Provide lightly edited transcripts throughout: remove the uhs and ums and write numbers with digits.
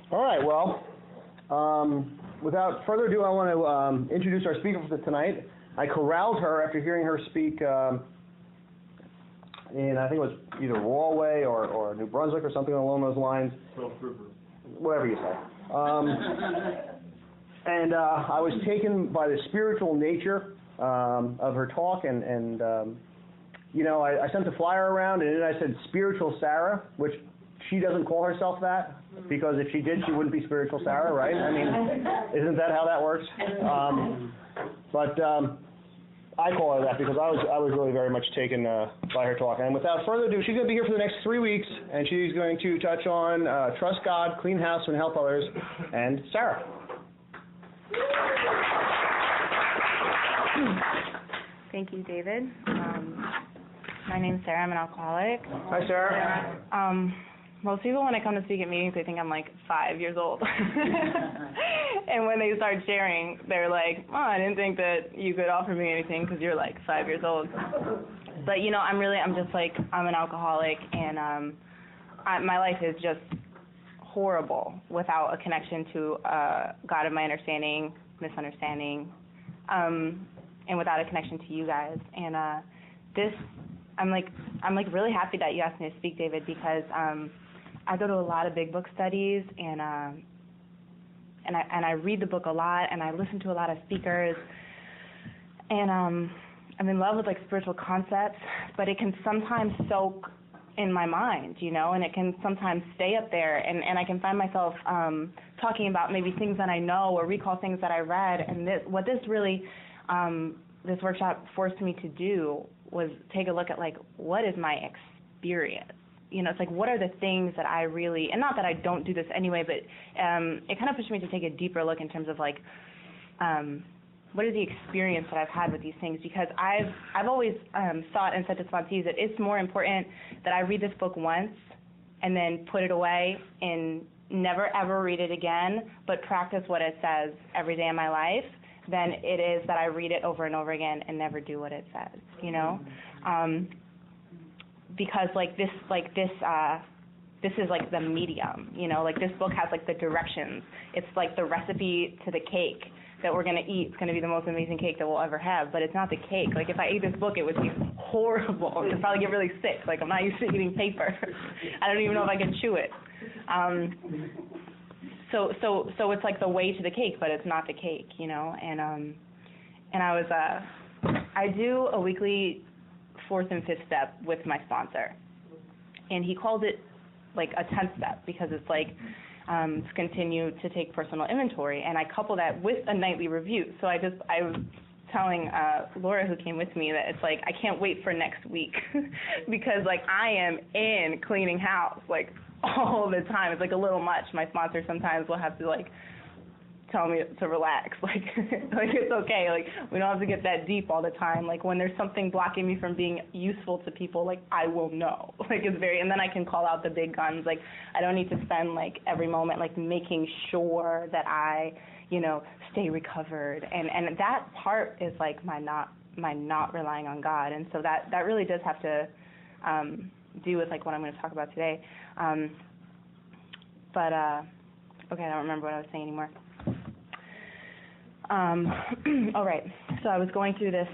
All right, well, without further ado, I want to introduce our speaker for tonight. I corralled her after hearing her speak in, I think it was either Galway or New Brunswick or something along those lines. Whatever you say. And I was taken by the spiritual nature of her talk, and you know, I sent the flyer around, and then I said Spiritual Sarah, which she doesn't call herself that, because if she did, she wouldn't be Spiritual Sarah, right? I mean, isn't that how that works? But I call her that because I was really very much taken by her talk. And without further ado, she's going to be here for the next 3 weeks, and she's going to touch on trust God, clean house, and help others. And Sarah. Thank you, David. My name's Sarah. I'm an alcoholic. Hi, Sarah. Most people, when I come to speak at meetings, they think I'm like 5 years old. And when they start sharing, they're like, oh, I didn't think that you could offer me anything because you're like 5 years old. But, you know, I'm an alcoholic, and my life is just horrible without a connection to God of my misunderstanding, and without a connection to you guys. And I'm really happy that you asked me to speak, David, because I go to a lot of big book studies, and I read the book a lot, and I listen to a lot of speakers, and I'm in love with like spiritual concepts, but it can sometimes soak in my mind, you know, and it can sometimes stay up there, and I can find myself talking about maybe things that I know or recall things that I read, and what this workshop forced me to do was take a look at, like, what is my experience? You know, it's like, what are the things that I really, and not that I don't do this anyway, but it kind of pushed me to take a deeper look in terms of, like, what is the experience that I've had with these things? Because I've always thought and said to sponsees that it's more important that I read this book once and then put it away and never ever read it again, but practice what it says every day of my life, than it is that I read it over and over again and never do what it says, you know? Because this is like the medium, you know? Like, this book has like the directions. It's like the recipe to the cake that we're going to eat. It's going to be the most amazing cake that we'll ever have, but it's not the cake. Like, if I ate this book, it would be horrible. I'd probably get really sick. Like, I'm not used to eating paper. I don't even know if I can chew it. So it's like the way to the cake, but it's not the cake, you know. And I do a weekly 4th and 5th step with my sponsor, and he calls it like a 10th step because it's like to continue to take personal inventory, and I couple that with a nightly review. So I was telling Laura, who came with me, that it's like I can't wait for next week because like I am in cleaning house like all the time. It's like a little much. My sponsor sometimes will have to like tell me to relax, like like it's okay, like we don't have to get that deep all the time. Like when there's something blocking me from being useful to people, like I will know. Like it's very, and then I can call out the big guns. Like I don't need to spend like every moment like making sure that I, you know, stay recovered. And that part is like my not relying on God. And so that really does have to do with like what I'm going to talk about today. Okay, I don't remember what I was saying anymore. All right. So I was going through this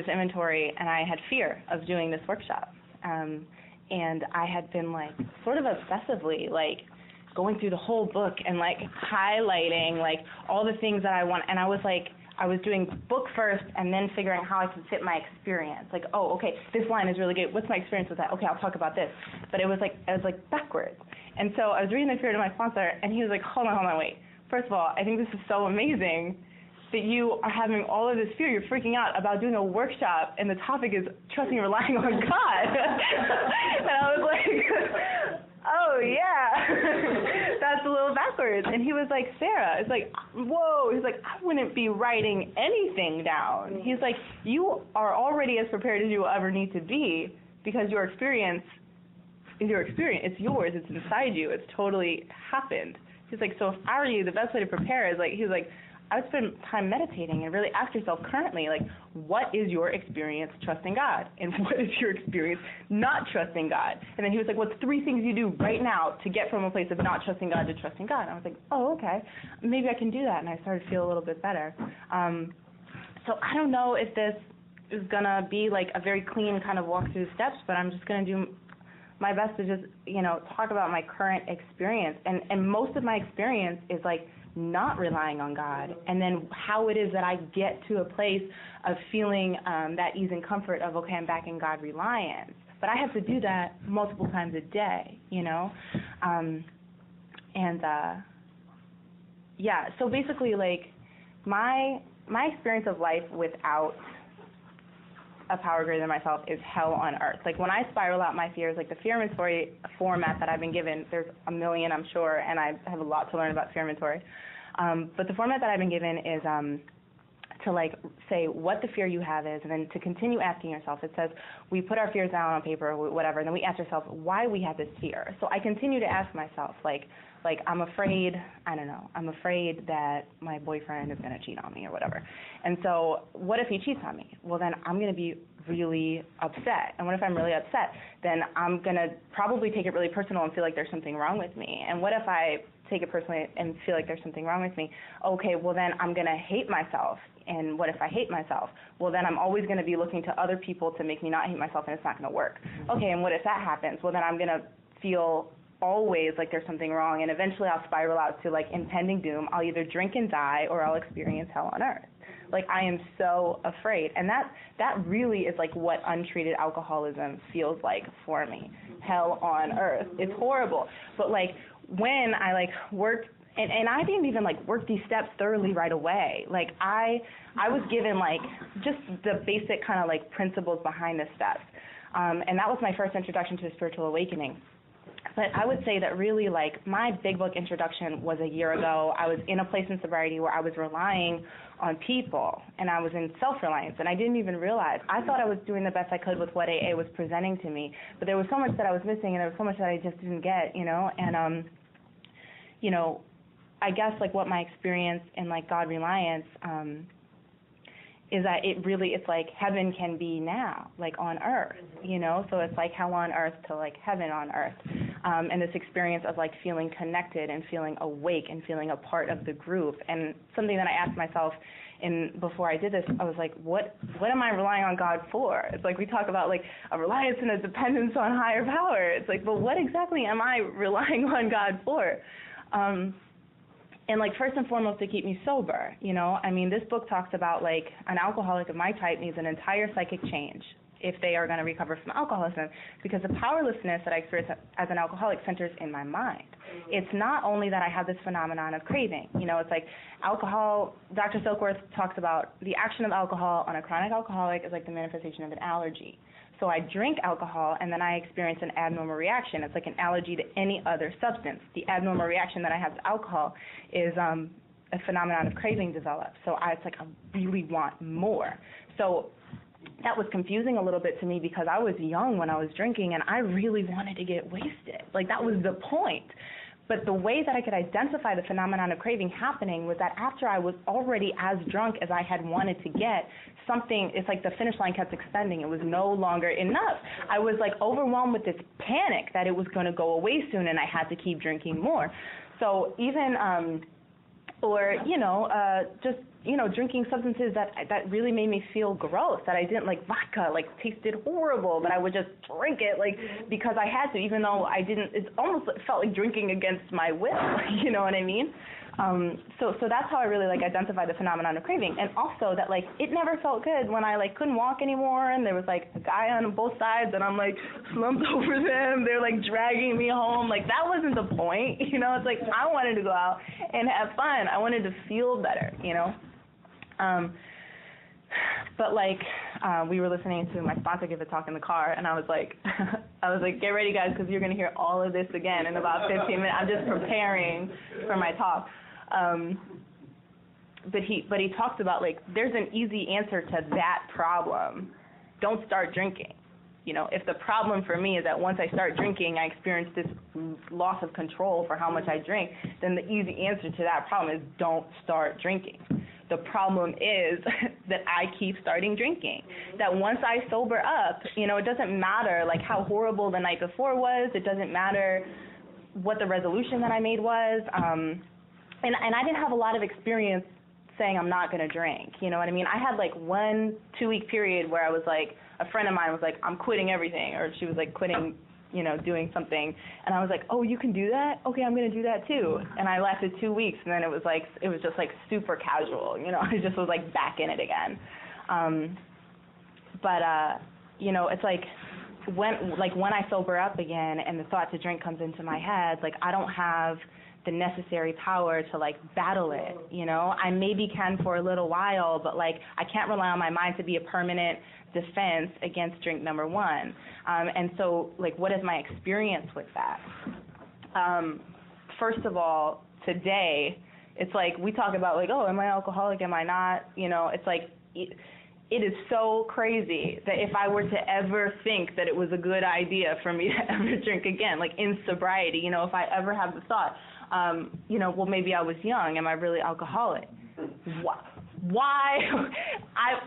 inventory, and I had fear of doing this workshop. And I had been like sort of obsessively like going through the whole book and like highlighting like all the things that I want. And I was doing book first and then figuring how I can fit my experience. Like, oh, okay, this line is really good. What's my experience with that? Okay, I'll talk about this. But I was like backwards. And so I was reading the fear to my sponsor, and he was like, hold on, wait. First of all, I think this is so amazing that you are having all of this fear. You're freaking out about doing a workshop, and the topic is trusting and relying on God. And I was like, oh, yeah, that's a little backwards. And he was like, Sarah, it's like, whoa. He's like, I wouldn't be writing anything down. He's like, you are already as prepared as you will ever need to be because your experience is your experience. It's yours. It's inside you. It's totally happened. He's like, so if I were you, the best way to prepare is like, he's like, I would spend time meditating and really ask yourself currently, like, what is your experience trusting God? And what is your experience not trusting God? And then he was like, what's 3 things you do right now to get from a place of not trusting God to trusting God? And I was like, oh, okay, maybe I can do that. And I started to feel a little bit better. So I don't know if this is going to be like a very clean kind of walk through steps, but I'm just going to do my best to just, talk about my current experience. And most of my experience is like not relying on God, and then how it is that I get to a place of feeling that ease and comfort of, okay, I'm back in God reliance. But I have to do that multiple times a day, so basically, like, my experience of life without a power greater than myself is hell on earth. Like, when I spiral out my fears, like the fear inventory format that I've been given, there's a million, I'm sure, and I have a lot to learn about fear inventory. But the format that I've been given is to, like, say what the fear you have is, and then to continue asking yourself. It says we put our fears down on paper or whatever, and then we ask ourselves why we have this fear. So I continue to ask myself, like I'm afraid, I'm afraid that my boyfriend is going to cheat on me or whatever. And so what if he cheats on me? Well, then I'm going to be really upset. And what if I'm really upset? Then I'm going to probably take it really personal and feel like there's something wrong with me. And what if I take it personally and feel like there's something wrong with me? Okay, well, then I'm going to hate myself. And what if I hate myself? Well, then I'm always going to be looking to other people to make me not hate myself, and it's not going to work. Okay, and what if that happens? Well, then I'm going to feel always like there's something wrong, and eventually I'll spiral out to, like, impending doom. I'll either drink and die, or I'll experience hell on earth. Like, I am so afraid. And that really is, like, what untreated alcoholism feels like for me. Hell on earth. It's horrible. But, like, when I, like, worked, and I didn't even, like, work these steps thoroughly right away. Like, I was given, like, just the basic kind of, like, principles behind the steps. And that was my first introduction to a spiritual awakening. But I would say that really, like, my big book introduction was a year ago. I was in a place in sobriety where I was relying on people, and I was in self-reliance, and I didn't even realize. I thought I was doing the best I could with what AA was presenting to me, but there was so much that I was missing, and there was so much that I just didn't get, and, I guess, like, what my experience in, like, God reliance is that it's like heaven can be now, like, on earth, so it's like hell on earth to, like, heaven on earth, and this experience of, like, feeling connected and feeling awake and feeling a part of the group. And something that I asked myself before I did this, I was like, what am I relying on God for? It's like we talk about, like, a reliance and a dependence on higher power. It's like, but what exactly am I relying on God for? And, like, first and foremost, to keep me sober, this book talks about, like, an alcoholic of my type needs an entire psychic change if they are going to recover from alcoholism, because the powerlessness that I experience as an alcoholic centers in my mind. It's not only that I have this phenomenon of craving. It's like alcohol, Dr. Silkworth talks about the action of alcohol on a chronic alcoholic is like the manifestation of an allergy. So I drink alcohol, and then I experience an abnormal reaction. It's like an allergy to any other substance. The abnormal reaction that I have to alcohol is a phenomenon of craving develops. So it's like I really want more. So that was confusing a little bit to me because I was young when I was drinking, and I really wanted to get wasted. Like, that was the point. But the way that I could identify the phenomenon of craving happening was that after I was already as drunk as I had wanted to get, it's like the finish line kept extending. It was no longer enough. I was, like, overwhelmed with this panic that it was going to go away soon, and I had to keep drinking more. So even, drinking substances that really made me feel gross, that I didn't like. Vodka, like, tasted horrible, but I would just drink it, like, because I had to, even though I didn't. It almost felt like drinking against my will, you know what I mean? So that's how I really, like, identified the phenomenon of craving. And also that, like, it never felt good when I, like, couldn't walk anymore, and there was, like, a guy on both sides, and I'm, like, slumped over them. They're, like, dragging me home. Like, that wasn't the point, It's like I wanted to go out and have fun. I wanted to feel better, But, like, we were listening to my sponsor give a talk in the car, and I was like, get ready, guys, because you're going to hear all of this again in about 15 minutes. I'm just preparing for my talk. But he talks about, like, there's an easy answer to that problem. Don't start drinking. If the problem for me is that once I start drinking, I experience this loss of control for how much I drink, then the easy answer to that problem is don't start drinking. The problem is that I keep starting drinking. That once I sober up, you know, it doesn't matter like how horrible the night before was. It doesn't matter what the resolution that I made was. And I didn't have a lot of experience saying I'm not going to drink, you know what I mean? I had like 1 2-week period where I was like, a friend of mine was like, I'm quitting everything, or she was like quitting, you know, doing something, and I was like, oh, you can do that? Okay, I'm going to do that too. And I lasted 2 weeks, and then it was just like super casual, you know, I just was like back in it again. You know, it's like when I sober up again and the thought to drink comes into my head, like I don't have the necessary power to like battle it, you know. I maybe can for a little while, but like I can't rely on my mind to be a permanent defense against drink number one. And so like what is my experience with that? First of all, today, it's like we talk about like, oh, am I alcoholic, am I not? You know, it's like it is so crazy that if I were to ever think that it was a good idea for me to ever drink again, like in sobriety, you know, if I ever have the thought, you know, well, maybe I was young. Am I really alcoholic? Why?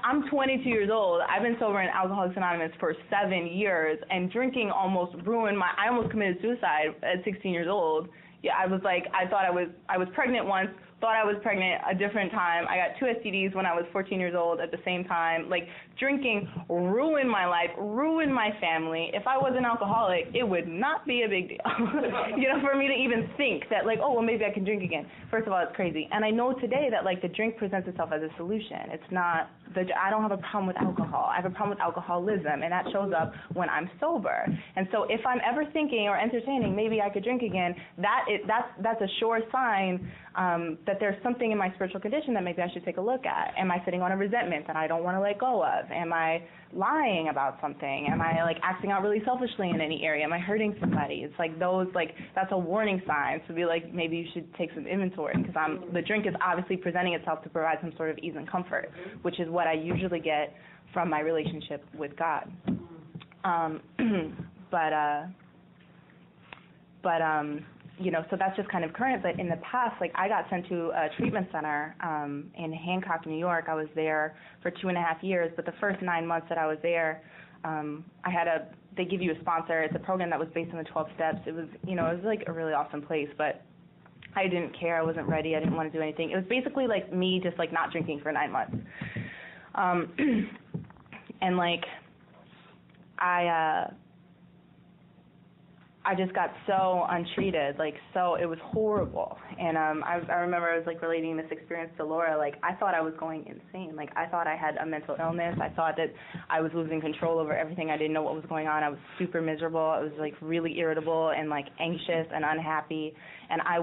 I'm 22 years old. I've been sober in Alcoholics Anonymous for 7 years, and drinking almost ruined I almost committed suicide at 16 years old. Yeah, I was like, I thought I was pregnant once, thought I was pregnant a different time. I got 2 STDs when I was 14 years old at the same time. Like, drinking ruined my life, ruined my family. If I was an alcoholic, it would not be a big deal. You know, for me to even think that, like, oh, well, maybe I can drink again. First of all, it's crazy. And I know today that, like, the drink presents itself as a solution. It's not, I don't have a problem with alcohol. I have a problem with alcoholism, and that shows up when I'm sober. And so if I'm ever thinking or entertaining maybe I could drink again, that's a sure sign that there's something in my spiritual condition that maybe I should take a look at. Am I sitting on a resentment that I don't want to let go of? Am I lying about something? Am I like acting out really selfishly in any area? Am I hurting somebody? It's like those, like, that's a warning sign to be like, maybe you should take some inventory, because the drink is obviously presenting itself to provide some sort of ease and comfort, which is what I usually get from my relationship with God. You know, so that's just kind of current. But in the past, like, I got sent to a treatment center in Hancock, New York. I was there for 2.5 years, but the first 9 months that I was there, they give you a sponsor. It's a program that was based on the 12 steps. It was, you know, it was like a really awesome place, but I didn't care. I wasn't ready. I didn't want to do anything. It was basically like me just like not drinking for 9 months. And like, I just got so untreated, like, so it was horrible. And I remember I was like relating this experience to Laura. Like, I thought I was going insane. Like, I thought I had a mental illness. I thought that I was losing control over everything. I didn't know what was going on. I was super miserable. I was like really irritable and like anxious and unhappy. And I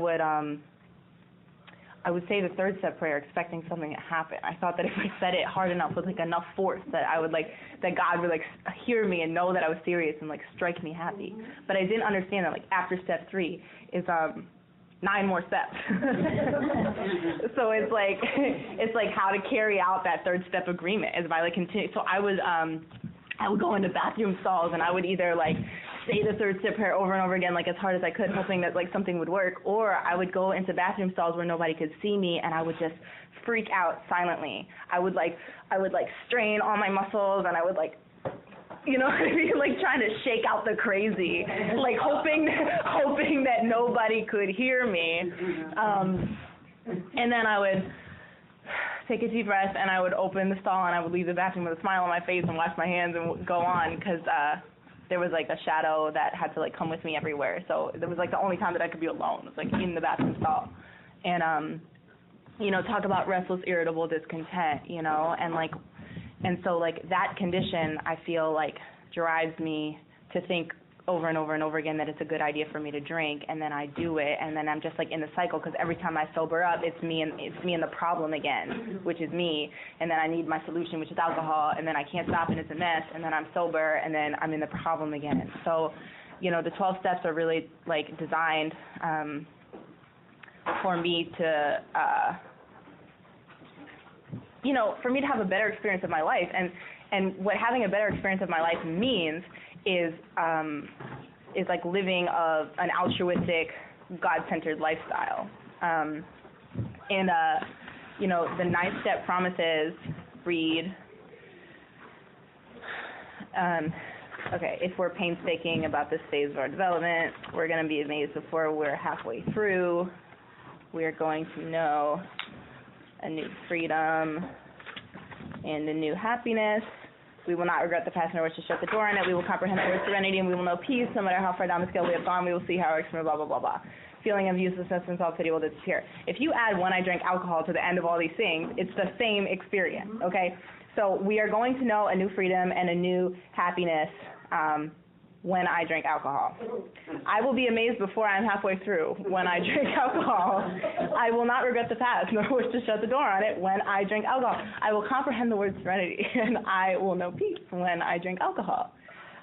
would say the third step prayer expecting something to happen. I thought that if I said it hard enough with like enough force that I would like, that God would like hear me and know that I was serious and like strike me happy. But I didn't understand that like after step 3 is 9 more steps. So it's like how to carry out that third step agreement is by like continue. So I would go into bathroom stalls and I would either like say the third step prayer over and over again, like as hard as I could, hoping that like something would work, or I would go into bathroom stalls where nobody could see me and I would just freak out silently. I would strain all my muscles and I would like, you know what I mean, like trying to shake out the crazy, like hoping that nobody could hear me. And then I would take a deep breath and I would open the stall and I would leave the bathroom with a smile on my face and wash my hands and go on, because there was like a shadow that had to like come with me everywhere. So it was like the only time that I could be alone. It was like in the bathroom stall. And you know, talk about restless, irritable discontent, you know, and so like that condition I feel like drives me to think over and over and over again that it's a good idea for me to drink, and then I do it, and then I'm just like in the cycle, because every time I sober up, it's me and the problem again, which is me, and then I need my solution, which is alcohol, and then I can't stop and it's a mess, and then I'm sober, and then I'm in the problem again. So, you know, the 12 steps are really like designed for me to, you know, for me to have a better experience of my life, and what having a better experience of my life means is like living an altruistic, God-centered lifestyle. you know, the 9-step promises read, okay, if we're painstaking about this phase of our development, we're going to be amazed before we're halfway through. We're going to know a new freedom and a new happiness. We will not regret the past nor wish to shut the door on it. We will comprehend the word serenity, and we will know peace. No matter how far down the scale we have gone, we will see how our experience, blah, blah, blah, blah. Feeling of uselessness and self-pity will disappear. If you add when I drank alcohol to the end of all these things, it's the same experience, okay? So we are going to know a new freedom and a new happiness when I drink alcohol. I will be amazed before I'm halfway through when I drink alcohol. I will not regret the past nor wish to shut the door on it when I drink alcohol. I will comprehend the word serenity, and I will know peace when I drink alcohol.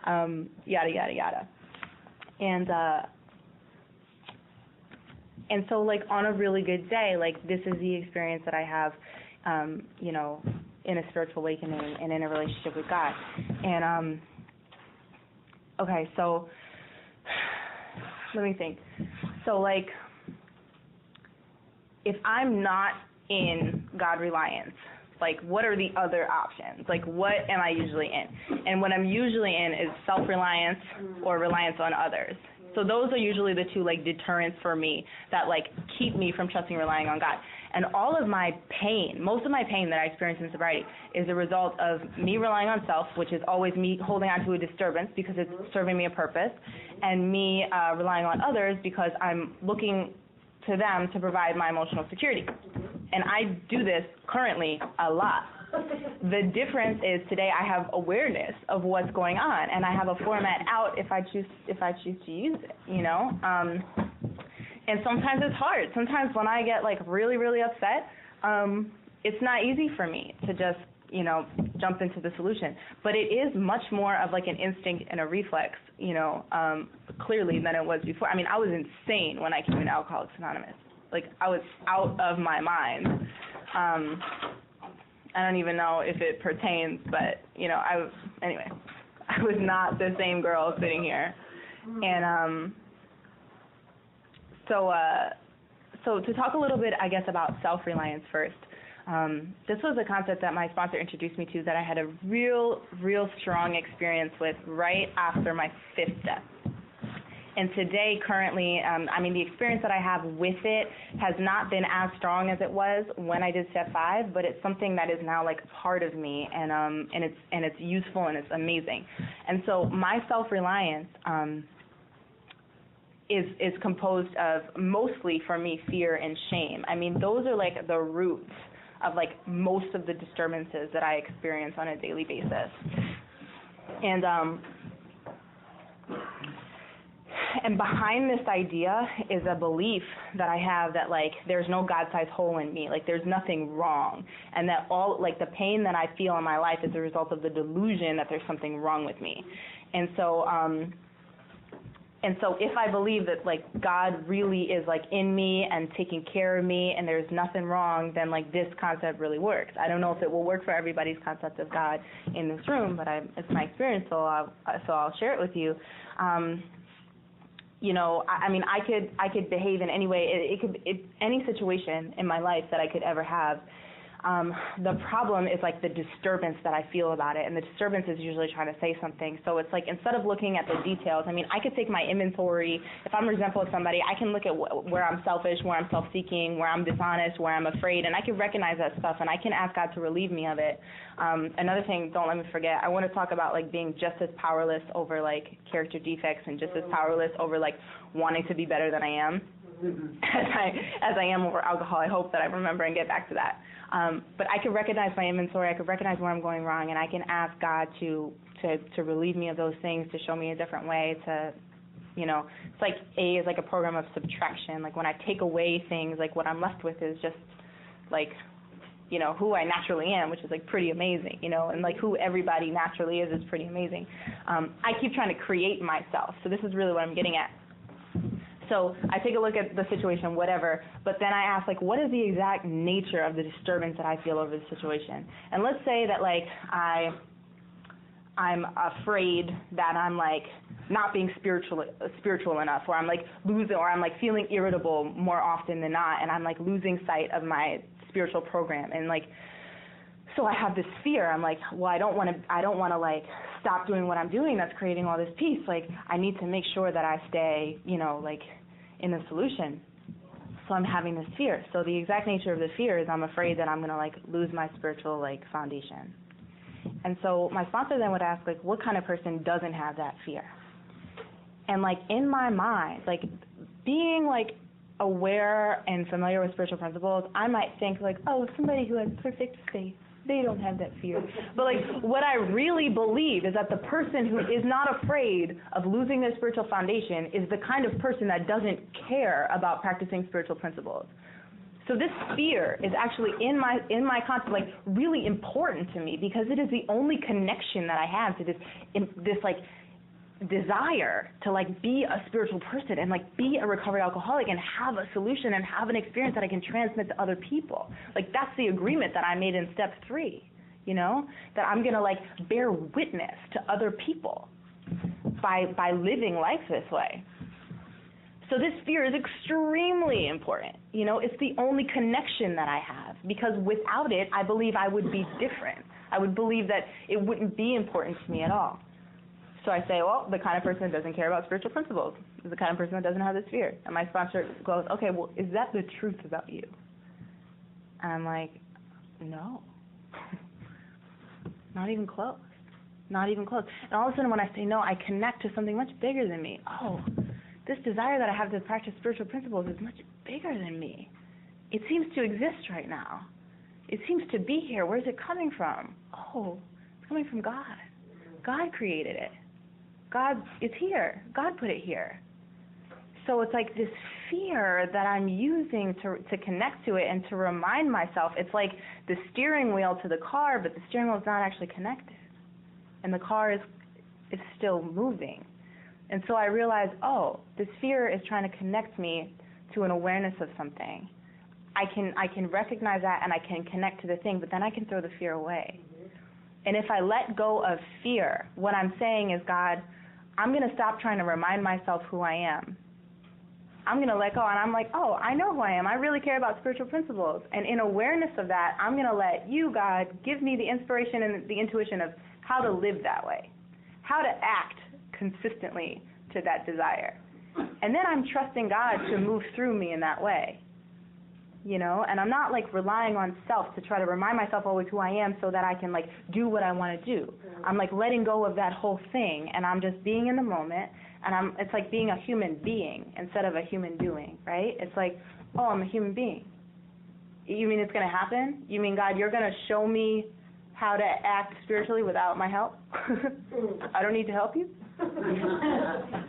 Yada, yada, yada. And so, like, on a really good day, like, this is the experience that I have, you know, in a spiritual awakening and in a relationship with God. And, okay, so let me think. So, like, if I'm not in God reliance, like, what are the other options? Like, what am I usually in? And what I'm usually in is self-reliance or reliance on others. So those are usually the two, like, deterrents for me that, like, keep me from trusting and relying on God. And all of my pain, most of my pain that I experience in sobriety is a result of me relying on self, which is always me holding on to a disturbance because it's serving me a purpose, and me relying on others because I'm looking to them to provide my emotional security. And I do this currently a lot. The difference is today I have awareness of what's going on, and I have a format out if I choose to use it, you know. And sometimes it's hard. Sometimes when I get, like, really, really upset, it's not easy for me to just, you know, jump into the solution. But it is much more of, like, an instinct and a reflex, you know, clearly than it was before. I mean, I was insane when I came into Alcoholics Anonymous. Like, I was out of my mind. I don't even know if it pertains, but, you know, I was not the same girl sitting here. And so to talk a little bit, I guess, about self-reliance first. This was a concept that my sponsor introduced me to that I had a real strong experience with right after my 5th step. And today, currently, I mean, the experience that I have with it has not been as strong as it was when I did step 5, but it's something that is now, like, part of me, and it's useful and it's amazing. And so my self-reliance is composed of mostly, for me, fear and shame. I mean, those are, like, the roots of, like, most of the disturbances that I experience on a daily basis. And behind this idea is a belief that I have that, like, there's no God-sized hole in me, like, there's nothing wrong, and that all, like, the pain that I feel in my life is a result of the delusion that there's something wrong with me. And so if I believe that, like, God really is, like, in me and taking care of me and there's nothing wrong, then, like, this concept really works. I don't know if it will work for everybody's concept of God in this room, but it's my experience, so I'll share it with you. You know, I mean, I could behave in any way. Any situation in my life that I could ever have. The problem is, like, the disturbance that I feel about it, and the disturbance is usually trying to say something. So it's like, instead of looking at the details, I mean, I could take my inventory. If I'm resentful of somebody, I can look at where I'm selfish, where I'm self-seeking, where I'm dishonest, where I'm afraid, and I can recognize that stuff, and I can ask God to relieve me of it. Another thing, don't let me forget, I want to talk about, like, being just as powerless over, like, character defects and just as powerless over, like, wanting to be better than I am as I am over alcohol. I hope that I remember and get back to that. But I can recognize my inventory, I can recognize where I'm going wrong, and I can ask God to relieve me of those things, to show me a different way, to, you know, it's like A is like a program of subtraction. Like, when I take away things, like, what I'm left with is just, like, you know, who I naturally am, which is, like, pretty amazing, you know, and, like, who everybody naturally is pretty amazing. I keep trying to create myself, so this is really what I'm getting at. So I take a look at the situation, whatever, but then I ask, like, what is the exact nature of the disturbance that I feel over the situation? And let's say that, like, I'm afraid that I'm like not being spiritual enough, or I'm like losing, or I'm like feeling irritable more often than not, and I'm like losing sight of my spiritual program, and like, so I have this fear. I'm like, well, I don't want to like stop doing what I'm doing that's creating all this peace. Like, I need to make sure that I stay, like in the solution. So I'm having this fear. So the exact nature of the fear is I'm afraid that I'm going to like lose my spiritual like foundation. And so my sponsor then would ask, like, what kind of person doesn't have that fear? And like in my mind, like being like aware and familiar with spiritual principles, I might think like, oh, somebody who has perfect faith, they don't have that fear. But like what I really believe is that the person who is not afraid of losing their spiritual foundation is the kind of person that doesn't care about practicing spiritual principles. So this fear is actually in my concept like really important to me, because it is the only connection that I have to this like desire to like be a spiritual person and like be a recovered alcoholic and have a solution and have an experience that I can transmit to other people. Like that's the agreement that I made in step 3, that I'm going to like bear witness to other people by living life this way. So this fear is extremely important. It's the only connection that I have, because without it, I believe I would be different. I would believe that it wouldn't be important to me at all. So I say, well, the kind of person that doesn't care about spiritual principles is the kind of person that doesn't have this fear. And my sponsor goes, okay, well, is that the truth about you? And I'm like, no. Not even close. Not even close. And all of a sudden when I say no, I connect to something much bigger than me. Oh, this desire that I have to practice spiritual principles is much bigger than me. It seems to exist right now. It seems to be here. Where's it coming from? Oh, it's coming from God. God created it. God, it's here. God put it here. So it's like this fear that I'm using to connect to it and to remind myself. It's like the steering wheel to the car, but the steering wheel is not actually connected. And the car is still moving. And so I realized, oh, this fear is trying to connect me to an awareness of something. I can recognize that and I can connect to the thing, but then I can throw the fear away. And if I let go of fear, what I'm saying is, God, I'm going to stop trying to remind myself who I am. I'm going to let go, and I'm like, oh, I know who I am. I really care about spiritual principles. And in awareness of that, I'm going to let you, God, give me the inspiration and the intuition of how to live that way, how to act consistently to that desire. And then I'm trusting God to move through me in that way. And I'm not like relying on self to try to remind myself always who I am so that I can like do what I want to do. I'm like letting go of that whole thing, and I'm just being in the moment, and it's like being a human being instead of a human doing, right? It's like, oh, I'm a human being. You mean it's going to happen? You mean, God, you're going to show me how to act spiritually without my help? I don't need to help you?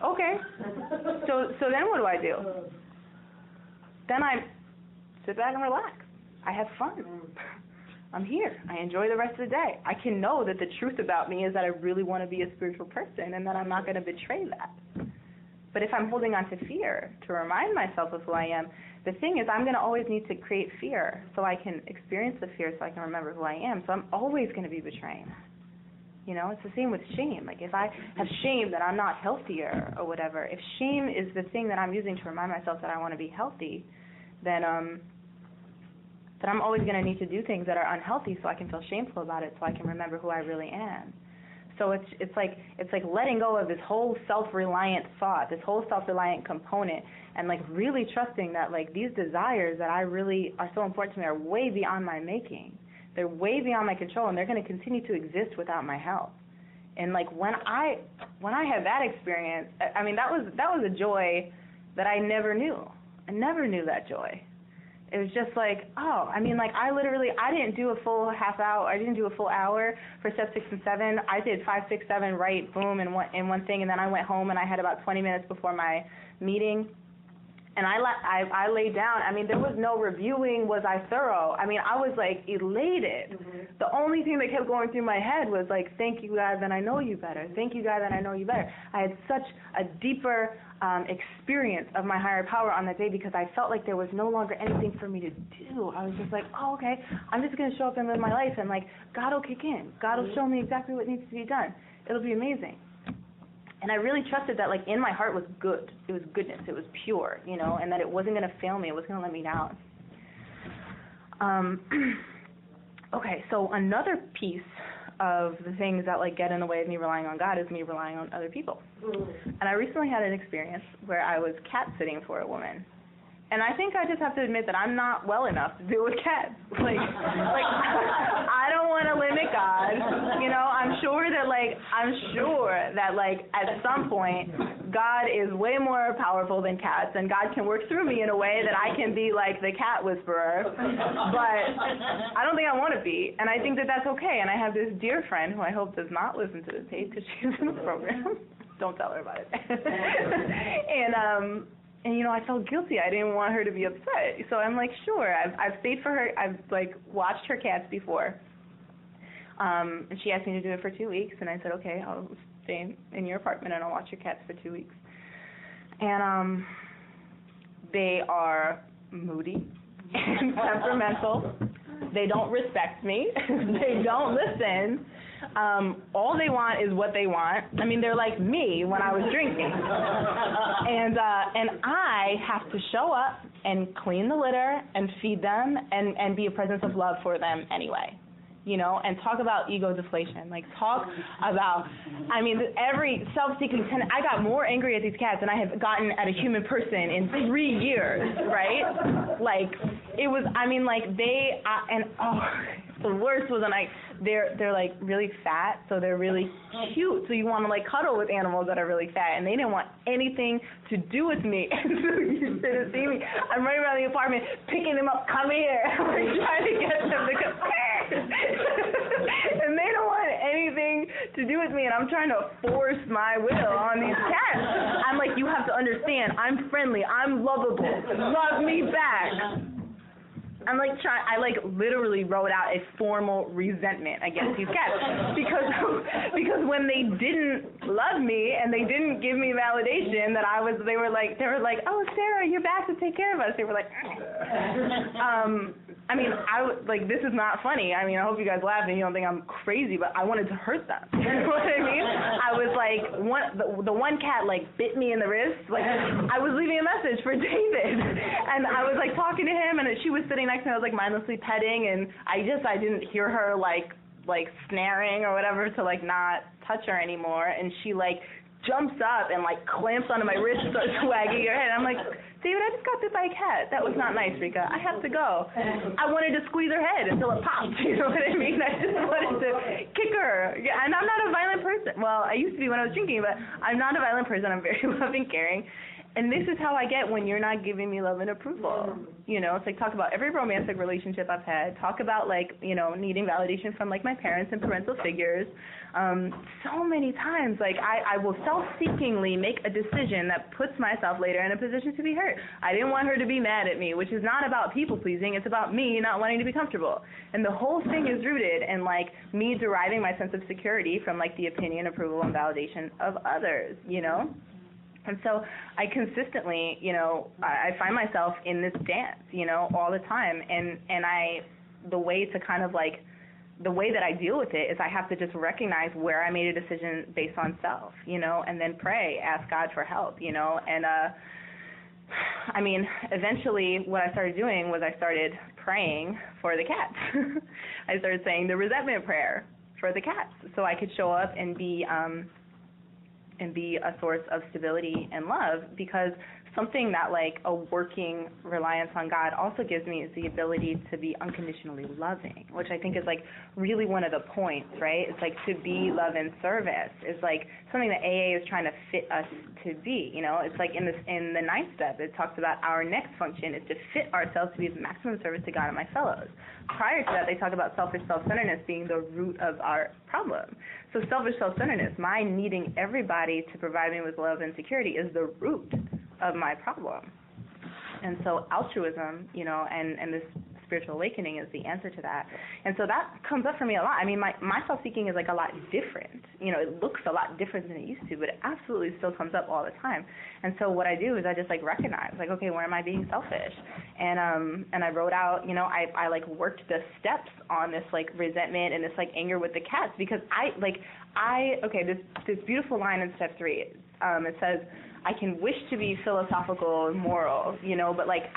Okay. So then what do I do? Then I sit back and relax. I have fun. I'm here. I enjoy the rest of the day. I can know that the truth about me is that I really want to be a spiritual person and that I'm not going to betray that. But if I'm holding on to fear to remind myself of who I am, the thing is I'm going to always need to create fear so I can experience the fear so I can remember who I am. So I'm always going to be betraying. It's the same with shame. Like if I have shame that I'm not healthier or whatever, if shame is the thing that I'm using to remind myself that I want to be healthy, then I'm always going to need to do things that are unhealthy so I can feel shameful about it, so I can remember who I really am. So it's like letting go of this whole self-reliant thought, this whole self-reliant component, and like really trusting that like these desires that I really are so important to me are way beyond my making. They're way beyond my control, and they're going to continue to exist without my help. And like when I had that experience, I mean that was a joy that I never knew. I never knew that joy. It was just like, oh, I mean, like I didn't do a full half hour. I didn't do a full hour for step 6 and 7. I did 5, 6, 7 right, boom, in one thing, and then I went home and I had about 20 minutes before my meeting, And I laid down. I mean, there was no reviewing, was I thorough? I mean, I was like elated. The only thing that kept going through my head was like, thank you, God, that I know you better. Thank you, God, that I know you better. I had such a deeper experience of my higher power on that day because I felt like there was no longer anything for me to do. I was just like, oh, okay, I'm just going to show up and live my life, and like, God will kick in. God will show me exactly what needs to be done. It'll be amazing. And I really trusted that, like, in my heart was good. It was goodness. It was pure, you know, and that it wasn't going to fail me. It wasn't going to let me down. Okay, so another piece of the things that, like, get in the way of me relying on God is me relying on other people. And I recently had an experience where I was cat-sitting for a woman. And I think I just have to admit that I'm not well enough to deal with cats. Like I don't want to limit God. You know, I'm sure that at some point God is way more powerful than cats, and God can work through me in a way that I can be like the cat whisperer. But I don't think I want to be, and I think that that's okay. And I have this dear friend who I hope does not listen to this tape because she's in the program. Don't tell her about it. And you know, I felt guilty. I didn't want her to be upset. So I'm like, sure. I've stayed for her. I've like watched her cats before. And she asked me to do it for 2 weeks, and I said, okay, I'll stay in your apartment and I'll watch your cats for 2 weeks. And they are moody and temperamental. They don't respect me. They don't listen. All they want is what they want. I mean, they're like me when I was drinking. And I have to show up and clean the litter and feed them and be a presence of love for them anyway. You know, and talk about ego deflation. Like, talk about, I mean, every self-seeking tenant. I got more angry at these cats than I have gotten at a human person in 3 years, right? Like, it was, I mean, like, the worst was when they're like really fat, so they're really cute, so you want to like cuddle with animals that are really fat, and they didn't want anything to do with me. And so you should have seen me. I'm running around the apartment picking them up, come here, like trying to get them to come and they don't want anything to do with me, and I'm trying to force my will on these cats. I'm like, you have to understand, I'm friendly, I'm lovable, love me back. I'm like I like literally wrote out a formal resentment against these cats because when they didn't love me and they didn't give me validation that they were like, oh, Sarah, you're back to take care of us. They were like, I mean, this is not funny. I mean, I hope you guys laugh and you don't think I'm crazy, but I wanted to hurt them. You know what I mean? I was like, the one cat like bit me in the wrist. Like, I was leaving a message for David, and I was like talking to him, and she was sitting next to me. I was like mindlessly petting, and I didn't hear her like snaring or whatever to like not touch her anymore, and she like jumps up and like clamps onto my wrist, starts wagging her head. I'm like, David, I just got bit by a cat. That was not nice, Rika. I have to go. I wanted to squeeze her head until it popped. You know what I mean? I just wanted to kick her. And I'm not a violent person. Well, I used to be when I was drinking, but I'm not a violent person. I'm very loving, caring. And this is how I get when you're not giving me love and approval. You know, it's like, talk about every romantic relationship I've had. Talk about, like, you know, needing validation from, like, my parents and parental figures. So many times, like, I will self-seekingly make a decision that puts myself later in a position to be hurt. I didn't want her to be mad at me, which is not about people-pleasing. It's about me not wanting to be comfortable. And the whole thing is rooted in, like, me deriving my sense of security from, like, the opinion, approval, and validation of others, you know? And so I consistently, you know, I find myself in this dance, you know, all the time. And the way that I deal with it is I have to just recognize where I made a decision based on self, you know, and then pray, ask God for help, you know. And, I mean, eventually what I started doing was I started praying for the cats. I started saying the resentment prayer for the cats so I could show up and be a source of stability and love, because something that, like, a working reliance on God also gives me is the ability to be unconditionally loving, which I think is, like, really one of the points, right? It's like to be love and service is, like, something that AA is trying to fit us to be, you know? It's like in the ninth step, it talks about our next function is to fit ourselves to be of maximum service to God and my fellows. Prior to that, they talk about selfish self-centeredness being the root of our problem. So selfish self-centeredness, my needing everybody to provide me with love and security, is the root of my problem. And so altruism, you know, and this spiritual awakening is the answer to that. And so that comes up for me a lot. I mean, my self-seeking is like a lot different. You know, it looks a lot different than it used to, but it absolutely still comes up all the time. And so what I do is I just like recognize, like, okay, where am I being selfish? And I wrote out, you know, I like worked the steps on this like resentment and this like anger with the cats, because this beautiful line in step 3, it says, I can wish to be philosophical and moral, you know, but like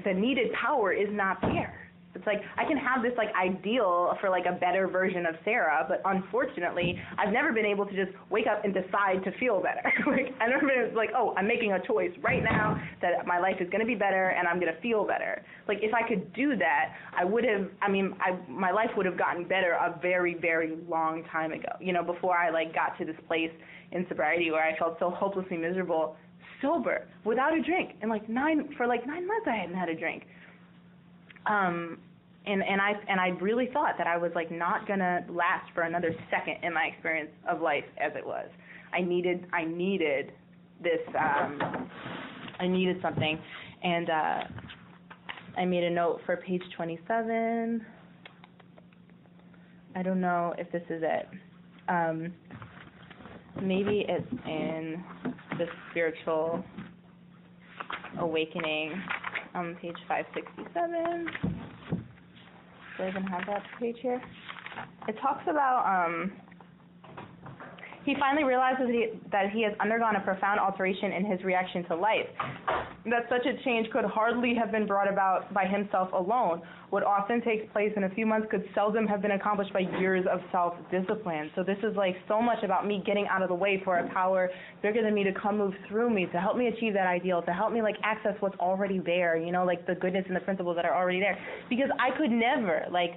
the needed power is not there. It's like I can have this like ideal for like a better version of Sarah, but unfortunately I've never been able to just wake up and decide to feel better. Like I've never been like, oh, I'm making a choice right now that my life is going to be better and I'm going to feel better. Like if I could do that, my life would have gotten better a very, very long time ago. You know, before I like got to this place in sobriety where I felt so hopelessly miserable, sober, without a drink, and for 9 months I hadn't had a drink. And I really thought that I was like not gonna last for another second in my experience of life as it was. I needed this. I needed something, and I made a note for page 27. I don't know if this is it. Maybe it's in the spiritual awakening. Page 567. Do I even have that page here? It talks about he finally realizes that he has undergone a profound alteration in his reaction to life, that such a change could hardly have been brought about by himself alone. What often takes place in a few months could seldom have been accomplished by years of self-discipline. So this is like so much about me getting out of the way for a power bigger than me to come move through me, to help me achieve that ideal, to help me like access what's already there, you know, like the goodness and the principles that are already there. Because I could never, like,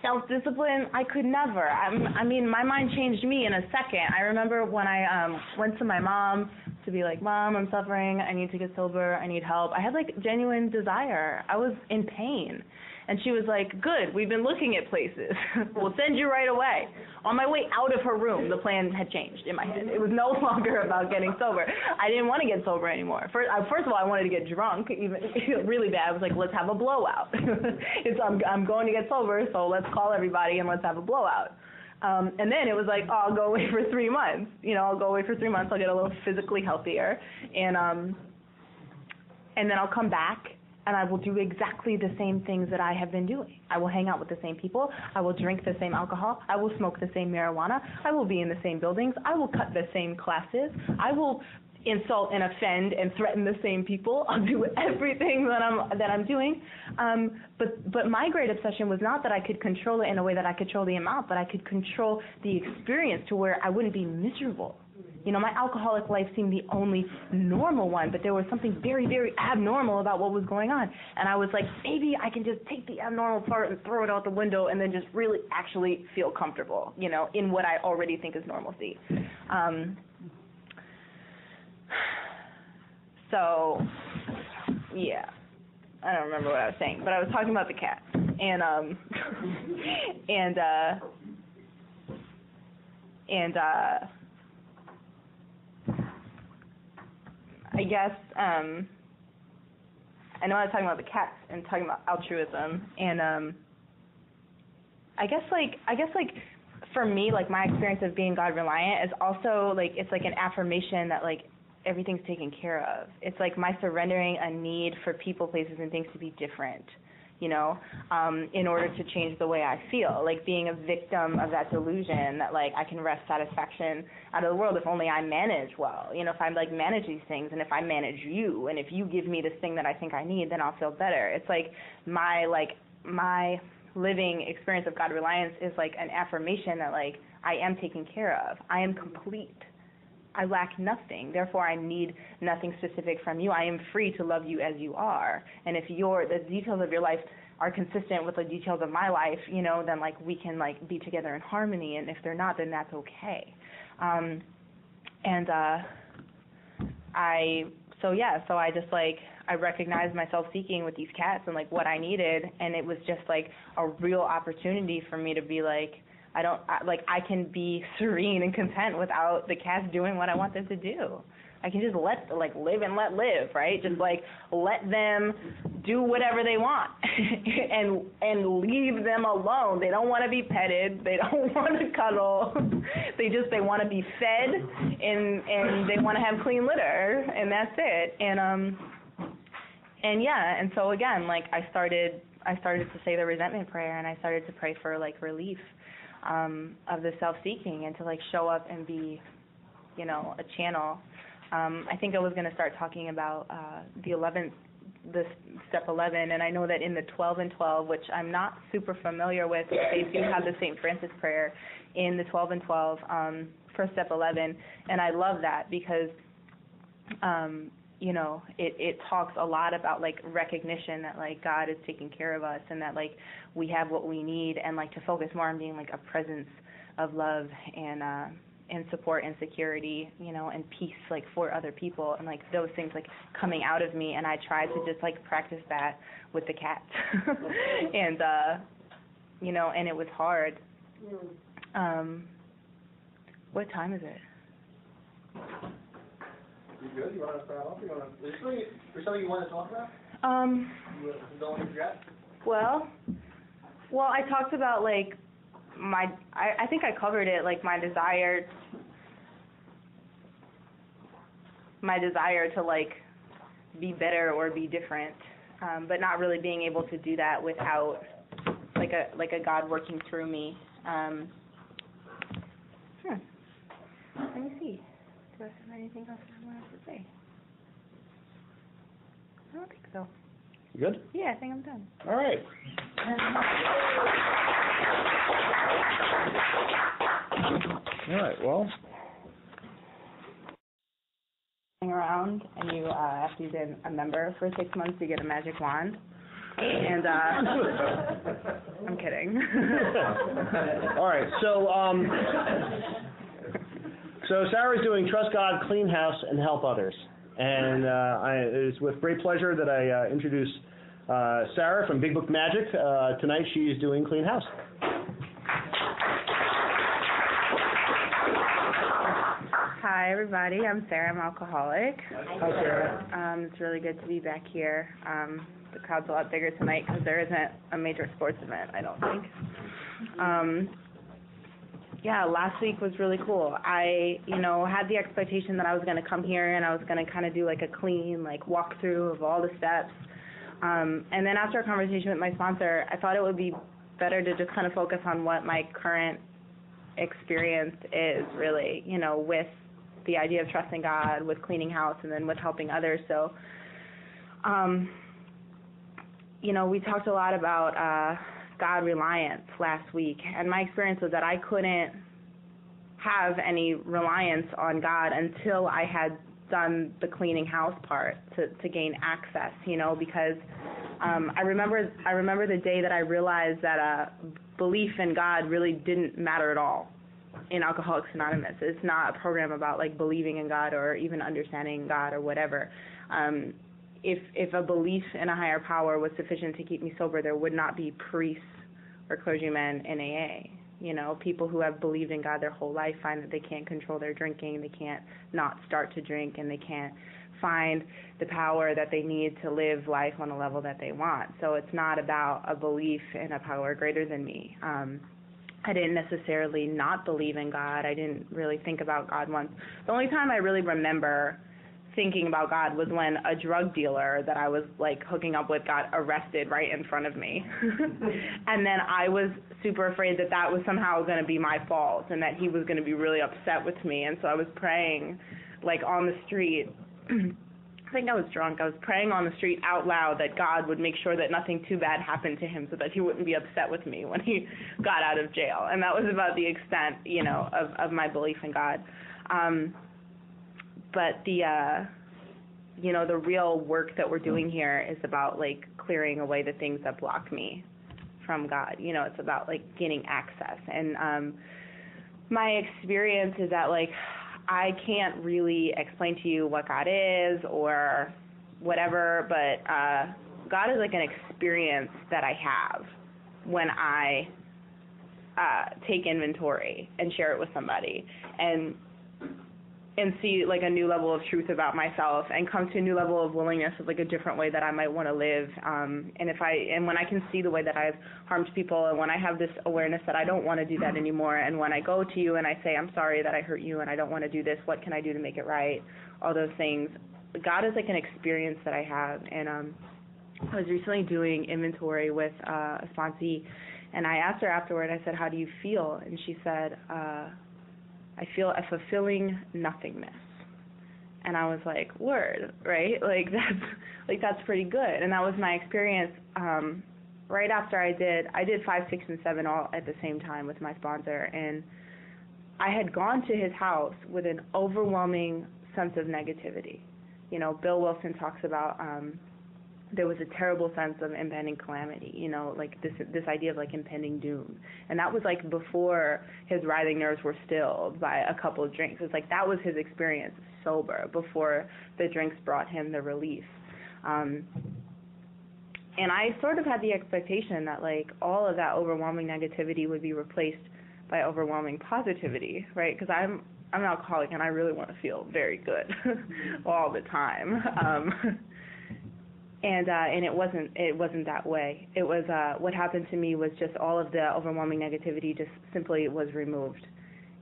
self-discipline, I could never. I mean, my mind changed me in a second. I remember when I went to my mom to be like, Mom, I'm suffering, I need to get sober, I need help. I had like genuine desire. I was in pain. And she was like, good, we've been looking at places. We'll send you right away. On my way out of her room, the plan had changed in my head. It was no longer about getting sober. I didn't want to get sober anymore. First of all, I wanted to get drunk, even really bad. I was like, let's have a blowout. I'm going to get sober, so let's call everybody and let's have a blowout. And then it was like, oh, I'll go away for 3 months. You know, I'll go away for 3 months. I'll get a little physically healthier, and then I'll come back. And I will do exactly the same things that I have been doing. I will hang out with the same people. I will drink the same alcohol. I will smoke the same marijuana. I will be in the same buildings. I will cut the same classes. I will insult and offend and threaten the same people. I'll do everything that I'm doing. But my great obsession was not that I could control it in a way that I control the amount, but I could control the experience to where I wouldn't be miserable. You know, my alcoholic life seemed the only normal one, but there was something very, very abnormal about what was going on. And I was like, maybe I can just take the abnormal part and throw it out the window and then just really actually feel comfortable, you know, in what I already think is normalcy. So, yeah, I don't remember what I was saying, but I was talking about the cat. And I guess I know I was talking about the cats and talking about altruism, and I guess for me, like my experience of being God reliant is also like it's like an affirmation that like everything's taken care of. It's like my surrendering a need for people, places, and things to be different, you know, in order to change the way I feel, like being a victim of that delusion that like I can wrest satisfaction out of the world if only I manage well, you know, if I like manage these things and if I manage you and if you give me this thing that I think I need, then I'll feel better. It's like my living experience of God reliance is like an affirmation that like I am taken care of. I am complete. I lack nothing, therefore I need nothing specific from you. I am free to love you as you are. And if the details of your life are consistent with the details of my life, you know, then like we can like be together in harmony. And if they're not, then that's okay. So I just like I recognized myself seeking with these cats and like what I needed, and it was just like a real opportunity for me to be like, I can be serene and content without the cats doing what I want them to do. I can just live and let live, right? Just let them do whatever they want and leave them alone. They don't want to be petted. They don't want to cuddle. They want to be fed and they want to have clean litter, and that's it. And so again, I started to say the resentment prayer, and I started to pray for relief of the self-seeking, and to show up and be, a channel. I think I was going to start talking about the step 11, and I know that in the 12 and 12, which I'm not super familiar with, they do have the St. Francis prayer in the 12 and 12 for step 11, and I love that because it talks a lot about recognition that God is taking care of us, and that we have what we need, and to focus more on being a presence of love and support and security, and peace for other people, and those things coming out of me. And I tried to just practice that with the cats. And and it was hard. What time is it? You good? You want to start off? Is there something you want to talk about? You don't want to forget? Well, I talked about I think I covered it, my desire to be better or be different, but not really being able to do that without a God working through me. Let me see. Do I have anything else I wanted to say? I don't think so. You good? Yeah, I think I'm done. All right. All right, well. Around, and you after you've been a member for 6 months, you get a magic wand. And I'm kidding. All right, so Sarah's doing Trust God, Clean House, and Help Others. And it is with great pleasure that I introduce Sarah from Big Book Magic. Tonight she's doing Clean House. Hi, everybody. I'm Sarah. I'm alcoholic. Hi, Sarah. It's really good to be back here. The crowd's a lot bigger tonight because there isn't a major sports event, I don't think. Last week was really cool. I, had the expectation that I was going to come here and I was going to kind of do a clean, walkthrough of all the steps. And then after a conversation with my sponsor, I thought it would be better to just kind of focus on what my current experience is really, with the idea of trusting God, with cleaning house, and then with helping others. So, we talked a lot about God reliance last week, and my experience was that I couldn't have any reliance on God until I had done the cleaning house part to gain access, because I remember the day that I realized that belief in God really didn't matter at all in Alcoholics Anonymous. It's not a program about believing in God or even understanding God or whatever. If a belief in a higher power was sufficient to keep me sober, there would not be priests or clergymen in AA. People who have believed in God their whole life find that they can't control their drinking, they can't not start to drink, and they can't find the power that they need to live life on a level that they want. So it's not about a belief in a power greater than me. I didn't necessarily not believe in God. I didn't really think about God once. The only time I really remember thinking about God was when a drug dealer that I was hooking up with got arrested right in front of me. And then I was super afraid that was somehow going to be my fault and that he was going to be really upset with me. And so I was praying on the street. I think I was drunk. I was praying on the street out loud that God would make sure that nothing too bad happened to him so that he wouldn't be upset with me when he got out of jail. And that was about the extent, of my belief in God. But the real work that we're doing here is about clearing away the things that block me from God. It's about gaining access. And my experience is that I can't really explain to you what God is or whatever, but God is an experience that I have when I take inventory and share it with somebody. And and see like a new level of truth about myself, and come to a new level of willingness of like a different way that I might want to live. And when I can see the way that I've harmed people, and when I have this awareness that I don't want to do that anymore, and when I go to you and I say, I'm sorry that I hurt you and I don't want to do this, what can I do to make it right? All those things. God is like an experience that I have. And I was recently doing inventory with a sponsee, and I asked her afterward, I said, how do you feel? And she said, I feel a fulfilling nothingness. And I was like, word, right? That's pretty good. And that was my experience right after I did 5, 6, and 7 all at the same time with my sponsor. And I had gone to his house with an overwhelming sense of negativity. You know, Bill Wilson talks about there was a terrible sense of impending calamity, you know, like this idea of like impending doom. And that was like before his writhing nerves were stilled by a couple of drinks. It's like that was his experience sober before the drinks brought him the relief. And I sort of had the expectation that like all of that overwhelming negativity would be replaced by overwhelming positivity, right? Because I'm an alcoholic and I really want to feel very good all the time. And it wasn't that way. It was what happened to me was just all of the overwhelming negativity just simply was removed,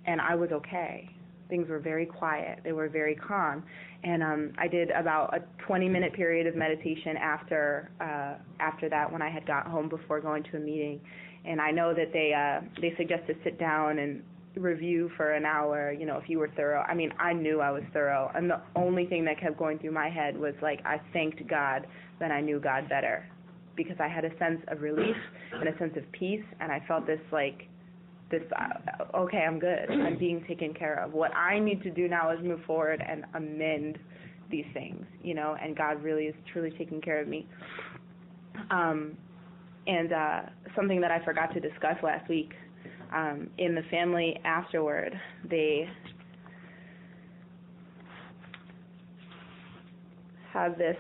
and I was okay. Things were very quiet. They were very calm, and I did about a 20-minute period of meditation after that when I had got home before going to a meeting, and I know that they suggest to sit down and review for an hour, you know, if you were thorough. I mean, I knew I was thorough, and the only thing that kept going through my head was like, I thanked God that I knew God better, because I had a sense of relief and a sense of peace, and I felt this okay, I'm good, I'm being taken care of. What I need to do now is move forward and amend these things, you know, and God really is truly taking care of me. And something that I forgot to discuss last week, in the family afterward, they have this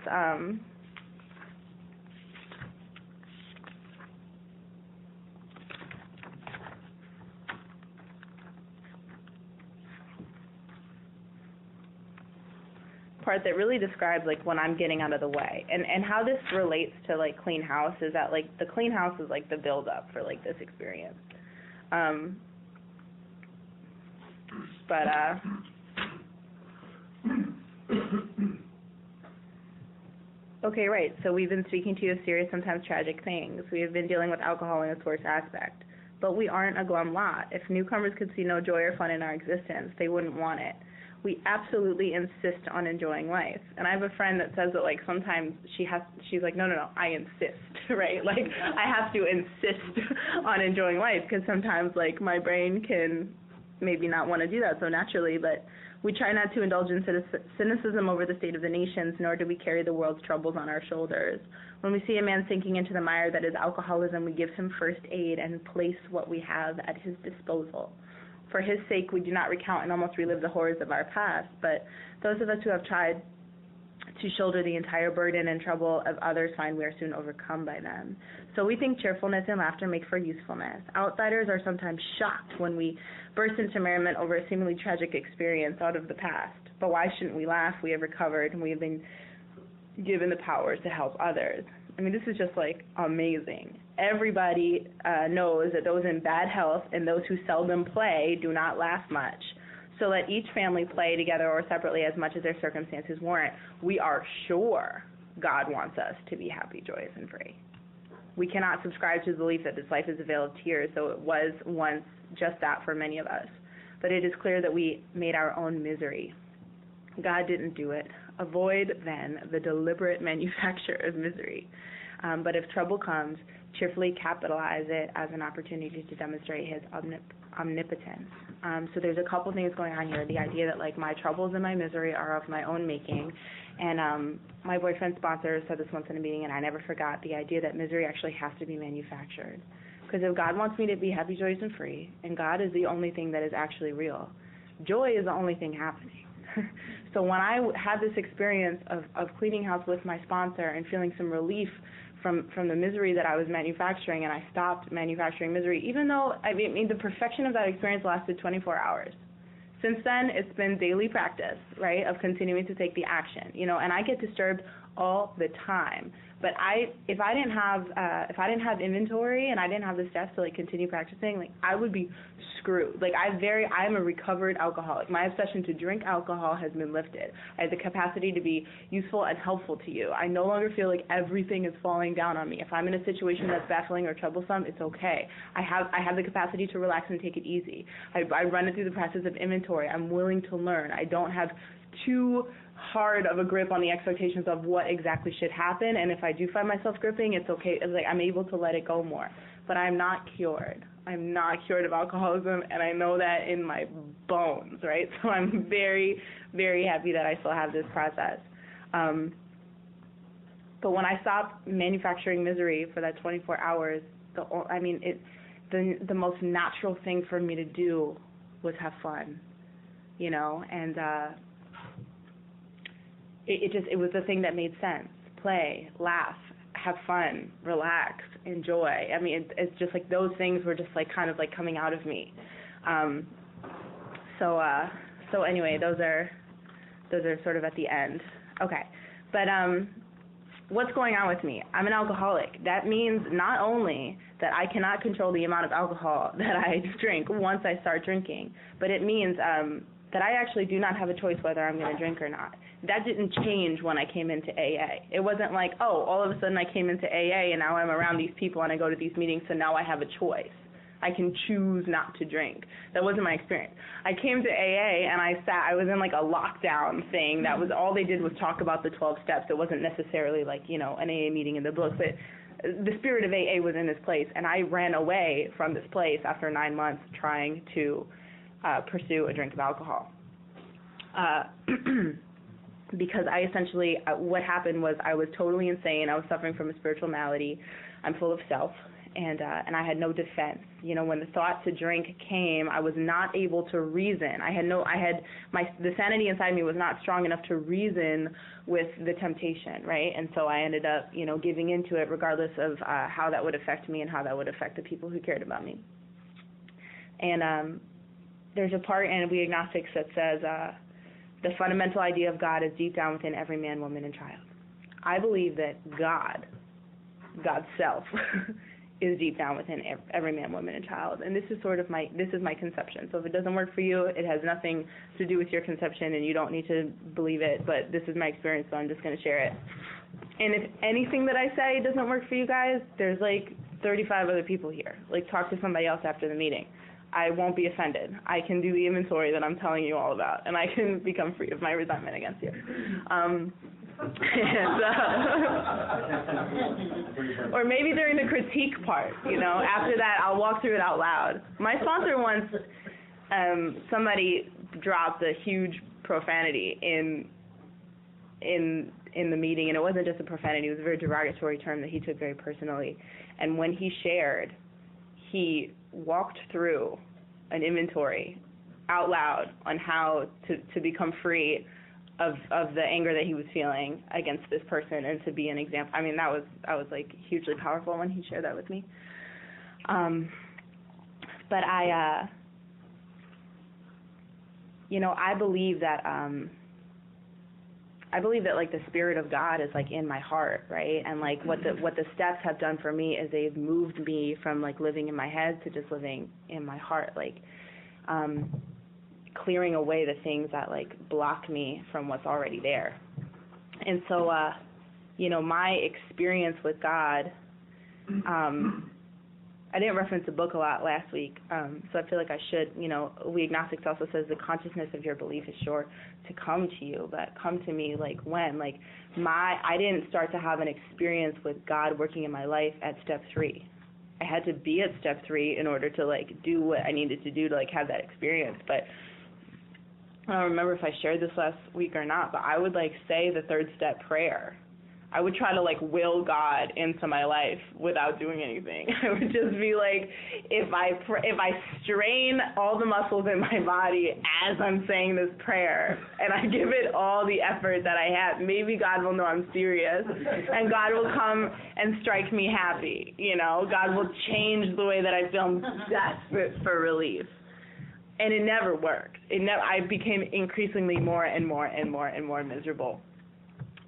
part that really describes like when I'm getting out of the way, and how this relates to like clean house is that like the clean house is like the build up for like this experience. Okay, right, so we've been speaking to you of serious, sometimes tragic things. We have been dealing with alcohol in its worst aspect. But we aren't a glum lot. If newcomers could see no joy or fun in our existence, they wouldn't want it. We absolutely insist on enjoying life. And I have a friend that says that, like, sometimes she's like, no, I insist, right? Like, I have to insist on enjoying life, because sometimes, like, my brain can maybe not want to do that so naturally, but we try not to indulge in cynicism over the state of the nations, nor do we carry the world's troubles on our shoulders. When we see a man sinking into the mire that is alcoholism, we give him first aid and place what we have at his disposal. For his sake, we do not recount and almost relive the horrors of our past, but those of us who have tried to shoulder the entire burden and trouble of others find we are soon overcome by them. So we think cheerfulness and laughter make for usefulness. Outsiders are sometimes shocked when we burst into merriment over a seemingly tragic experience out of the past. But why shouldn't we laugh? We have recovered, and we have been given the power to help others. I mean, this is just, like, amazing. Everybody knows that those in bad health and those who seldom play do not laugh much. So let each family play together or separately as much as their circumstances warrant. We are sure God wants us to be happy, joyous, and free. We cannot subscribe to the belief that this life is a vale of tears, though it was once just that for many of us. But it is clear that we made our own misery. God didn't do it. Avoid, then, the deliberate manufacture of misery. But if trouble comes, cheerfully capitalize it as an opportunity to demonstrate his omnipotence. So there's a couple things going on here. The idea that, like, my troubles and my misery are of my own making. And my boyfriend's sponsor said this once in a meeting, and I never forgot, the idea that misery actually has to be manufactured. Because if God wants me to be happy, joyous, and free, and God is the only thing that is actually real, joy is the only thing happening. So when I had this experience of cleaning house with my sponsor and feeling some relief from the misery that I was manufacturing, and I stopped manufacturing misery, even though, I mean, the perfection of that experience lasted 24 hours. Since then, it's been daily practice, right, of continuing to take the action, and I get disturbed all the time. But if I didn't have inventory and I didn't have the steps to continue practicing, I would be screwed. I am a recovered alcoholic. My obsession to drink alcohol has been lifted. I have the capacity to be useful and helpful to you. I no longer feel like everything is falling down on me. If I'm in a situation that's baffling or troublesome, it's okay. I have the capacity to relax and take it easy. I run it through the process of inventory. I'm willing to learn. I don't have too hard of a grip on the expectations of what exactly should happen, and if I do find myself gripping, it's okay. It's I'm able to let it go more. But I'm not cured. I'm not cured of alcoholism, and I know that in my bones, right? So I'm very, very happy that I still have this process. But when I stopped manufacturing misery for that 24 hours, the most natural thing for me to do was have fun, and it was the thing that made sense. Play, laugh, have fun, relax, enjoy. It's just those things were just kind of coming out of me. So anyway, those are sort of at the end. Okay, but what's going on with me? I'm an alcoholic. That means not only that I cannot control the amount of alcohol that I drink once I start drinking, but it means that I actually do not have a choice whether I'm going to drink or not. That didn't change when I came into AA. It wasn't all of a sudden I came into AA and now I'm around these people and I go to these meetings, so now I have a choice. I can choose not to drink. That wasn't my experience. I came to AA and I was in a lockdown thing. That was all they did was talk about the 12 steps. It wasn't necessarily an AA meeting in the book, but the spirit of AA was in this place, and I ran away from this place after 9 months trying to pursue a drink of alcohol. Because I essentially, what happened was I was totally insane. I was suffering from a spiritual malady. I'm full of self, and I had no defense. When the thought to drink came, I was not able to reason. The sanity inside me was not strong enough to reason with the temptation, right? And so I ended up, giving into it regardless of how that would affect me and how that would affect the people who cared about me. And there's a part in We Agnostics that says, the fundamental idea of God is deep down within every man, woman, and child. I believe that God's self, is deep down within every man, woman, and child. And this is my conception. So if it doesn't work for you, it has nothing to do with your conception, and you don't need to believe it, but this is my experience, so I'm just going to share it. And if anything that I say doesn't work for you guys, there's 35 other people here. Talk to somebody else after the meeting. I won't be offended. I can do the inventory that I'm telling you all about, and I can become free of my resentment against you. Or maybe during the critique part, after that I'll walk through it out loud. My sponsor once, somebody dropped a huge profanity in the meeting, and it wasn't just a profanity, it was a very derogatory term that he took very personally. And when he shared, he walked through an inventory out loud on how to become free of the anger that he was feeling against this person, and to be an example. That was hugely powerful when he shared that with me. But I believe that the Spirit of God is in my heart, right? And what the steps have done for me is they've moved me from living in my head to just living in my heart, clearing away the things that block me from what's already there. And so my experience with God, I didn't reference the book a lot last week, so I feel like I should. We Agnostics also says the consciousness of your belief is sure to come to you, but come to me when? I didn't start to have an experience with God working in my life at step 3. I had to be at step 3 in order to do what I needed to do to have that experience. But I don't remember if I shared this last week or not, but I would say the 3rd step prayer. I would try to will God into my life without doing anything. I would just be if I strain all the muscles in my body as I'm saying this prayer, and I give it all the effort that I have, maybe God will know I'm serious, and God will come and strike me happy. God will change the way that I feel desperate for relief. And it never worked. I became increasingly more and more and more and more miserable.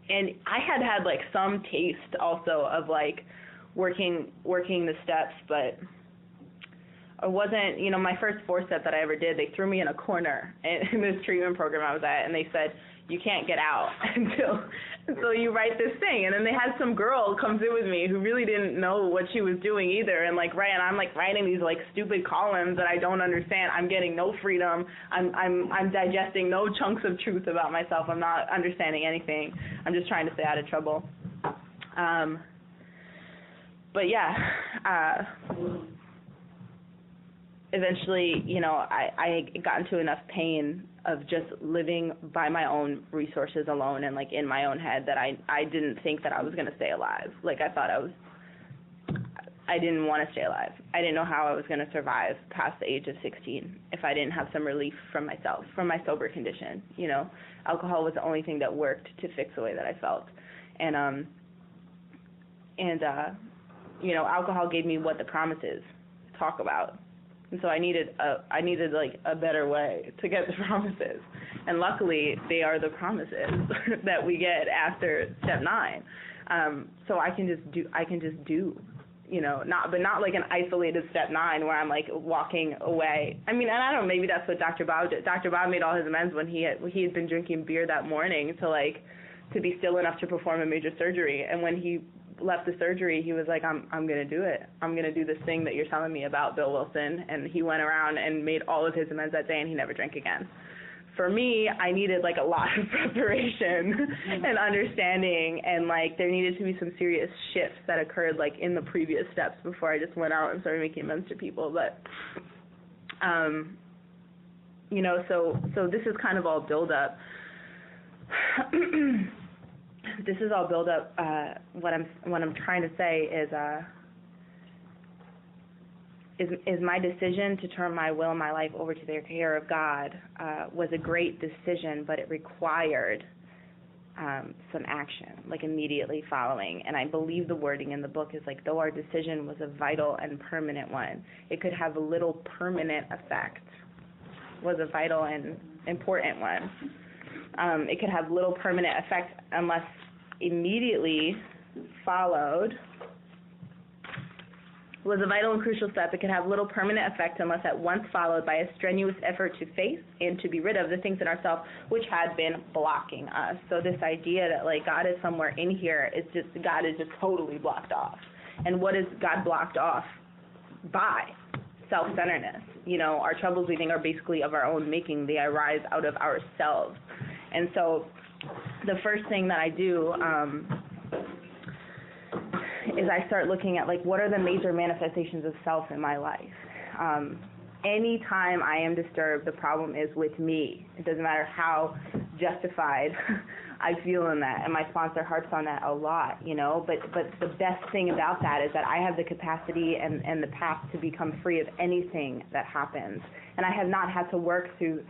And I had like some taste also of like working the steps, but I wasn't, my first 4-step that I ever did, they threw me in a corner in this treatment program I was at, and they said, you can't get out until you write this thing. And then they had some girl come sit with me who really didn't know what she was doing either, and I'm like writing these like stupid columns that I don't understand. I'm getting no freedom. I'm digesting no chunks of truth about myself. I'm not understanding anything. I'm just trying to stay out of trouble. But yeah, eventually, I got into enough pain of just living by my own resources alone and like in my own head that I didn't think that I was going to stay alive. Like I didn't want to stay alive. I didn't know how I was going to survive past the age of 16 if I didn't have some relief from myself, from my sober condition. Alcohol was the only thing that worked to fix the way that I felt. And alcohol gave me what the promises talk about. And so I needed like a better way to get the promises, and luckily they are the promises that we get after step 9. So I can just do, not like an isolated step 9 where I'm like walking away. I mean, and I don't know, maybe that's what Dr. Bob did. Dr. Bob made all his amends when he had been drinking beer that morning to be still enough to perform a major surgery, and when he left the surgery, he was like, I'm going to do it. I'm going to do this thing that you're telling me about, Bill Wilson. And he went around and made all of his amends that day, and he never drank again. For me, I needed like a lot of preparation and understanding, and like there needed to be some serious shifts that occurred like in the previous steps before I just went out and started making amends to people. But, so this is kind of all build up. This is all build up. What I'm trying to say is my decision to turn my will and my life over to the care of God was a great decision, but it required some action, like immediately following. And I believe the wording in the book is like, though our decision was a vital and permanent one, it could have a little permanent effect. Was a vital and important one. It could have little permanent effect unless immediately followed. Was a vital and crucial step. It could have little permanent effect unless at once followed by a strenuous effort to face and to be rid of the things in ourselves which had been blocking us. So this idea that like God is somewhere in here, it's just God is just totally blocked off. And what is God blocked off by? Self-centeredness. Our troubles, we think, are basically of our own making. They arise out of ourselves. And so the first thing that I do is I start looking at, like, what are the major manifestations of self in my life? Anytime I am disturbed, the problem is with me. It doesn't matter how justified I feel in that, and my sponsor harps on that a lot, but the best thing about that is that I have the capacity and the path to become free of anything that happens. And I have not had to work through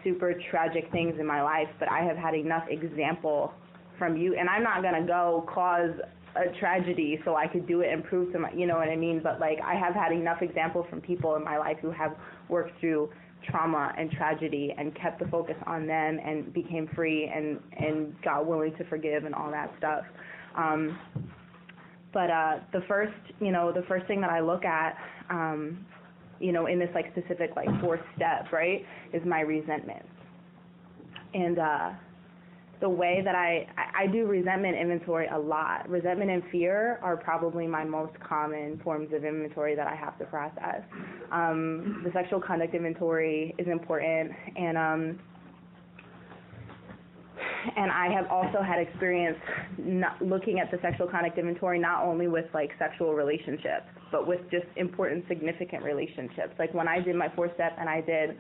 super tragic things in my life, but I have had enough example from you, and I'm not going to go cause a tragedy so I could do it and prove to my, you know what I mean, but like I have had enough example from people in my life who have worked through trauma and tragedy and kept the focus on them and became free and got willing to forgive and all that stuff. But the first thing that I look at, in this like specific like 4th step, right, is my resentment. And the way that I do resentment inventory a lot. Resentment and fear are probably my most common forms of inventory that I have to process. The sexual conduct inventory is important, and I have also had experience looking at the sexual conduct inventory not only with like sexual relationships, but with just important, significant relationships. Like when I did my 4th step and I did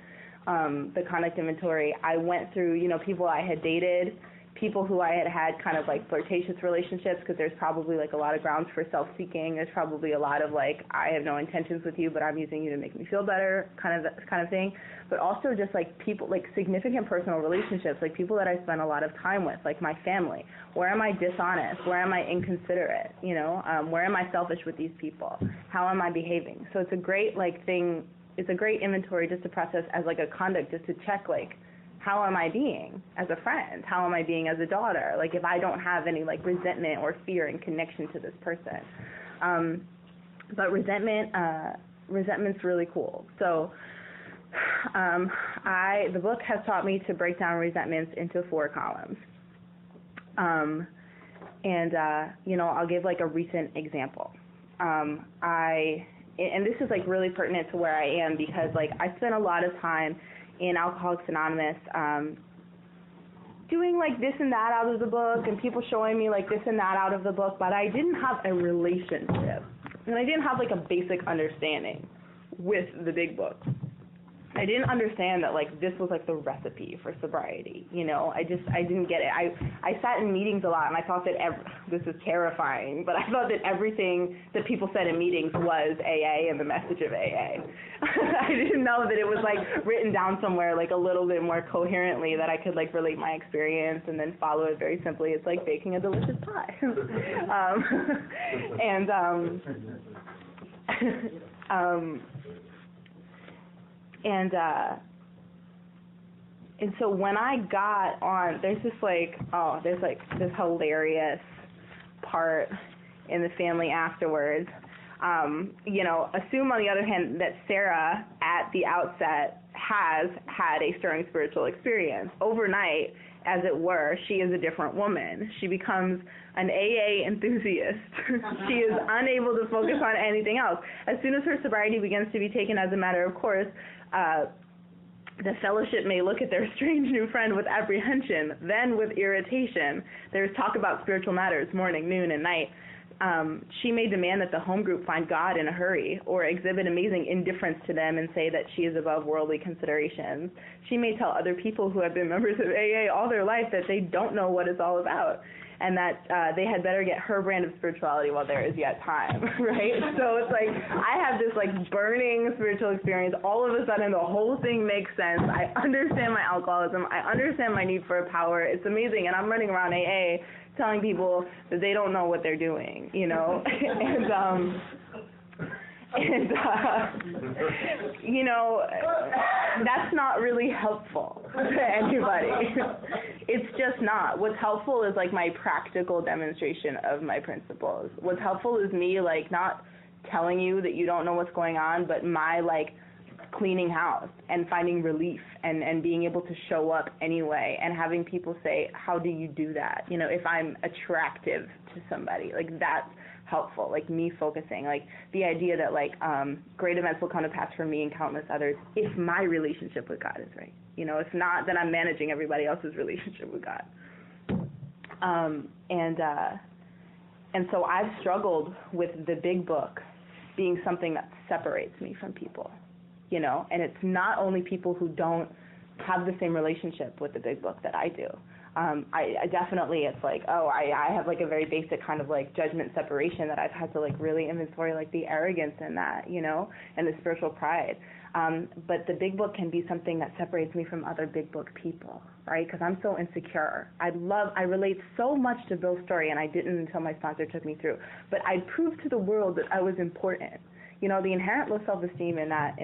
the conduct inventory, I went through, people I had dated, people who I had kind of like flirtatious relationships, because there's probably like a lot of grounds for self-seeking. There's probably a lot of like, I have no intentions with you, but I'm using you to make me feel better kind of thing. But also just like people, like significant personal relationships, like people that I spend a lot of time with, like my family. Where am I dishonest? Where am I inconsiderate? Where am I selfish with these people? How am I behaving? So it's a great like thing. it's a great inventory just to process as like a conduct, just to check like, how am I being as a friend? How am I being as a daughter? Like if I don't have any like resentment or fear in connection to this person. But resentment's really cool. So the book has taught me to break down resentments into 4 columns. I'll give like a recent example. And this is like really pertinent to where I am, because like I spent a lot of time in Alcoholics Anonymous doing like this and that out of the book, and people showing me like this and that out of the book, but I didn't have a relationship, and I didn't have like a basic understanding with the big book. I didn't understand that like this was like the recipe for sobriety, you know. I didn't get it. I sat in meetings a lot, and I thought that this is terrifying, but I thought that everything that people said in meetings was AA and the message of AA. I didn't know that it was like written down somewhere like a little bit more coherently, that I could like relate my experience and then follow it very simply. It's like baking a delicious pie. And so when I got on, there's this hilarious part in the family afterwards. Assume on the other hand that Sarah at the outset has had a stirring spiritual experience. Overnight, as it were, she is a different woman. She becomes an AA enthusiast. She is unable to focus on anything else. As soon as her sobriety begins to be taken as a matter of course, the fellowship may look at their strange new friend with apprehension, then with irritation. There's talk about spiritual matters morning, noon, and night. She may demand that the home group find God in a hurry, or exhibit amazing indifference to them and say that she is above worldly considerations. She may tell other people who have been members of AA all their life that they don't know what it's all about, and that they had better get her brand of spirituality while there is yet time, right? So it's like, I have this like burning spiritual experience. All of a sudden, the whole thing makes sense. I understand my alcoholism. I understand my need for power. It's amazing. And I'm running around AA telling people that they don't know what they're doing, you know? That's not really helpful to anybody. It's just not. What's helpful is like my practical demonstration of my principles. What's helpful is me like not telling you that you don't know what's going on, but my like cleaning house and finding relief and being able to show up anyway, and having people say, how do you do that? You know, if I'm attractive to somebody, like that's helpful, like me focusing, like the idea that like great events will come to pass for me and countless others if my relationship with God is right. You know, if not, then I'm managing everybody else's relationship with God. And so I've struggled with the big book being something that separates me from people, you know, and it's not only people who don't have the same relationship with the big book that I do. I definitely, it's like, I have like a very basic kind of like judgment separation that I've had to like really inventory, like the arrogance in that, you know, and the spiritual pride. But the big book can be something that separates me from other big book people, right? Because I'm so insecure. I relate so much to Bill's story, and I didn't until my sponsor took me through. But I proved to the world that I was important. You know, the inherent low self-esteem in that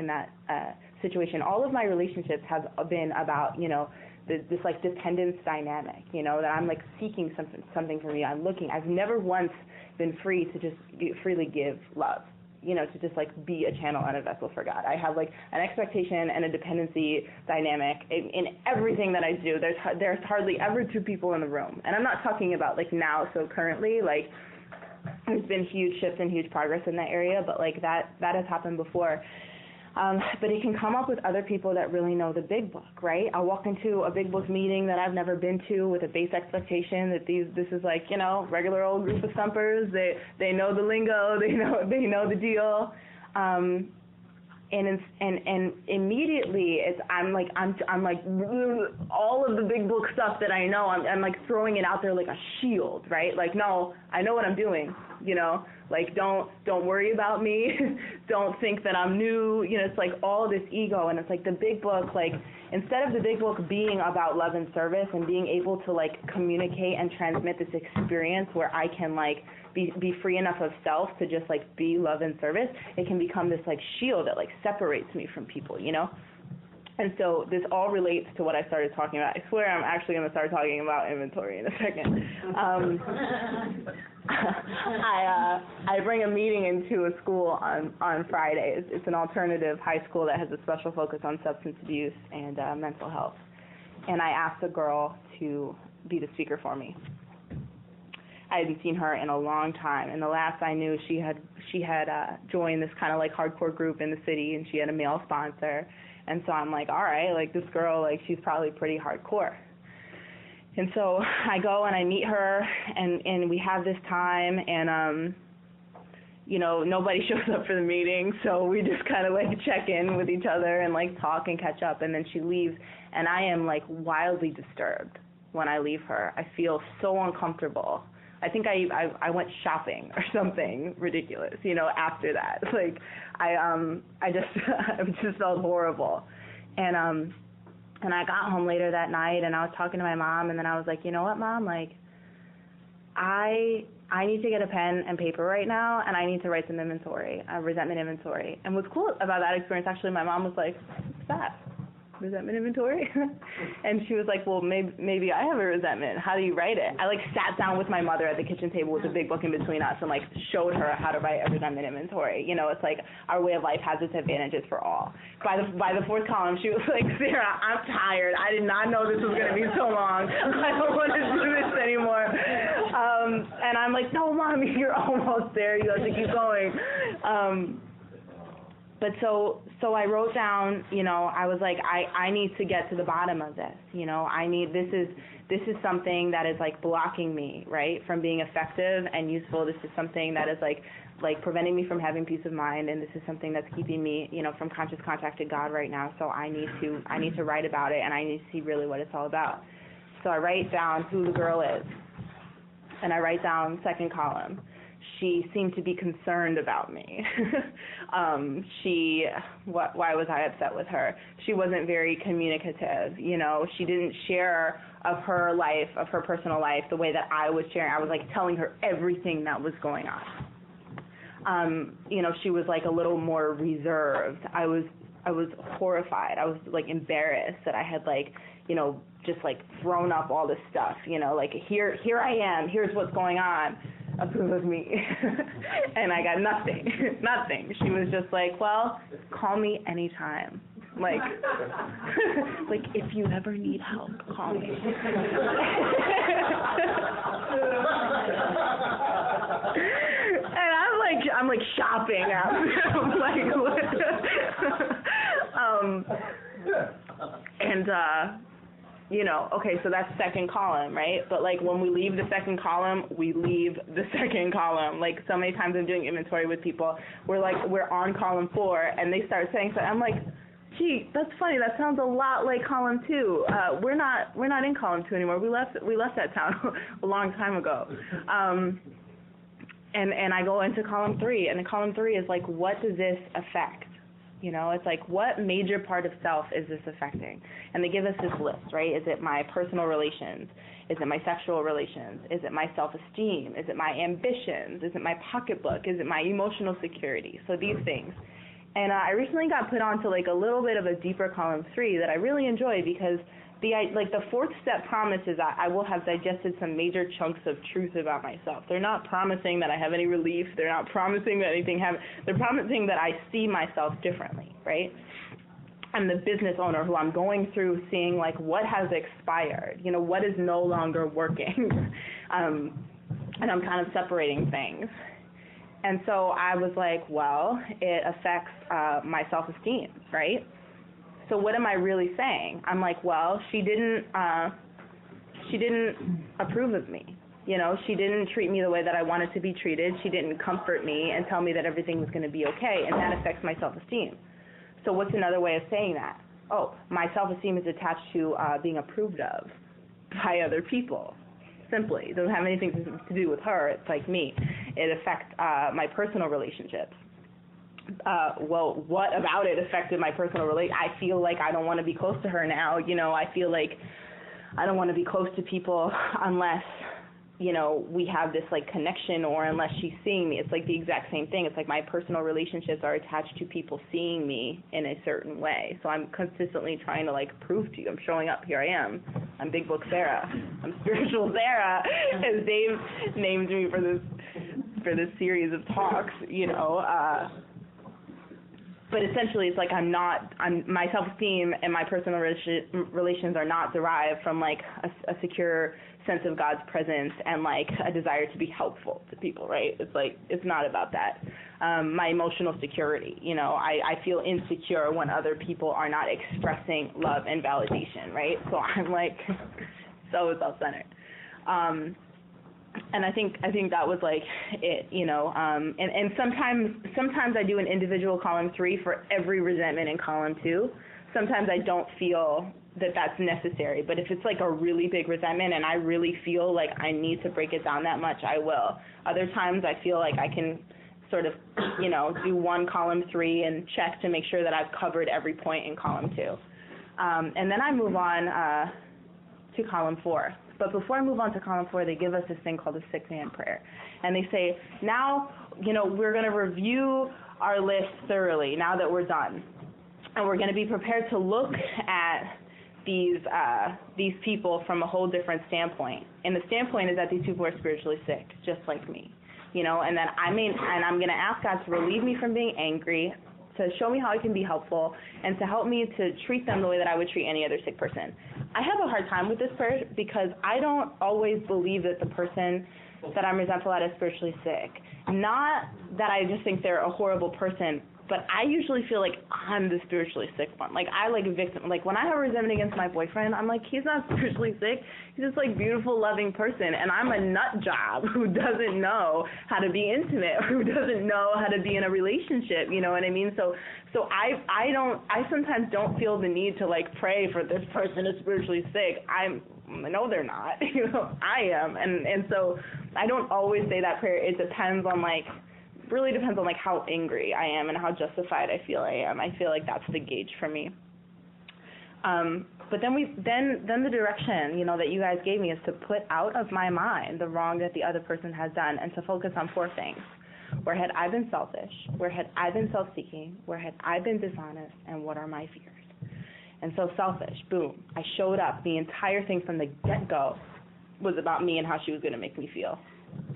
situation. All of my relationships have been about, you know, this like dependence dynamic, you know, that I'm like seeking something from you. I'm looking. I've never once been free to just freely give love, you know, to just like be a channel and a vessel for God. I have like an expectation and a dependency dynamic in everything that I do. There's hardly ever 2 people in the room, and I'm not talking about like now. So currently, like, there's been huge shifts and huge progress in that area, but like that has happened before. But it can come up with other people that really know the big book, right? I'll walk into a big book meeting that I've never been to with a base expectation that this is like, you know, regular old group of stumpers. They know the lingo, they know the deal. And immediately I'm like all of the big book stuff that I know, I'm like throwing it out there like a shield, right? Like, no, I know what I'm doing. you know, like don't worry about me, don't think that I'm new, you know, it's like all this ego, and it's like the big book, like instead of the big book being about love and service and being able to like communicate and transmit this experience where I can like be free enough of self to just like be love and service, it can become this like shield that like separates me from people, you know? And so this all relates to what I started talking about. I swear I'm actually going to start talking about inventory in a second. I bring a meeting into a school on Fridays. It's an alternative high school that has a special focus on substance abuse and mental health. And I asked a girl to be the speaker for me. I hadn't seen her in a long time, and the last I knew, she had joined this kind of like hardcore group in the city, and she had a male sponsor. And so I'm like, all right, like this girl, like she's probably pretty hardcore. And so I go and I meet her, and we have this time, and you know, nobody shows up for the meeting, so we just kind of like check in with each other and like talk and catch up, and then she leaves, and I am like wildly disturbed when I leave her. I feel so uncomfortable. I think I went shopping or something ridiculous, you know, after that. Like I just felt horrible. And I got home later that night, and I was talking to my mom, and then I was like, you know what, Mom, like I need to get a pen and paper right now, and I need to write some inventory, resentment inventory. And what's cool about that experience, actually, my mom was like, what's that? Resentment inventory? And she was like, well, maybe I have a resentment. How do you write it? I like sat down with my mother at the kitchen table with a big book in between us and like showed her how to write a resentment inventory. You know, it's like our way of life has its advantages for all. By the fourth column, she was like, Sarah, I'm tired. I did not know this was going to be so long. I don't want to do this anymore. And I'm like, no, Mommy, you're almost there. You have to keep going. But so I wrote down, you know, I was like, I need to get to the bottom of this, you know, this is something that is like blocking me, right, from being effective and useful. This is something that is like preventing me from having peace of mind, and this is something that's keeping me, you know, from conscious contact to God right now. So I need to write about it, and I need to see really what it's all about. So I write down who the girl is, and I write down second column. She seemed to be concerned about me. Why was I upset with her? She wasn't very communicative, you know. She didn't share of her life, of her personal life, the way that I was sharing. I was like telling her everything that was going on. You know, she was like a little more reserved. I was horrified. I was like embarrassed that I had like, you know, just like thrown up all this stuff, you know, like here I am, here's what's going on. Approve of me. And I got nothing. She was just like, well, call me anytime. Like like if you ever need help, call me. And I'm like shopping out. I'm like what? And you know, okay, so that's second column, right? But like when we leave the second column, we leave the second column. Like so many times I'm doing inventory with people, we're on column 4, and they start saying so. I'm like, gee, that's funny. That sounds a lot like column 2. We're not in column 2 anymore. We left that town a long time ago. And I go into column 3, and the column 3 is like, what does this affect? You know, it's like, what major part of self is this affecting? And they give us this list, right? Is it my personal relations? Is it my sexual relations? Is it my self-esteem? Is it my ambitions? Is it my pocketbook? Is it my emotional security? So these things. And I recently got put onto like a little bit of a deeper column 3 that I really enjoy, because the fourth step promise is that I will have digested some major chunks of truth about myself. They're not promising that I have any relief. They're not promising that anything happens. They're promising that I see myself differently, right? I'm the business owner who I'm going through seeing like what has expired, you know, what is no longer working. And I'm kind of separating things. And so I was like, well, it affects my self-esteem, right? So what am I really saying? I'm like, well, she didn't approve of me. You know, she didn't treat me the way that I wanted to be treated. She didn't comfort me and tell me that everything was going to be okay, and that affects my self-esteem. So what's another way of saying that? Oh, my self-esteem is attached to being approved of by other people. Simply. It doesn't have anything to do with her. It's like me. it affect my personal relationships? Well, what about it affected my personal I feel like I don't want to be close to her now. You know, I feel like I don't want to be close to people unless, you know, we have this like connection, or unless she's seeing me. It's like the exact same thing. It's like my personal relationships are attached to people seeing me in a certain way. So I'm consistently trying to like prove to you, I'm showing up, here I am. I'm Big Book Sarah. I'm Spiritual Sarah, as Dave named me for this series of talks, you know. But essentially, it's like my self-esteem and my personal relations are not derived from like a secure sense of God's presence and like a desire to be helpful to people, right? It's like, it's not about that. My emotional security, you know, I feel insecure when other people are not expressing love and validation, right? So I'm like so self-centered. And I think that was like it, you know, and sometimes I do an individual column 3 for every resentment in column 2. Sometimes I don't feel that that's necessary, but if it's like a really big resentment and I really feel like I need to break it down that much, I will. Other times I feel like I can sort of, you know, do one column 3 and check to make sure that I've covered every point in column 2. And then I move on to column 4. But before I move on to column 4, they give us this thing called the 6 a.m. prayer. And they say, now, you know, we're going to review our list thoroughly now that we're done. And we're going to be prepared to look at these people from a whole different standpoint. And the standpoint is that these people are spiritually sick, just like me. You know, and then I'm going to ask God to relieve me from being angry, to show me how I can be helpful, and to help me to treat them the way that I would treat any other sick person. I have a hard time with this prayer because I don't always believe that the person that I'm resentful at is spiritually sick. Not that I just think they're a horrible person, but I usually feel like I'm the spiritually sick one. Like, I like a victim. Like, when I have resentment against my boyfriend, I'm like, he's not spiritually sick. He's just, like, beautiful, loving person. And I'm a nut job who doesn't know how to be intimate, or who doesn't know how to be in a relationship, you know what I mean? So I sometimes don't feel the need to, like, pray for this person is spiritually sick. I know they're not. You know, I am. And so I don't always say that prayer. It depends on, like, really depends on like how angry I am and how justified I feel I am. I feel like that's the gauge for me. But then the direction, you know, that you guys gave me is to put out of my mind the wrong that the other person has done, and to focus on 4 things. Where had I been selfish? Where had I been self-seeking? Where had I been dishonest? And what are my fears? And so selfish, boom. I showed up. The entire thing from the get-go was about me and how she was going to make me feel.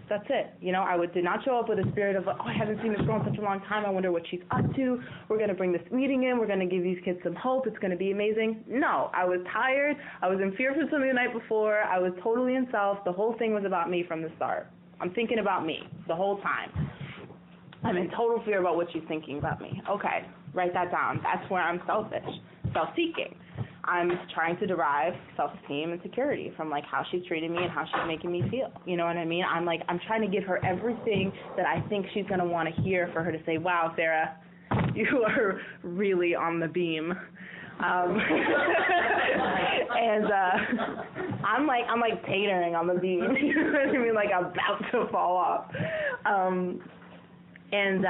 That's it. You know, I did not show up with a spirit of, oh, I haven't seen this girl in such a long time. I wonder what she's up to. We're going to bring this meeting in. We're going to give these kids some hope. It's going to be amazing. No, I was tired. I was in fear for something the night before. I was totally in self. The whole thing was about me from the start. I'm thinking about me the whole time. I'm in total fear about what she's thinking about me. Okay, write that down. That's where I'm selfish, self-seeking. I'm trying to derive self-esteem and security from like how she's treating me and how she's making me feel. You know what I mean? I'm trying to give her everything that I think she's going to want to hear for her to say, wow, Sarah, you are really on the beam. And I'm like tatering on the beam. You know what I mean? Like about to fall off. And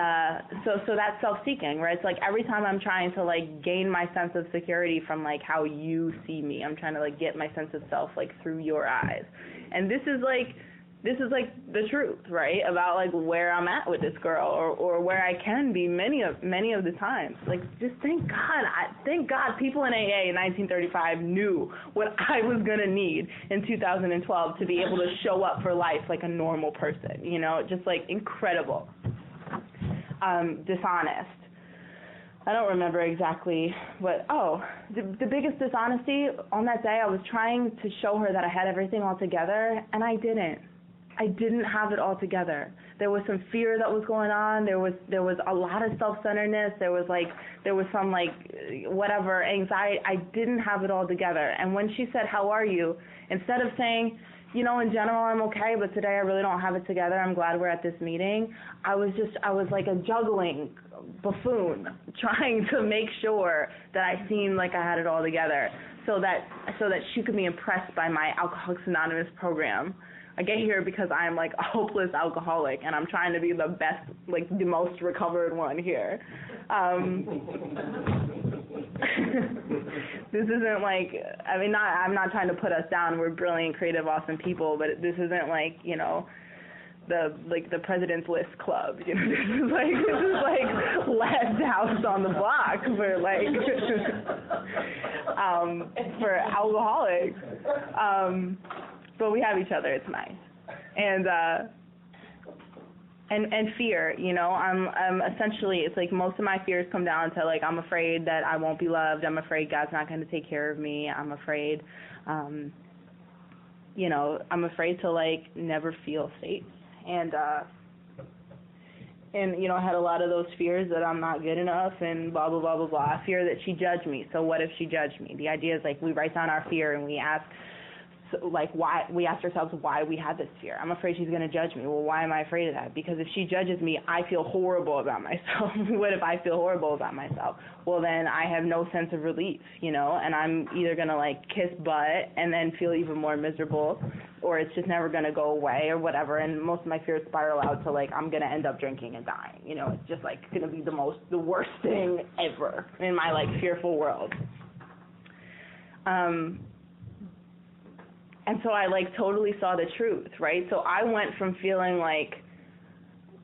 so that's self-seeking, right? It's like every time I'm trying to like gain my sense of security from like how you see me, I'm trying to like get my sense of self like through your eyes. And this is like the truth, right? About like where I'm at with this girl, or where I can be many of the times. Like, just thank God people in AA in 1935 knew what I was gonna need in 2012 to be able to show up for life like a normal person, you know, just like incredible. Dishonest. I don't remember exactly what, the biggest dishonesty on that day, I was trying to show her that I had everything all together, and I didn't. I didn't have it all together. There was some fear that was going on. There was a lot of self-centeredness. There was some whatever anxiety. I didn't have it all together. And when she said, "How are you?" instead of saying, you know, in general, I'm okay, but today I really don't have it together. I'm glad we're at this meeting. I was like a juggling buffoon trying to make sure that I seemed like I had it all together so that she could be impressed by my Alcoholics Anonymous program. I get here because I'm like a hopeless alcoholic, and I'm trying to be the best, like the most recovered one here. This isn't like, I mean, I'm not trying to put us down. We're brilliant, creative, awesome people, but this isn't like, you know, the President's List Club. You know, this is like last house on the block for like for alcoholics. But we have each other. It's nice. And fear, you know, I'm essentially, it's like most of my fears come down to like, I'm afraid that I won't be loved. I'm afraid God's not going to take care of me. I'm afraid, you know, I'm afraid to like never feel safe. And you know, I had a lot of those fears that I'm not good enough and blah, blah, blah, blah, blah. I fear that she judged me. So what if she judged me? The idea is like we write down our fear and we ask, so, like, why, we ask ourselves why we have this fear. I'm afraid she's going to judge me. Well, why am I afraid of that? Because if she judges me, I feel horrible about myself. What if I feel horrible about myself? Well, then I have no sense of relief, you know, and I'm either going to, like, kiss butt and then feel even more miserable, or it's just never going to go away or whatever, and most of my fears spiral out to, like, I'm going to end up drinking and dying. You know, it's just, like, going to be the worst thing ever in my, like, fearful world. And so I, like, totally saw the truth, right? So I went from feeling like,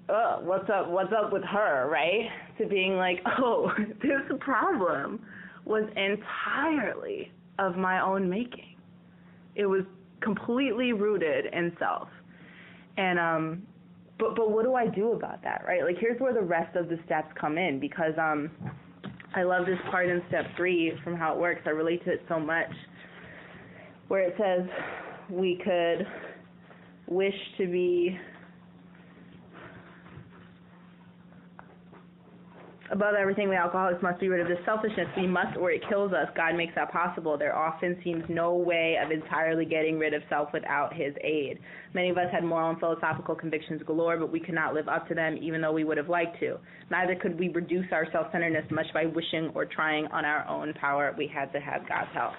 what's up with her, right? To being like, oh, this problem was entirely of my own making. It was completely rooted in self. And, but what do I do about that, right? Like, here's where the rest of the steps come in, because I love this part in step 3 from how it works. I relate to it so much, where it says we could wish to be above everything. We alcoholics must be rid of this selfishness. We must, or it kills us. God makes that possible. There often seems no way of entirely getting rid of self without his aid. Many of us had moral and philosophical convictions galore, but we could not live up to them even though we would have liked to. Neither could we reduce our self-centeredness much by wishing or trying on our own power. We had to have God's help.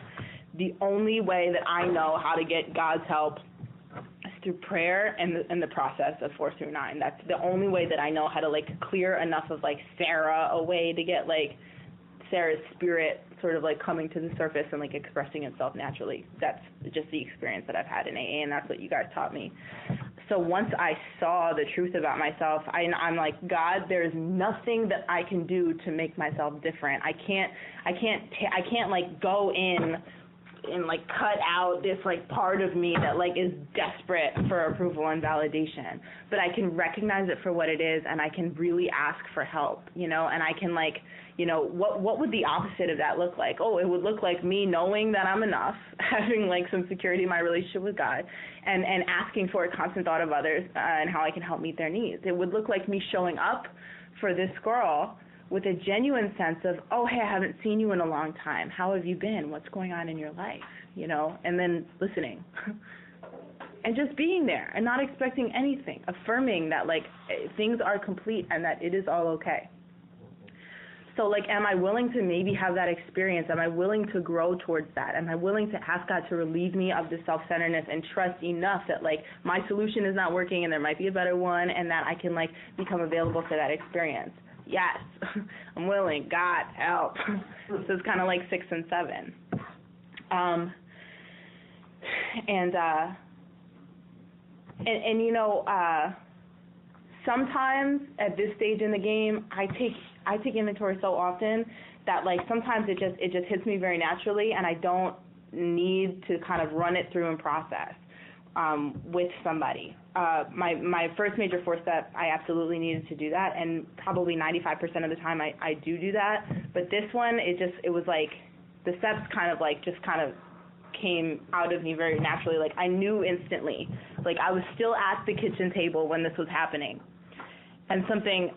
The only way that I know how to get God's help is through prayer and the process of 4 through 9. That's the only way that I know how to, like, clear enough of, like, Sarah away to get, like, Sarah's spirit sort of, like, coming to the surface and, like, expressing itself naturally. That's just the experience that I've had in AA, and that's what you guys taught me. So once I saw the truth about myself, I'm like, God, there's nothing that I can do to make myself different. I can't like go in and like cut out this like part of me that like is desperate for approval and validation, but I can recognize it for what it is, and I can really ask for help, you know, and I can, like, you know, what would the opposite of that look like? Oh, it would look like me knowing that I'm enough, having like some security in my relationship with God, and asking for a constant thought of others and how I can help meet their needs. It would look like me showing up for this girl with a genuine sense of, oh, hey, I haven't seen you in a long time. How have you been? What's going on in your life? You know, and then listening. And just being there and not expecting anything, affirming that, like, things are complete and that it is all okay. So, like, am I willing to maybe have that experience? Am I willing to grow towards that? Am I willing to ask God to relieve me of the self-centeredness and trust enough that, like, my solution is not working and there might be a better one, and that I can, like, become available for that experience? Yes, I'm willing. God, help. So it's kind of like 6 and 7. And you know, sometimes at this stage in the game, I take inventory so often that, like, sometimes it just hits me very naturally, and I don't need to kind of run it through and process with somebody. My first major 4-step, I absolutely needed to do that, and probably 95% of the time I do that. But this one, it was like the steps kind of came out of me very naturally. Like, I knew instantly. Like, I was still at the kitchen table when this was happening, and something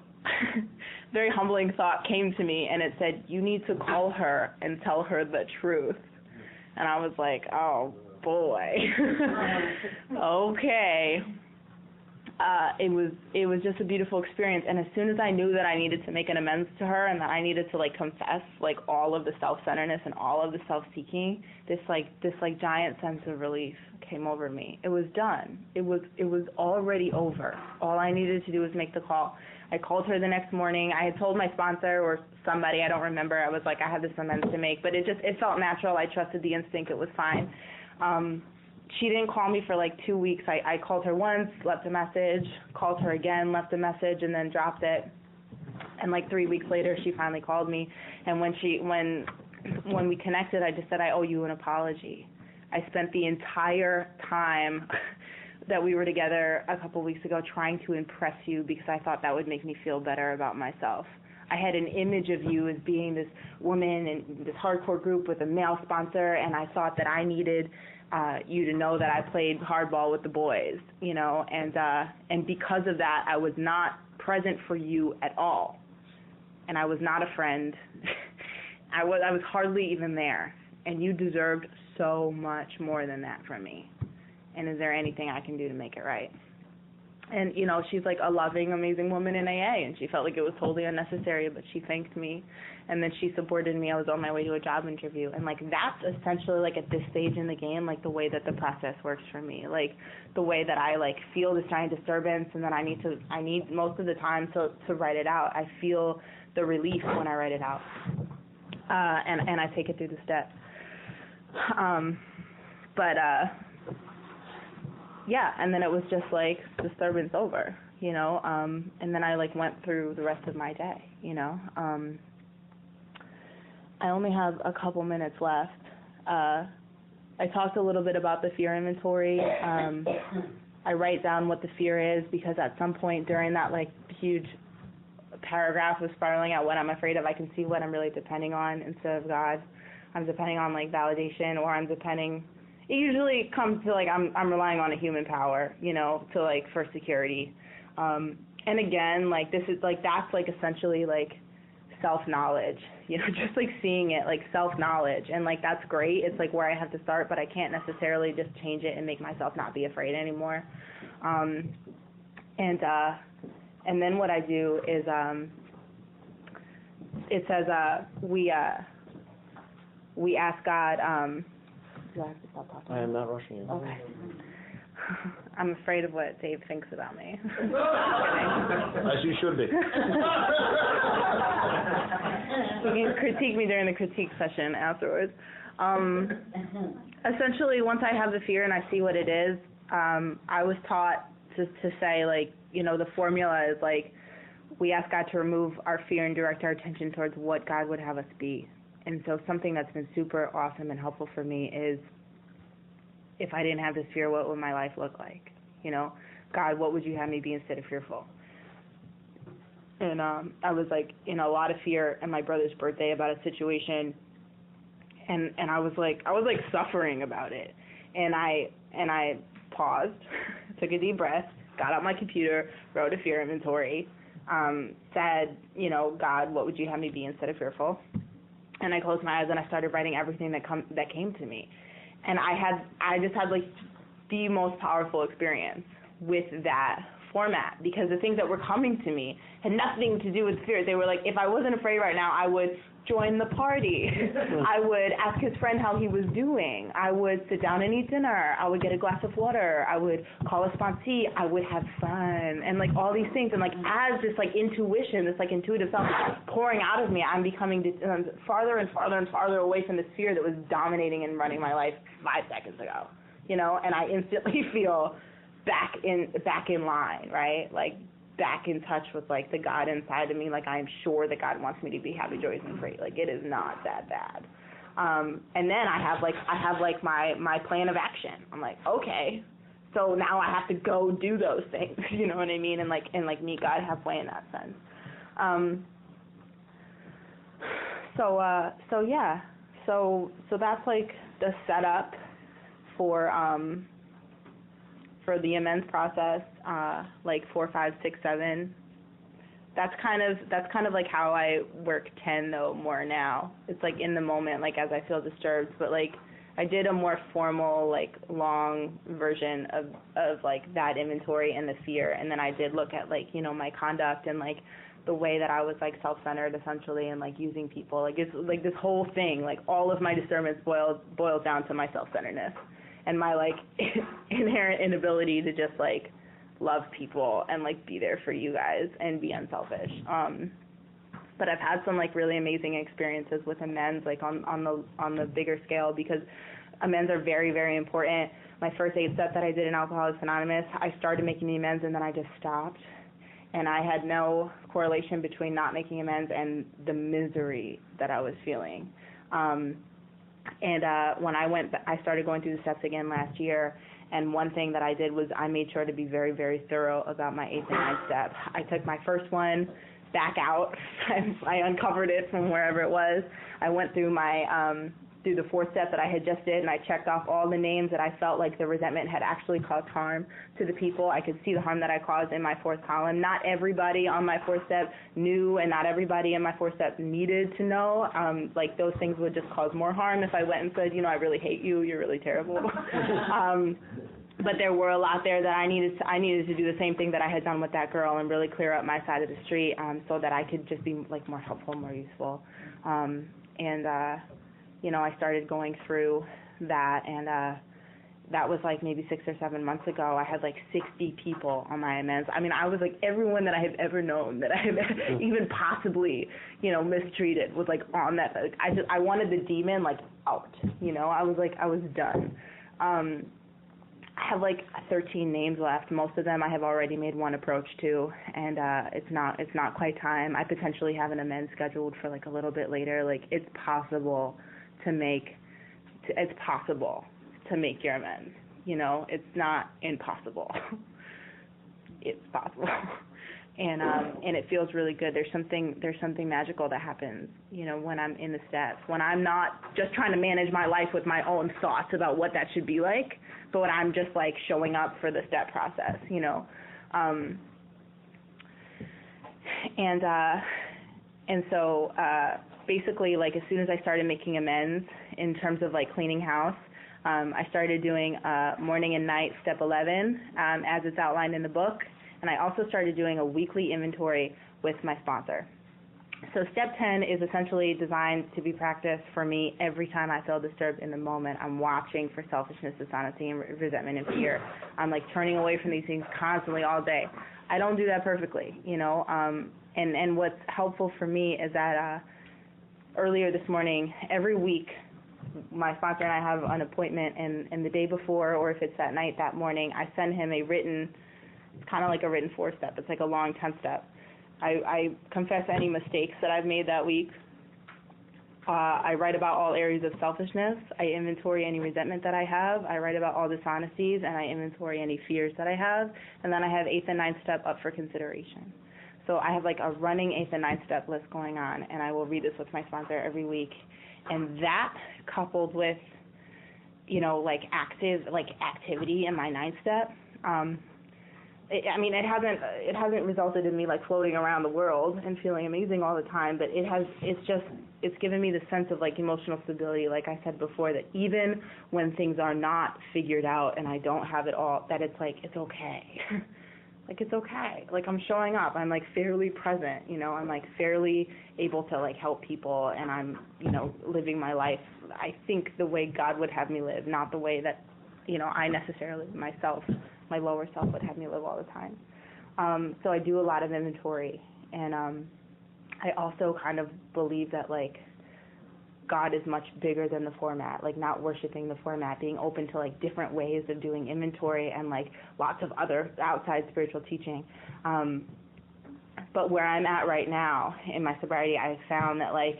very humbling thought came to me, and it said, you need to call her and tell her the truth. And I was like, oh boy. Okay. it was just a beautiful experience. And as soon as I knew that I needed to make an amends to her and that I needed to like confess like all of the self-centeredness and all of the self-seeking, this giant sense of relief came over me. It was done. It was already over. All I needed to do was make the call. I called her the next morning. I had told my sponsor or somebody, I don't remember, I was like, I have this amends to make, but it felt natural. I trusted the instinct. It was fine. She didn't call me for like 2 weeks. I called her once, left a message, called her again, left a message, and then dropped it. And like 3 weeks later, she finally called me. And when we connected, I just said, I owe you an apology. I spent the entire time that we were together a couple weeks ago trying to impress you because I thought that would make me feel better about myself. I had an image of you as being this woman in this hardcore group with a male sponsor, and I thought that I needed you to know that I played hardball with the boys, you know, and because of that, I was not present for you at all, and I was not a friend. I was hardly even there, and you deserved so much more than that from me. And is there anything I can do to make it right? And, you know, she's like a loving, amazing woman in AA, and she felt like it was totally unnecessary, but she thanked me, and then she supported me. I was on my way to a job interview, and, like, that's essentially, like, at this stage in the game, like, the way that the process works for me, like, the way that I, like, feel this giant disturbance, and then I need most of the time to write it out. I feel the relief when I write it out, and I take it through the steps. Yeah, and then it was just like disturbance over, you know, and then I like went through the rest of my day, you know. I only have a couple minutes left. I talked a little bit about the fear inventory. I write down what the fear is because at some point during that like huge paragraph of spiraling out what I'm afraid of, I can see what I'm really depending on instead of God. I'm depending on like validation, or it usually comes to like I'm relying on a human power, you know, to like for security. And again, like this is like that's like essentially like self-knowledge, you know, just like seeing it like self-knowledge, and like that's great. It's like where I have to start, but I can't necessarily just change it and make myself not be afraid anymore. And then what I do is it says we ask God. Do I have to stop talking? I am not rushing you. Okay. I'm afraid of what Dave thinks about me. As you should be. You can critique me during the critique session afterwards. Essentially, once I have the fear and I see what it is, I was taught to say, like, you know, the formula is like, we ask God to remove our fear and direct our attention towards what God would have us be. And so something that's been super awesome and helpful for me is, if I didn't have this fear, what would my life look like? You know, God, what would you have me be instead of fearful? And I was like in a lot of fear at my brother's birthday about a situation, and I was like suffering about it. And I paused, took a deep breath, got out my computer, wrote a fear inventory, said, you know, God, what would you have me be instead of fearful? And I closed my eyes and I started writing everything that came to me. And I just had like the most powerful experience with that format, because the things that were coming to me had nothing to do with fear. They were like, if I wasn't afraid right now, I would join the party. I would ask his friend how he was doing. I would sit down and eat dinner. I would get a glass of water. I would call a sponsee. I would have fun, and like all these things. And like as this like intuition, this like intuitive self pouring out of me, I'm becoming farther and farther and farther away from this fear that was dominating and running my life 5 seconds ago. You know, and I instantly feel back in line, right? Like back in touch with like the God inside of me. Like I'm sure that God wants me to be happy, joyous, and free. Like it is not that bad. And then I have like my plan of action. I'm like, okay, so now I have to go do those things. You know what I mean? And like meet God halfway in that sense. So yeah. So that's like the setup for the amends process, like 4, 5, 6, 7. That's kind of like how I work 10 though more now. It's like in the moment, like as I feel disturbed, but like I did a more formal, like, long version of like that inventory and the fear, and then I did look at, like, you know, my conduct and like the way that I was like self-centered essentially, and like using people. Like, it's like this whole thing, like all of my disturbance boils down to my self-centeredness and my like inherent inability to just like love people and like be there for you guys and be unselfish. But I've had some like really amazing experiences with amends, like on the bigger scale, because amends are very, very important. My first 8-step that I did in Alcoholics Anonymous, I started making the amends and then I just stopped. And I had no correlation between not making amends and the misery that I was feeling. When I started going through the steps again last year, and one thing that I did was I made sure to be very, very thorough about my 8th and 9th step. I took my first one back out. I uncovered it from wherever it was. I went through my through the 4th step that I had just did, and I checked off all the names that I felt like the resentment had actually caused harm to the people. I could see the harm that I caused in my 4th column. Not everybody on my 4th step knew, and not everybody in my 4th step needed to know. Like, those things would just cause more harm if I went and said, you know, I really hate you, you're really terrible. But there were a lot there that I needed to do the same thing that I had done with that girl and really clear up my side of the street, so that I could just be like more helpful, more useful. You know, I started going through that, and that was like maybe 6 or 7 months ago. I had like 60 people on my amends. I mean, I was like everyone that I have ever known that I have even possibly, you know, mistreated was like on that. Like, I wanted the demon like out, you know. I was done. I have like 13 names left. Most of them I have already made one approach to, and it's not quite time. I potentially have an amends scheduled for like a little bit later. Like, it's possible to make your amends. You know, it's not impossible. It's possible. And it feels really good. There's something magical that happens, you know, when I'm in the steps, when I'm not just trying to manage my life with my own thoughts about what that should be like, but when I'm just like showing up for the step process, you know. And so basically, like, as soon as I started making amends in terms of like cleaning house, I started doing morning and night step 11 as it's outlined in the book. And I also started doing a weekly inventory with my sponsor. So step 10 is essentially designed to be practiced for me every time I feel disturbed in the moment. I'm watching for selfishness, dishonesty, and resentment and fear. I'm like turning away from these things constantly all day. I don't do that perfectly, you know. And what's helpful for me is that earlier this morning, every week, my sponsor and I have an appointment, and the day before, or if it's that night, that morning, I send him a written, it's kind of like a written 4-step. It's like a long 10-step. I confess any mistakes that I've made that week. I write about all areas of selfishness. I inventory any resentment that I have. I write about all dishonesties, and I inventory any fears that I have. And then I have 8th and 9th step up for consideration. So I have like a running 8th and 9th step list going on, and I will read this with my sponsor every week. And that, coupled with, you know, like activity in my 9th step, it hasn't resulted in me like floating around the world and feeling amazing all the time, but it's given me the sense of like emotional stability, like I said before, that even when things are not figured out and I don't have it all, that it's like, it's okay. Like, it's okay. Like, I'm showing up. I'm like fairly present, you know. I'm like fairly able to like help people, and I'm, you know, living my life, I think, the way God would have me live, not the way that, you know, I necessarily myself, my lower self would have me live all the time. So I do a lot of inventory, and I also kind of believe that like God is much bigger than the format, like not worshiping the format, being open to like different ways of doing inventory and like lots of other outside spiritual teaching. But where I'm at right now in my sobriety, I've found that like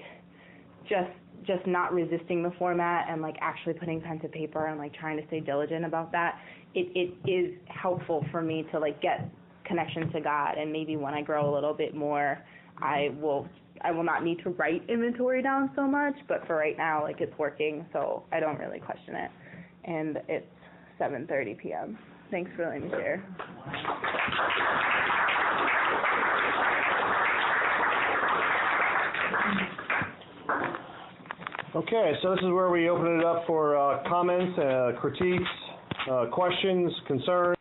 just not resisting the format and like actually putting pen to paper and like trying to stay diligent about that, it is helpful for me to like get connection to God, and maybe when I grow a little bit more, I will not need to write inventory down so much, but for right now, like, it's working, so I don't really question it. And it's 7:30 p.m. Thanks for letting me share. Okay, so this is where we open it up for comments, critiques, questions, concerns.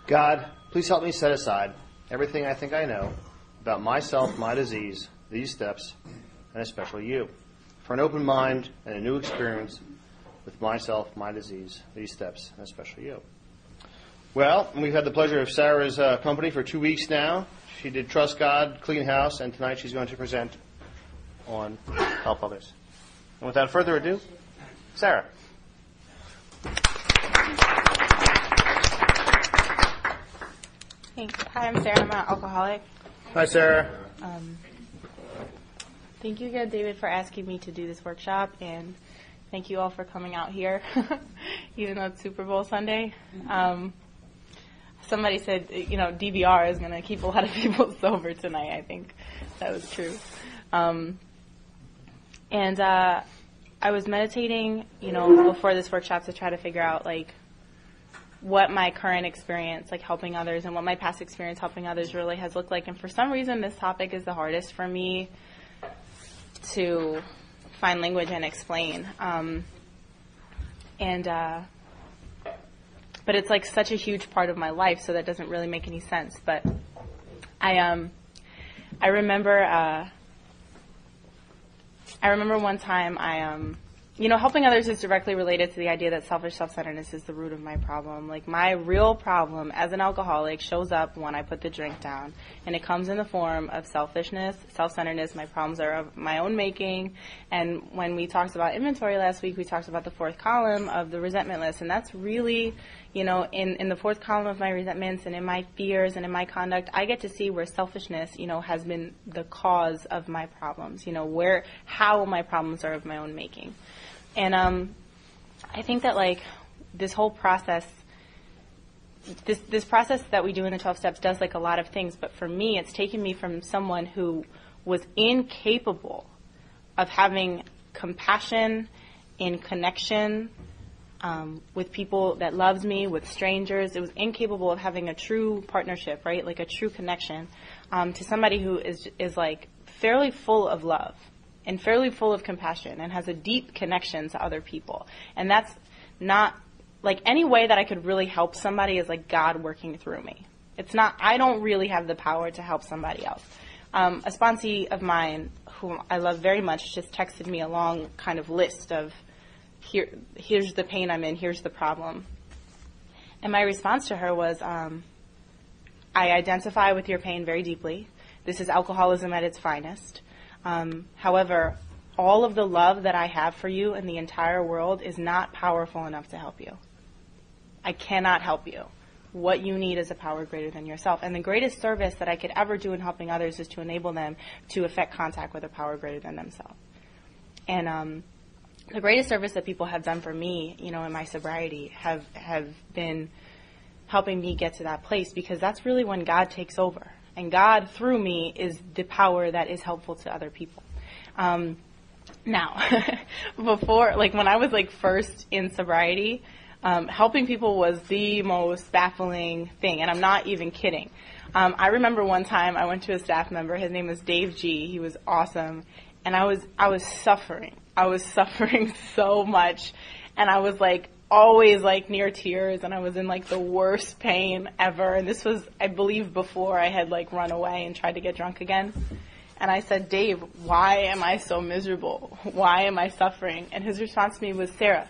God, please help me set aside everything I think I know about myself, my disease, these steps, and especially you, for an open mind and a new experience with myself, my disease, these steps, and especially you. Well, we've had the pleasure of Sarah's company for 2 weeks now. She did Trust God, Clean House, and tonight she's going to present on Help Others. And without further ado, Sarah. Thanks. Hi, I'm Sarah. I'm an alcoholic. Hi, Sarah. Thank you again, David, for asking me to do this workshop, and thank you all for coming out here, even though it's Super Bowl Sunday. Somebody said, DVR is going to keep a lot of people sober tonight. I think that was true. And I was meditating, before this workshop to try to figure out, what my current experience, helping others, and what my past experience helping others really has looked like. And for some reason, this topic is the hardest for me to find language and explain. But it's such a huge part of my life, so that doesn't really make any sense. But I remember one time helping others is directly related to the idea that selfish self-centeredness is the root of my problem. My real problem as an alcoholic shows up when I put the drink down, and it comes in the form of selfishness, self-centeredness. My problems are of my own making. And when we talked about inventory last week, we talked about the fourth column of the resentment list, and that's really, in the fourth column of my resentments and in my fears and in my conduct, I get to see where selfishness, has been the cause of my problems, how my problems are of my own making. And I think that this whole process, this process that we do in the 12 steps does a lot of things, but for me it's taken me from someone who was incapable of having compassion in connection with people that loves me, with strangers. It was incapable of having a true partnership, right? A true connection to somebody who is fairly full of love and fairly full of compassion and has a deep connection to other people. And that's not, any way that I could really help somebody is God working through me. It's not, I don't really have the power to help somebody else. A sponsee of mine, whom I love very much, just texted me a long kind of list of, here's the pain I'm in, here's the problem. And my response to her was, I identify with your pain very deeply. This is alcoholism at its finest. However, all of the love that I have for you in the entire world is not powerful enough to help you. I cannot help you. What you need is a power greater than yourself. And the greatest service that I could ever do in helping others is to enable them to effect contact with a power greater than themselves. And the greatest service that people have done for me, in my sobriety, have been helping me get to that place, because that's really when God takes over. And God, through me, is the power that is helpful to other people. Now, before, when I was, first in sobriety, helping people was the most baffling thing, and I'm not even kidding. I remember one time I went to a staff member. His name was Dave G. He was awesome, and I was suffering. I was suffering so much, and I was, always near tears, and I was in the worst pain ever. And this was, I believe, before I had run away and tried to get drunk again. And I said, Dave, why am I so miserable? Why am I suffering? And his response to me was, Sarah,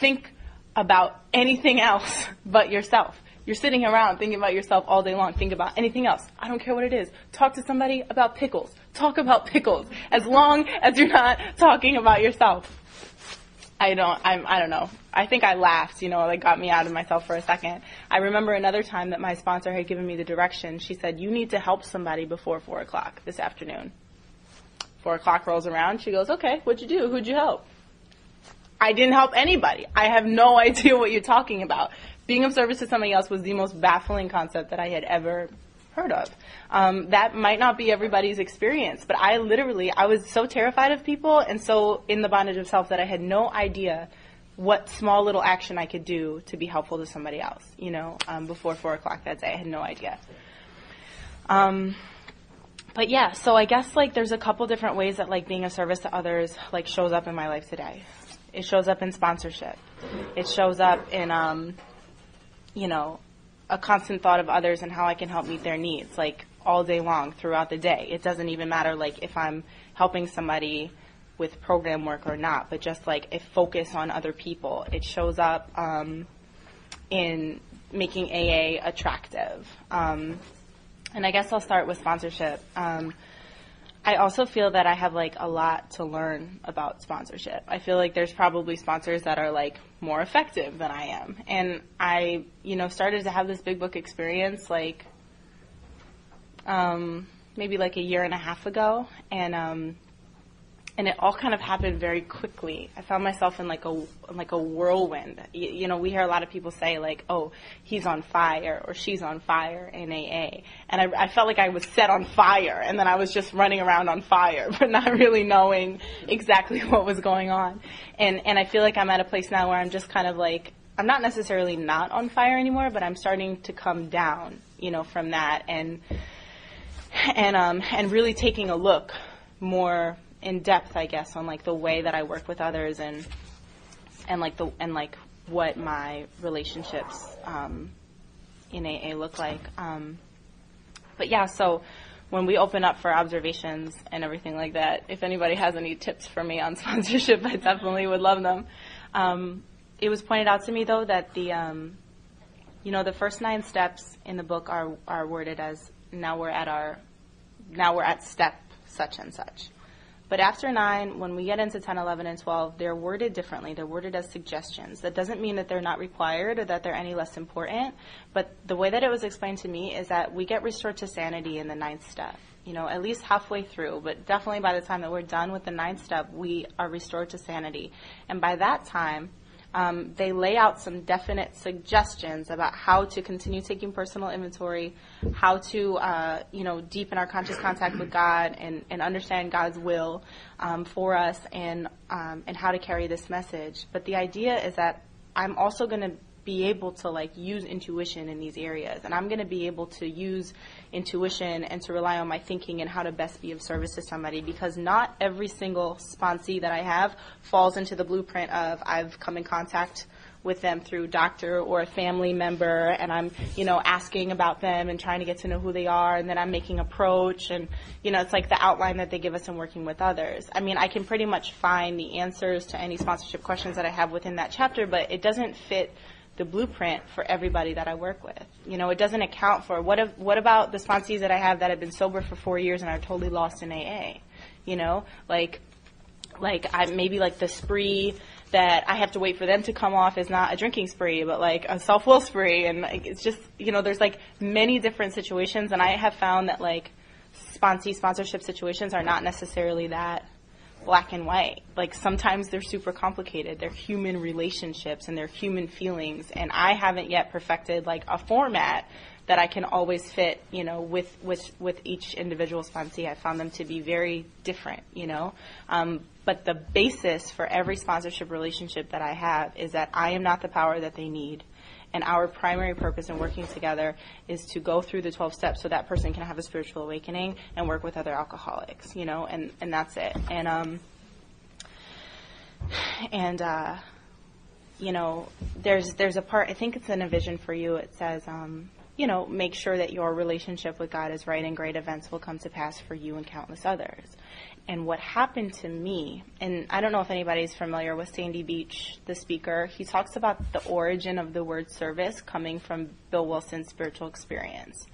think about anything else but yourself. You're sitting around thinking about yourself all day long. Think about anything else. I don't care what it is. Talk to somebody about pickles. Talk about pickles, as long as you're not talking about yourself. I don't know. I think I laughed, got me out of myself for a second. I remember another time that my sponsor had given me the direction. She said, you need to help somebody before 4 o'clock this afternoon. 4 o'clock rolls around. She goes, okay, what'd you do? Who'd you help? I didn't help anybody. I have no idea what you're talking about. Being of service to somebody else was the most baffling concept that I had ever heard of. That might not be everybody's experience, but I was so terrified of people and so in the bondage of self that I had no idea what small little action I could do to be helpful to somebody else, before 4 o'clock that day. I had no idea. But yeah, so I guess like there's a couple different ways that like being of service to others like shows up in my life today. It shows up in sponsorship. It shows up in a constant thought of others and how I can help meet their needs, like all day long throughout the day. It doesn't even matter like if I'm helping somebody with program work or not, but just like a focus on other people. It shows up in making AA attractive. And I guess I'll start with sponsorship. I also feel that I have like a lot to learn about sponsorship. I feel like there's probably sponsors that are like more effective than I am. And I, started to have this big book experience like maybe like a year and a half ago. And it all kind of happened very quickly. I found myself in like a whirlwind. We hear a lot of people say like, oh, he's on fire or she's on fire in AA. And I felt like I was set on fire, and then I was just running around on fire, but not really knowing exactly what was going on. And I feel like I'm at a place now where I'm just kind of like, I'm not necessarily not on fire anymore, but I'm starting to come down, from that and really taking a look more in depth, I guess, on like the way that I work with others and what my relationships in AA look like. But yeah, so when we open up for observations and everything like that, if anybody has any tips for me on sponsorship, I definitely would love them. It was pointed out to me though that the first 9 steps in the book are worded as now we're at step such and such. But after 9, when we get into 10, 11, and 12, they're worded differently. They're worded as suggestions. That doesn't mean that they're not required or that they're any less important. But the way that it was explained to me is that we get restored to sanity in the 9th step, at least halfway through. But definitely by the time that we're done with the 9th step, we are restored to sanity. And by that time, they lay out some definite suggestions about how to continue taking personal inventory, how to, deepen our conscious contact with God and understand God's will for us, and how to carry this message. But the idea is that I'm also going to be able to like use intuition in these areas, and I'm going to be able to use intuition and to rely on my thinking and how to best be of service to somebody, because not every single sponsee that I have falls into the blueprint of I've come in contact with them through doctor or a family member, and I'm asking about them and trying to get to know who they are, and then I'm making approach, and it's like the outline that they give us in working with others. I mean, I can pretty much find the answers to any sponsorship questions that I have within that chapter, but it doesn't fit the blueprint for everybody that I work with. It doesn't account for what about the sponsees that I have that have been sober for 4 years and are totally lost in AA. Like I maybe like the spree that I have to wait for them to come off is not a drinking spree, but like a self-will spree, and like, it's just there's like many different situations, and I have found that like sponsorship situations are not necessarily that black and white. Like sometimes they're super complicated. They're human relationships and they're human feelings, and I haven't yet perfected like a format that I can always fit, with each individual sponsee. I found them to be very different, but the basis for every sponsorship relationship that I have is that I am not the power that they need. And our primary purpose in working together is to go through the 12 steps so that person can have a spiritual awakening and work with other alcoholics, and that's it. There's a part, I think it's in A Vision for You, it says, make sure that your relationship with God is right and great events will come to pass for you and countless others. And what happened to me, and I don't know if anybody's familiar with Sandy Beach, the speaker, he talks about the origin of the word service coming from Bill Wilson's spiritual experience.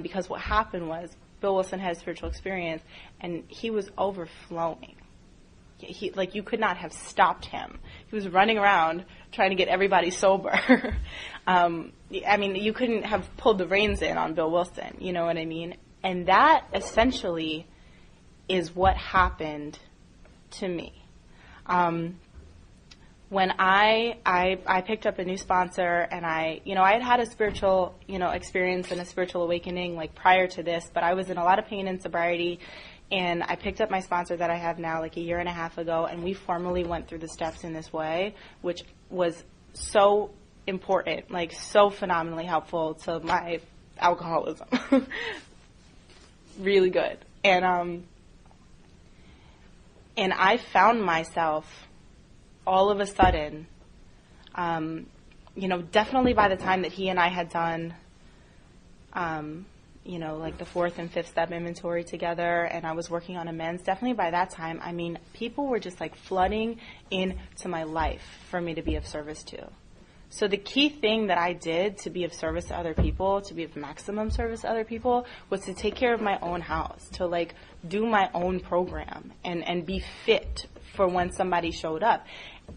Because what happened was Bill Wilson had a spiritual experience and he was overflowing. You could not have stopped him. He was running around trying to get everybody sober. You couldn't have pulled the reins in on Bill Wilson, you know what I mean? And that essentially is what happened to me. When I picked up a new sponsor, and I had a spiritual, experience and a spiritual awakening like prior to this, but I was in a lot of pain and sobriety, and I picked up my sponsor that I have now like a year and a half ago, and we formally went through the steps in this way, which was so important, like so phenomenally helpful to my alcoholism. really good. And I found myself all of a sudden, definitely by the time that he and I had done, like the 4th and 5th step inventory together, and I was working on amends, definitely by that time, I mean, people were just like flooding into my life for me to be of service to. So the key thing that I did to be of service to other people, to be of maximum service to other people, was to take care of my own house, to like do my own program and be fit for when somebody showed up.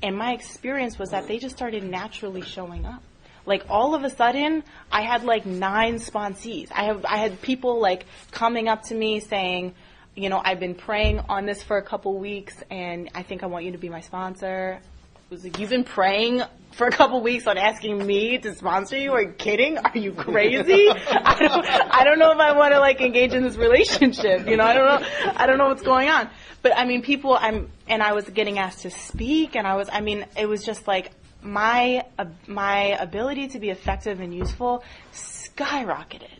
And my experience was that they just started naturally showing up. Like all of a sudden, I had like 9 sponsees. I had people like coming up to me saying, I've been praying on this for a couple weeks, and I think I want you to be my sponsor. It was like, you've been praying for a couple weeks on asking me to sponsor you? Are you kidding? Are you crazy? I don't know if I want to like engage in this relationship. I don't know what's going on. But I mean, I was getting asked to speak, and it was just like my ability to be effective and useful skyrocketed.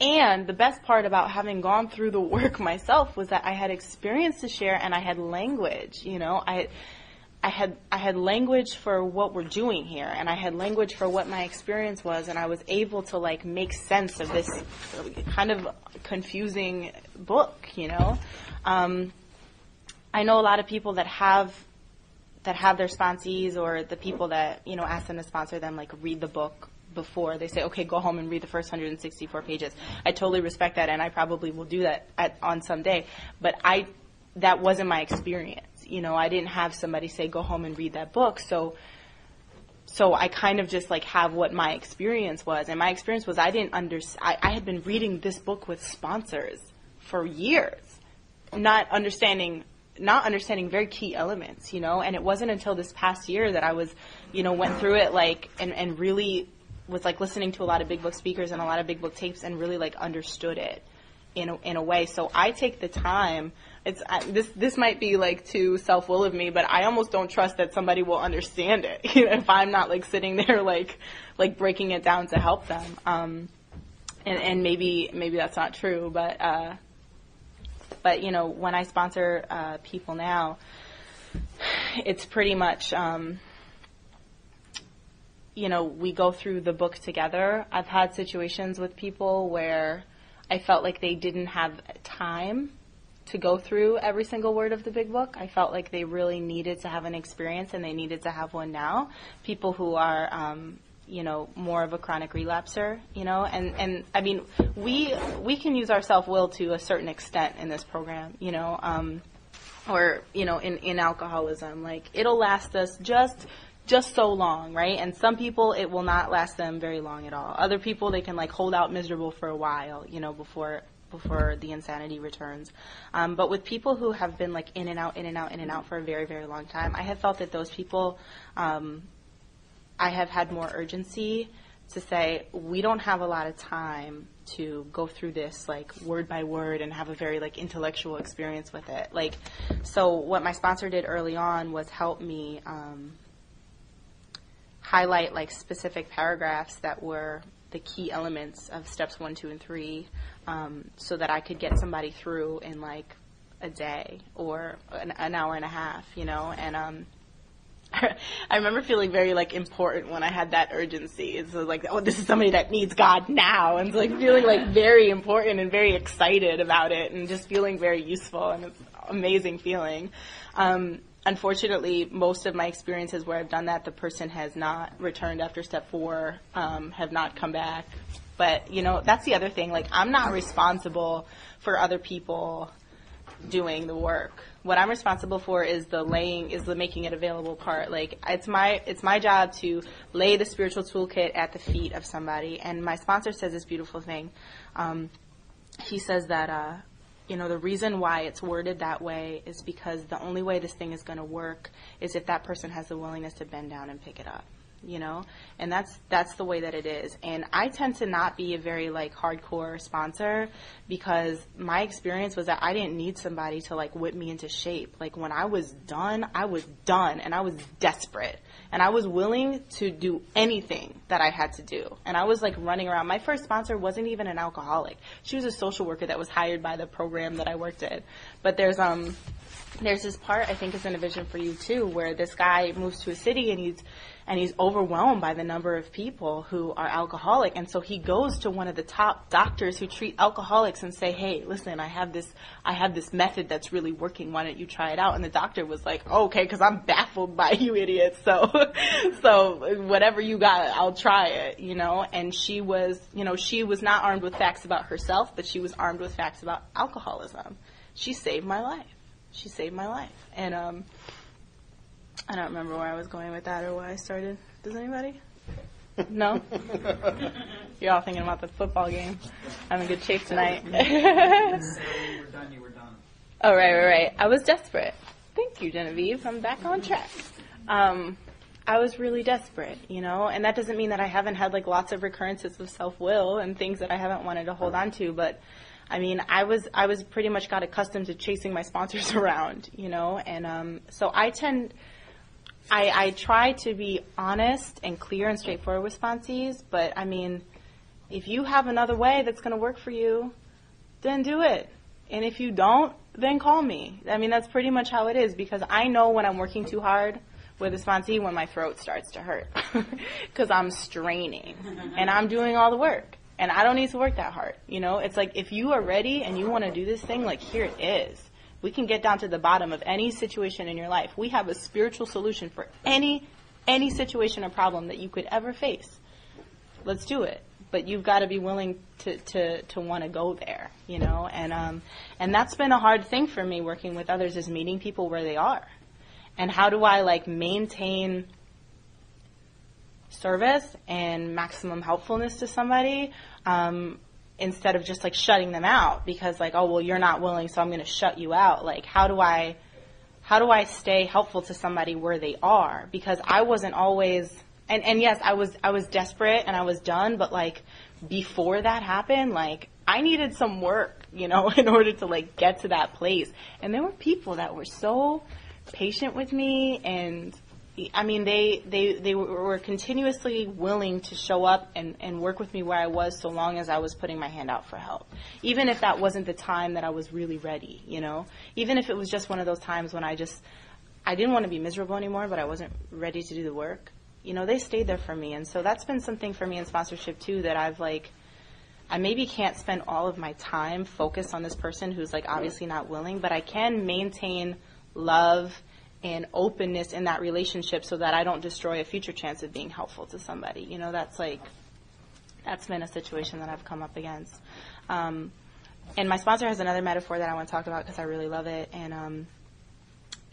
And the best part about having gone through the work myself was that I had experience to share, and I had language. I had language for what we're doing here, and I had language for what my experience was, and I was able to like make sense of this kind of confusing book. I know a lot of people that have their sponsees, or the people that ask them to sponsor them, like read the book before they say, okay, go home and read the first 164 pages. I totally respect that, and I probably will do that on some day. But that wasn't my experience. I didn't have somebody say, go home and read that book. So I kind of just like have what my experience was. And my experience was I had been reading this book with sponsors for years, not understanding very key elements, and it wasn't until this past year that I was, went through it like, and really was like listening to a lot of big book speakers and a lot of big book tapes and really like understood it in a way. So I take the time. This might be like too self-will of me, but I almost don't trust that somebody will understand it if I'm not like sitting there like breaking it down to help them. And maybe that's not true, but when I sponsor people now, it's pretty much we go through the book together. I've had situations with people where I felt like they didn't have time to go through every single word of the big book. I felt like they really needed to have an experience, and they needed to have one now. People who are, more of a chronic relapser, and I mean, we can use our self-will to a certain extent in this program, or, in alcoholism. Like, it'll last us just so long, right? And some people, it will not last them very long at all. Other people, they can like hold out miserable for a while, before the insanity returns. But with people who have been like in and out for a very, very long time, I have felt that those people, I have had more urgency to say, we don't have a lot of time to go through this like word by word and have a very like intellectual experience with it. Like, so what my sponsor did early on was help me highlight like specific paragraphs that were the key elements of steps 1, 2, and 3, so that I could get somebody through in like a day or an hour and a half, and I remember feeling very like important when I had that urgency. It's like, oh, this is somebody that needs God now, and it's like feeling like very important and very excited about it, and just feeling very useful, and it's an amazing feeling. Unfortunately, most of my experiences where I've done that, the person has not returned after step 4, have not come back. But, that's the other thing. Like, I'm not responsible for other people doing the work. What I'm responsible for is the making it available part. Like, it's my job to lay the spiritual toolkit at the feet of somebody. And my sponsor says this beautiful thing. He says that, the reason why it's worded that way is because the only way this thing is going to work is if that person has the willingness to bend down and pick it up. you know, and that's the way that it is. And I tend to not be a very like hardcore sponsor, because my experience was that I didn't need somebody to like whip me into shape. Like when I was done, and I was desperate, and I was willing to do anything that I had to do. And I was like running around. My first sponsor wasn't even an alcoholic. She was a social worker that was hired by the program that I worked in. But there's this part, I think, is in A Vision for You too, where this guy moves to a city and he's overwhelmed by the number of people who are alcoholic. And so he goes to one of the top doctors who treat alcoholics and say, hey, listen, I have this method that's really working. Why don't you try it out? And the doctor was like, oh, okay, because I'm baffled by you idiots. So whatever you got, I'll try it, you know. And she was not armed with facts about herself, but she was armed with facts about alcoholism. She saved my life. And I don't remember where I was going with that or why I started. Does anybody? No? You're all thinking about the football game. I'm in good shape tonight. You were done. Oh, right. I was desperate. Thank you, Genevieve. I'm back on track. I was really desperate, you know, and that doesn't mean that I haven't had like lots of recurrences of self-will and things that I haven't wanted to hold on to, but I mean, I was pretty much got accustomed to chasing my sponsors around, you know, and so I try to be honest and clear and straightforward with sponsees, but I mean, if you have another way that's going to work for you, then do it. And if you don't, then call me. I mean, that's pretty much how it is, because I know when I'm working too hard with a sponsee when my throat starts to hurt because I'm straining and I'm doing all the work. And I don't need to work that hard, you know? It's like, if you are ready and you want to do this thing, like, here it is. We can get down to the bottom of any situation in your life. We have a spiritual solution for any situation or problem that you could ever face. Let's do it. But you've got to be willing to want to go there, you know? And that's been a hard thing for me working with others, is meeting people where they are. And how do I, like, maintain service and maximum helpfulness to somebody instead of just like shutting them out because like, oh, well, you're not willing, so I'm going to shut you out. Like, how do I stay helpful to somebody where they are? Because I wasn't always, and yes, I was desperate and I was done, but like before that happened, like I needed some work, you know, in order to like get to that place. And there were people that were so patient with me, and I mean, they were continuously willing to show up and work with me where I was, so long as I was putting my hand out for help. Even if that wasn't the time that I was really ready, you know? Even if it was just one of those times when I didn't want to be miserable anymore, but I wasn't ready to do the work. You know, they stayed there for me. And so that's been something for me in sponsorship, too, that I maybe can't spend all of my time focused on this person who's, like, obviously not willing, but I can maintain love and openness in that relationship so that I don't destroy a future chance of being helpful to somebody. You know, that's been a situation that I've come up against. And my sponsor has another metaphor that I want to talk about because I really love it. And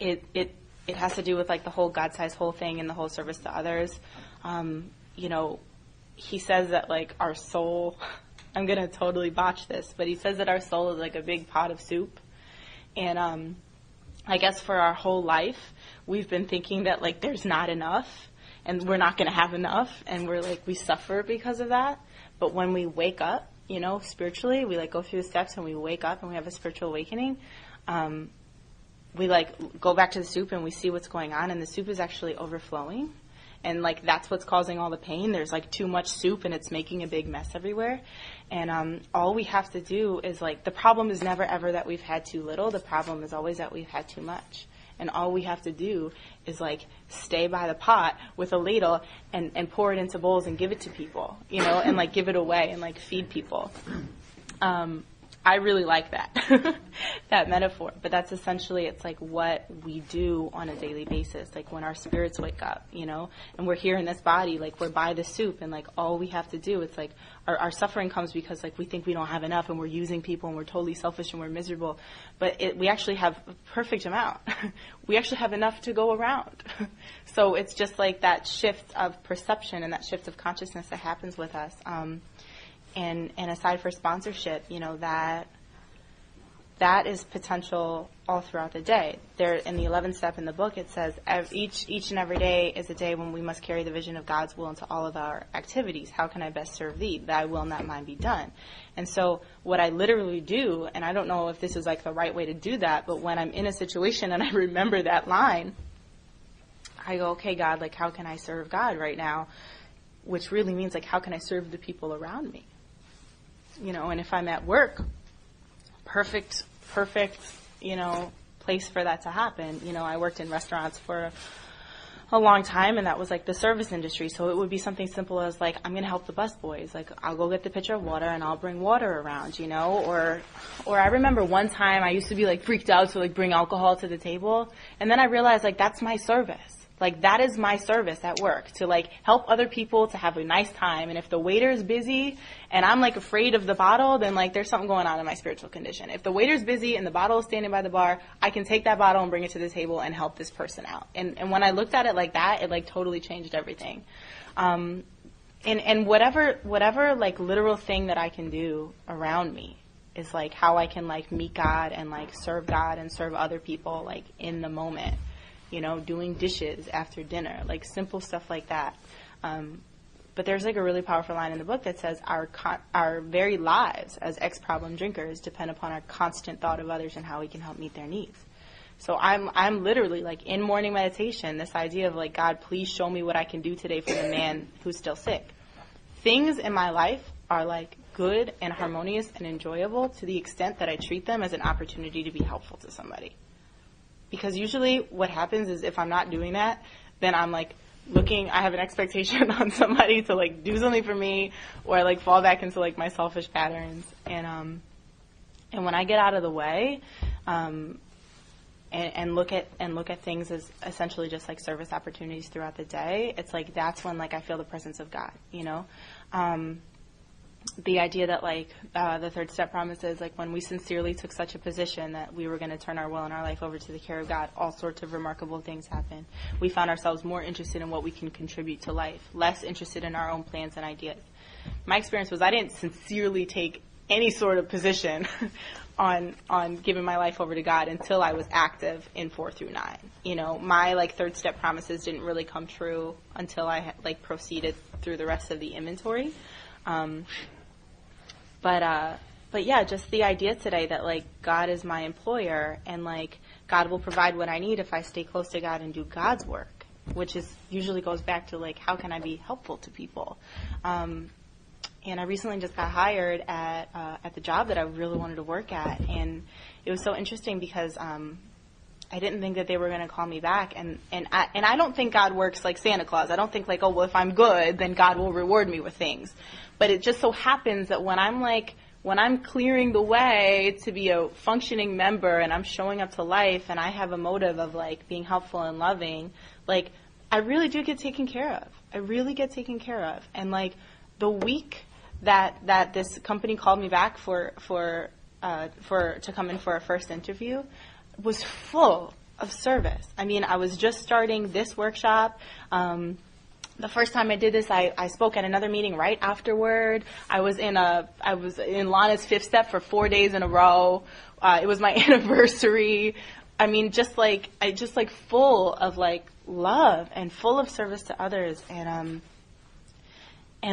it has to do with like the whole God-sized whole thing and the whole service to others. You know, he says that like our soul, I'm going to totally botch this, but he says that our soul is like a big pot of soup. And I guess for our whole life, we've been thinking that, like, there's not enough, and we're not going to have enough, and we suffer because of that. But when we wake up, you know, spiritually, we, like, go through the steps, and we wake up, and we have a spiritual awakening, we, like, go back to the soup, and we see what's going on, and the soup is actually overflowing. And, like, that's what's causing all the pain. There's, like, too much soup, and it's making a big mess everywhere. And all we have to do is, like, the problem is never, ever that we've had too little. The problem is always that we've had too much. And all we have to do is, like, stay by the pot with a ladle and pour it into bowls and give it to people, you know, and, like, give it away and, like, feed people. I really like that, that metaphor. But that's essentially, it's like what we do on a daily basis, like when our spirits wake up, you know, and we're here in this body, like we're by the soup, and like all we have to do, it's like our suffering comes because like we think we don't have enough and we're using people and we're totally selfish and we're miserable. But we actually have a perfect amount. We actually have enough to go around. So it's just like that shift of perception and that shift of consciousness that happens with us. And aside for sponsorship, you know, that that is potential all throughout the day. There, in the 11th step in the book, it says each and every day is a day when we must carry the vision of God's will into all of our activities. How can I best serve thee? Thy will, not mine, be done. And so what I literally do, and I don't know if this is like the right way to do that, but when I'm in a situation and I remember that line, I go, okay, God, like, how can I serve God right now? Which really means, like, how can I serve the people around me? You know, and if I'm at work, perfect, you know, place for that to happen. You know, I worked in restaurants for a long time, and that was like the service industry. So it would be something simple as like, I'm going to help the busboys. Like, I'll go get the pitcher of water and I'll bring water around, you know, or I remember one time I used to be like freaked out to like bring alcohol to the table. And then I realized like, that's my service. Like, that is my service at work, to like help other people to have a nice time. And if the waiter's busy and I'm like afraid of the bottle, then like there's something going on in my spiritual condition. If the waiter's busy and the bottle is standing by the bar, I can take that bottle and bring it to the table and help this person out. And when I looked at it like that, it like totally changed everything. And whatever like literal thing that I can do around me is like how I can like meet God and like serve God and serve other people like in the moment. You know, doing dishes after dinner, like simple stuff like that. But there's like a really powerful line in the book that says our very lives as ex-problem drinkers depend upon our constant thought of others and how we can help meet their needs. So I'm literally like in morning meditation, this idea of like, God, please show me what I can do today for the man who's still sick. Things in my life are like good and harmonious and enjoyable to the extent that I treat them as an opportunity to be helpful to somebody. Because usually what happens is if I'm not doing that, then I'm like I have an expectation on somebody to like do something for me, or I like fall back into like my selfish patterns. And when I get out of the way, and look at things as essentially just like service opportunities throughout the day, it's like that's when like I feel the presence of God, you know? The idea that like the third step promises, like when we sincerely took such a position that we were going to turn our will and our life over to the care of God, all sorts of remarkable things happen. We found ourselves more interested in what we can contribute to life, less interested in our own plans and ideas. My experience was I didn't sincerely take any sort of position on giving my life over to God until I was active in 4 through 9. You know, my like third step promises didn't really come true until I like proceeded through the rest of the inventory. But yeah, just the idea today that like God is my employer and like God will provide what I need if I stay close to God and do God's work, which is usually goes back to like, how can I be helpful to people? And I recently just got hired at the job that I really wanted to work at, and it was so interesting because I didn't think that they were going to call me back, and I don't think God works like Santa Claus. I don't think like, oh well, if I'm good, then God will reward me with things. But it just so happens that when I'm clearing the way to be a functioning member and I'm showing up to life and I have a motive of like being helpful and loving, like I really do get taken care of. I really get taken care of. And like the week that this company called me back to come in for a first interview was full of service. I mean, I was just starting this workshop. The first time I did this, I spoke at another meeting right afterward. I was in Lana's 5th step for 4 days in a row. It was my anniversary. I mean, just full of like love and full of service to others. And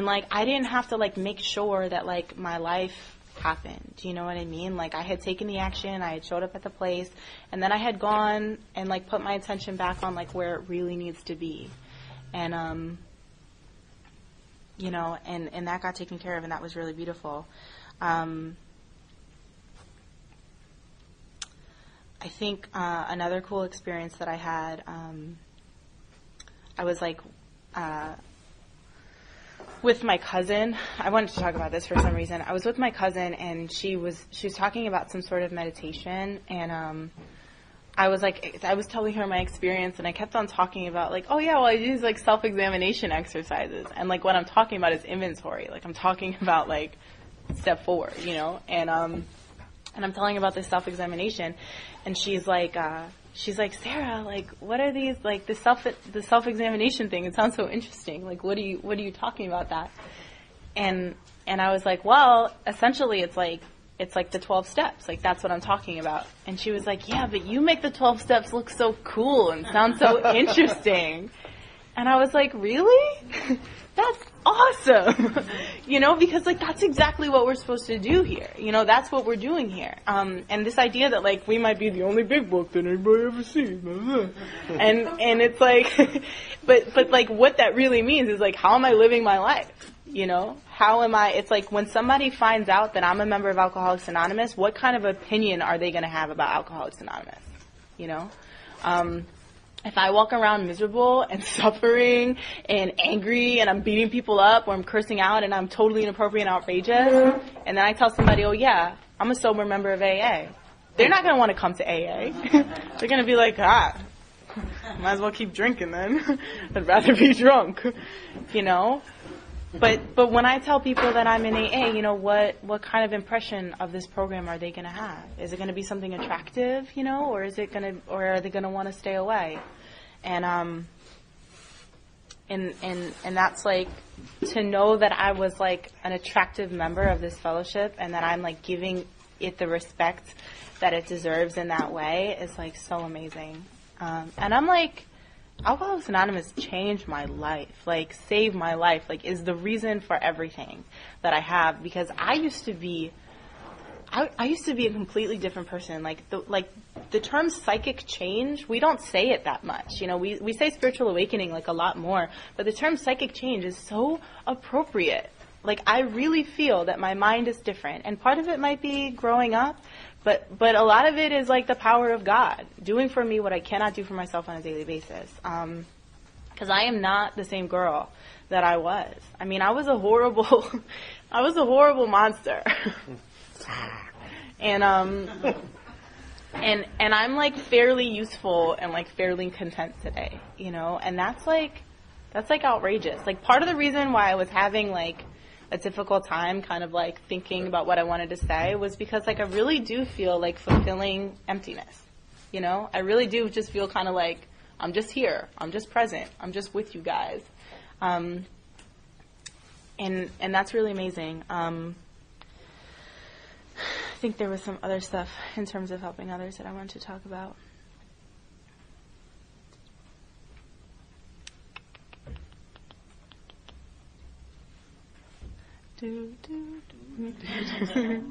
like I didn't have to like make sure that like my life happened. Do you know what I mean? Like I had taken the action, I had showed up at the place, and then I had gone and like put my attention back on like where it really needs to be. And, you know, and that got taken care of, and that was really beautiful. I think another cool experience that I had, I was like with my cousin. I wanted to talk about this for some reason. I was with my cousin, and she was talking about some sort of meditation, and I was telling her my experience, and I kept on talking about like, oh yeah, well I do these like self-examination exercises, and like what I'm talking about is inventory. Like I'm talking about like step 4, you know, and I'm telling about this self-examination, and she's like, Sarah, like what are these, like the self-examination thing? It sounds so interesting. Like what are you talking about that? And I was like, well, essentially it's like it's like the 12 steps. Like, that's what I'm talking about. And she was like, yeah, but you make the 12 steps look so cool and sound so interesting. And I was like, really? That's awesome. You know, because, like, that's exactly what we're supposed to do here. You know, that's what we're doing here. And this idea that, like, we might be the only big book that anybody ever sees. And it's like, but like, what that really means is, like, how am I living my life? You know, how am I, it's like when somebody finds out that I'm a member of Alcoholics Anonymous, what kind of opinion are they going to have about Alcoholics Anonymous? You know, if I walk around miserable and suffering and angry and I'm beating people up or I'm cursing out and I'm totally inappropriate and outrageous, and then I tell somebody, oh yeah, I'm a sober member of AA, they're not going to want to come to AA. They're going to be like, might as well keep drinking then. I'd rather be drunk, you know. But when I tell people that I'm in AA, you know, what kind of impression of this program are they going to have? Is it going to be something attractive, you know, or are they going to want to stay away? And that's like, to know that I was like an attractive member of this fellowship and that I'm like giving it the respect that it deserves in that way is like so amazing. And I'm like, Alcoholics Anonymous changed my life, like saved my life, like is the reason for everything that I have, because I used to be a completely different person. Like the term psychic change, we don't say it that much. You know, we say spiritual awakening like a lot more, but the term psychic change is so appropriate. Like, I really feel that my mind is different, and part of it might be growing up, but a lot of it is like the power of God doing for me what I cannot do for myself on a daily basis. Because I am not the same girl that I was. I mean, I was a horrible monster. And I'm like fairly useful and like fairly content today, you know, and that's like outrageous. Like, part of the reason why I was having like a difficult time kind of like thinking about what I wanted to say was because like I really do feel like fulfilling emptiness, you know. I really do just feel kind of like I'm just here, I'm just present, I'm just with you guys, and that's really amazing. I think there was some other stuff in terms of helping others that I wanted to talk about. Do, do, do, do, do.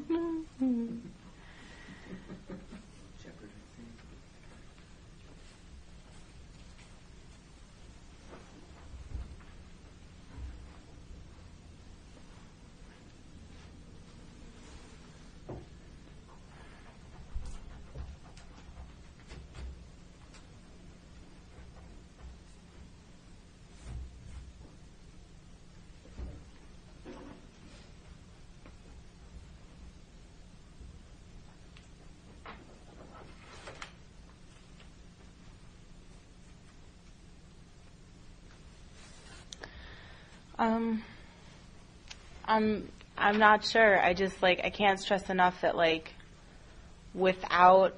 I'm not sure. I just like, I can't stress enough that like without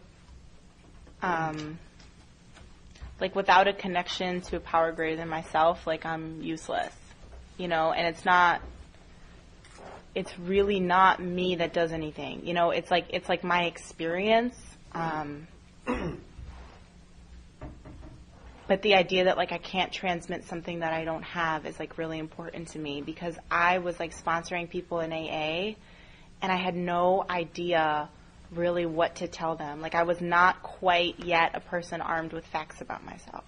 a connection to a power greater than myself, like I'm useless, you know. And it's really not me that does anything, you know. It's like my experience. But the idea that like I can't transmit something that I don't have is like really important to me, because I was like sponsoring people in AA and I had no idea really what to tell them. Like, I was not quite yet a person armed with facts about myself,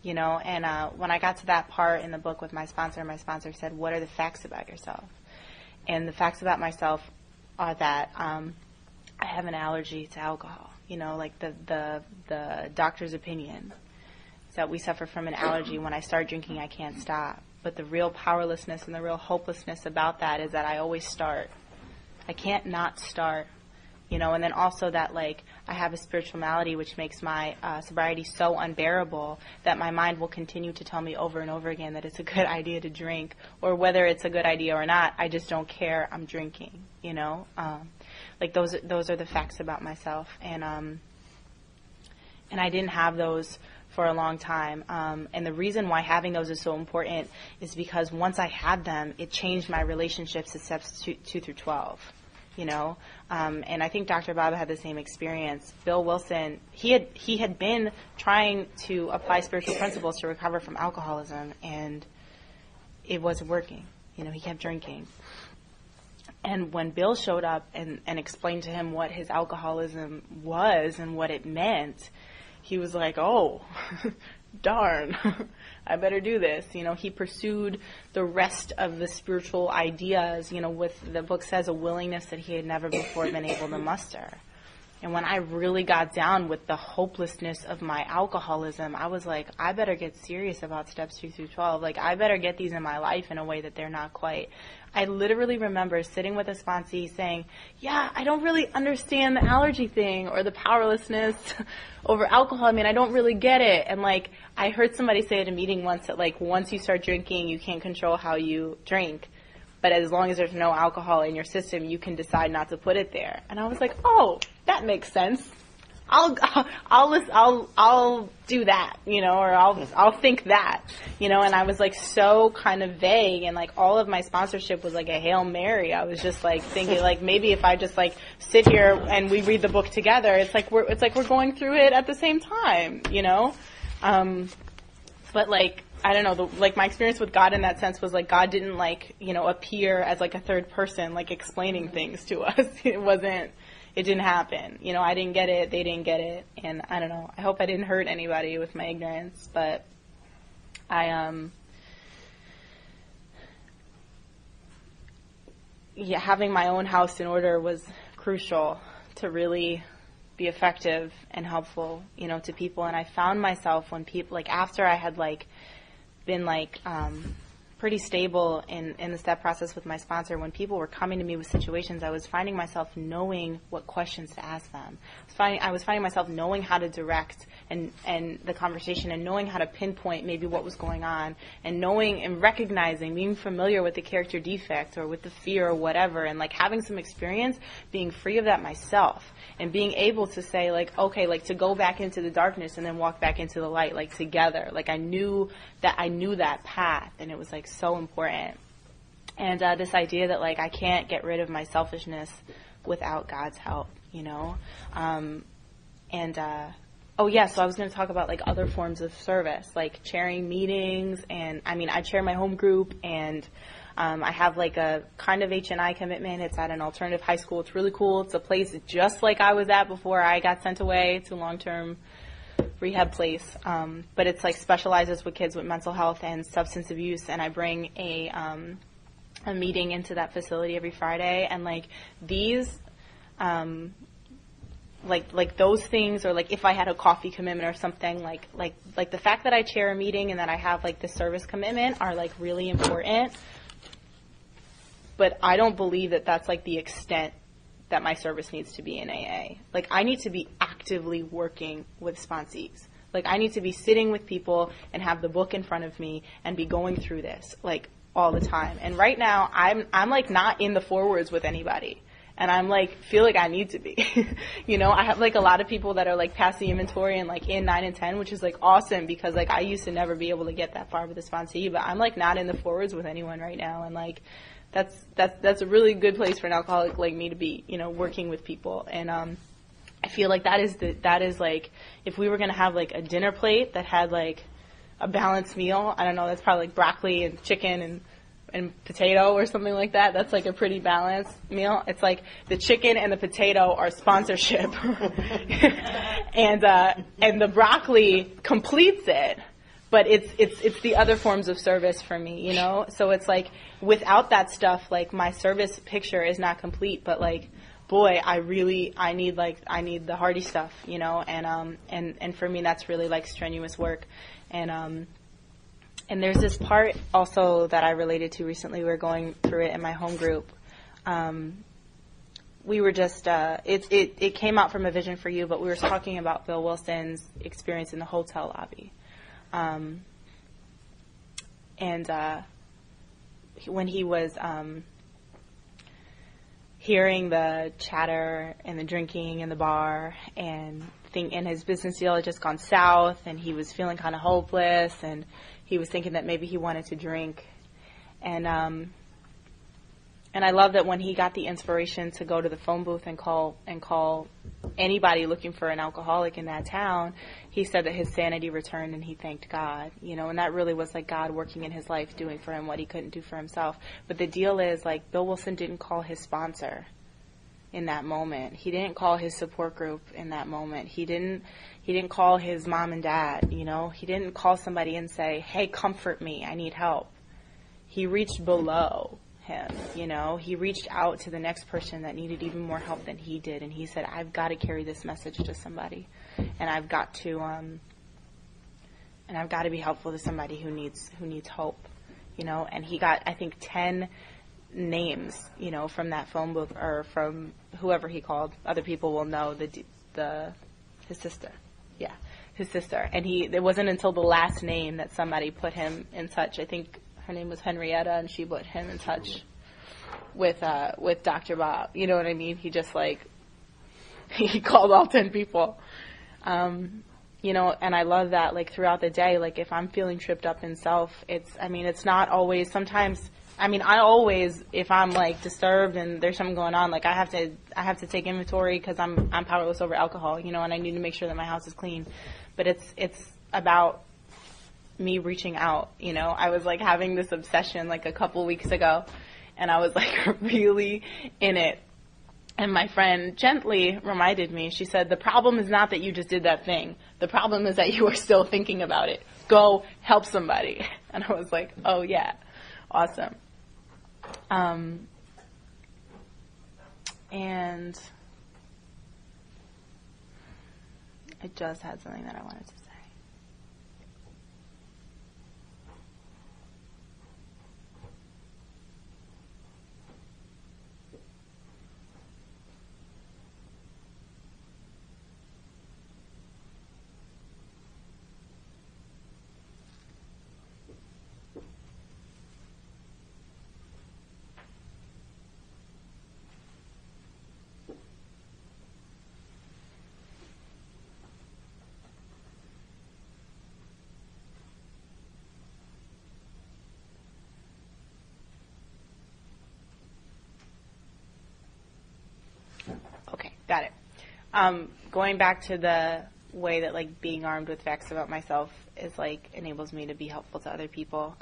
you know. And when I got to that part in the book with my sponsor said, what are the facts about yourself? And the facts about myself are that I have an allergy to alcohol, you know, like the doctor's opinion. That we suffer from an allergy. When I start drinking, I can't stop. But the real powerlessness and the real hopelessness about that is that I always start. I can't not start, you know. And then also that, like, I have a spiritual malady which makes my sobriety so unbearable that my mind will continue to tell me over and over again that it's a good idea to drink, or whether it's a good idea or not, I just don't care. I'm drinking, you know. Like, those are the facts about myself, and I didn't have those for a long time, and the reason why having those is so important is because once I had them, it changed my relationships at steps 2 through 12. you know. And I think Dr. Bob had the same experience. Bill Wilson, he had been trying to apply spiritual principles to recover from alcoholism, and it wasn't working. You know, he kept drinking. And when Bill showed up and explained to him what his alcoholism was and what it meant, he was like, oh, darn, I better do this. You know, he pursued the rest of the spiritual ideas, you know, with, the book says, a willingness that he had never before been able to muster. And when I really got down with the hopelessness of my alcoholism, I was like, I better get serious about steps 2 through 12. Like, I better get these in my life in a way that they're not quite. I literally remember sitting with a sponsee saying, yeah, I don't really understand the allergy thing or the powerlessness over alcohol. I mean, I don't really get it. And, like, I heard somebody say at a meeting once that, like, once you start drinking, you can't control how you drink. But as long as there's no alcohol in your system, you can decide not to put it there. And I was like, oh, that makes sense. I'll do that, you know, or I'll think that, you know. And I was like so kind of vague, and like all of my sponsorship was like a Hail Mary. I was just like thinking like maybe if I just like sit here and we read the book together, it's like we're going through it at the same time, you know. But like, I don't know, like my experience with God in that sense was like God didn't like, you know, appear as like a third person, like explaining things to us. It didn't happen. You know, I didn't get it, they didn't get it, and I don't know. I hope I didn't hurt anybody with my ignorance, but having my own house in order was crucial to really be effective and helpful, you know, to people. And I found myself when people, like after I had like been like pretty stable in the step process with my sponsor, when people were coming to me with situations, I was finding myself knowing what questions to ask them. I was finding myself knowing how to direct and the conversation, and knowing how to pinpoint maybe what was going on, and knowing and recognizing, being familiar with the character defect or with the fear or whatever, and like having some experience being free of that myself, and being able to say like, okay, like to go back into the darkness and then walk back into the light, like together. Like I knew that path, and it was like so important. And this idea that like I can't get rid of my selfishness without God's help, you know. So I was going to talk about like other forms of service, like chairing meetings, and I mean I chair my home group, and I have like a kind of H&I commitment. It's at an alternative high school. It's really cool. It's a place just like I was at before I got sent away to long-term rehab place, but it's like specializes with kids with mental health and substance abuse, and I bring a meeting into that facility every Friday, and like these like those things, or like if I had a coffee commitment or something, like the fact that I chair a meeting and that I have like the service commitment are like really important, but I don't believe that that's like the extent that my service needs to be in AA. Like I need to be actively working with sponsees. Like I need to be sitting with people and have the book in front of me and be going through this like all the time. And right now I'm like not in the forewords with anybody. And I'm like, feel like I need to be, you know. I have like a lot of people that are like past the inventory and like in 9 and 10, which is like awesome, because like I used to never be able to get that far with a sponsee, but I'm like not in the forwards with anyone right now. And like, that's a really good place for an alcoholic like me to be, you know, working with people. And, I feel like that is like, if we were going to have like a dinner plate that had like a balanced meal, I don't know, that's probably like broccoli and chicken and potato or something like that. That's like a pretty balanced meal. It's like the chicken and the potato are sponsorship, and the broccoli completes it. But it's the other forms of service for me, you know. So it's like without that stuff, like my service picture is not complete. But like, boy, I need the hardy stuff, you know. And for me, that's really like strenuous work. And there's this part also that I related to recently. We were going through it in my home group. We were just, it came out from a Vision for You, but we were talking about Bill Wilson's experience in the hotel lobby. When he was hearing the chatter and the drinking in the bar, and his business deal had just gone south, and he was feeling kind of hopeless, and he was thinking that maybe he wanted to drink. And I love that when he got the inspiration to go to the phone booth and call anybody looking for an alcoholic in that town, he said that his sanity returned and he thanked God, and that really was like God working in his life, doing for him what he couldn't do for himself. But the deal is, like, Bill Wilson didn't call his sponsor in that moment. He didn't call his support group in that moment. He didn't call his mom and dad, He didn't call somebody and say, hey, comfort me, I need help. He reached below him, He reached out to the next person that needed even more help than he did, and he said, I've got to carry this message to somebody, and I've got to be helpful to somebody who needs hope, And he got, I think, 10 names, from that phone booth, or from whoever he called. Other people will know his sister, his sister. And it wasn't until the last name that somebody put him in touch. I think her name was Henrietta, and she put him in touch with Dr. Bob. You know what I mean? He just he called all 10 people. And I love that, like, throughout the day, like, if I'm feeling tripped up in self, it's not always, sometimes, I always, if I'm, like, disturbed and there's something going on, like, I have to take inventory because I'm powerless over alcohol, and I need to make sure that my house is clean. But it's about me reaching out, I was, like, having this obsession, like, a couple weeks ago, and I was, like, really in it. And my friend gently reminded me, she said, the problem is not that you just did that thing. The problem is that you are still thinking about it. Go help somebody. And I was like, oh, yeah, awesome. And I just had something that I wanted to say. Got it. Going back to the way that, like, being armed with facts about myself is, like, enables me to be helpful to other people.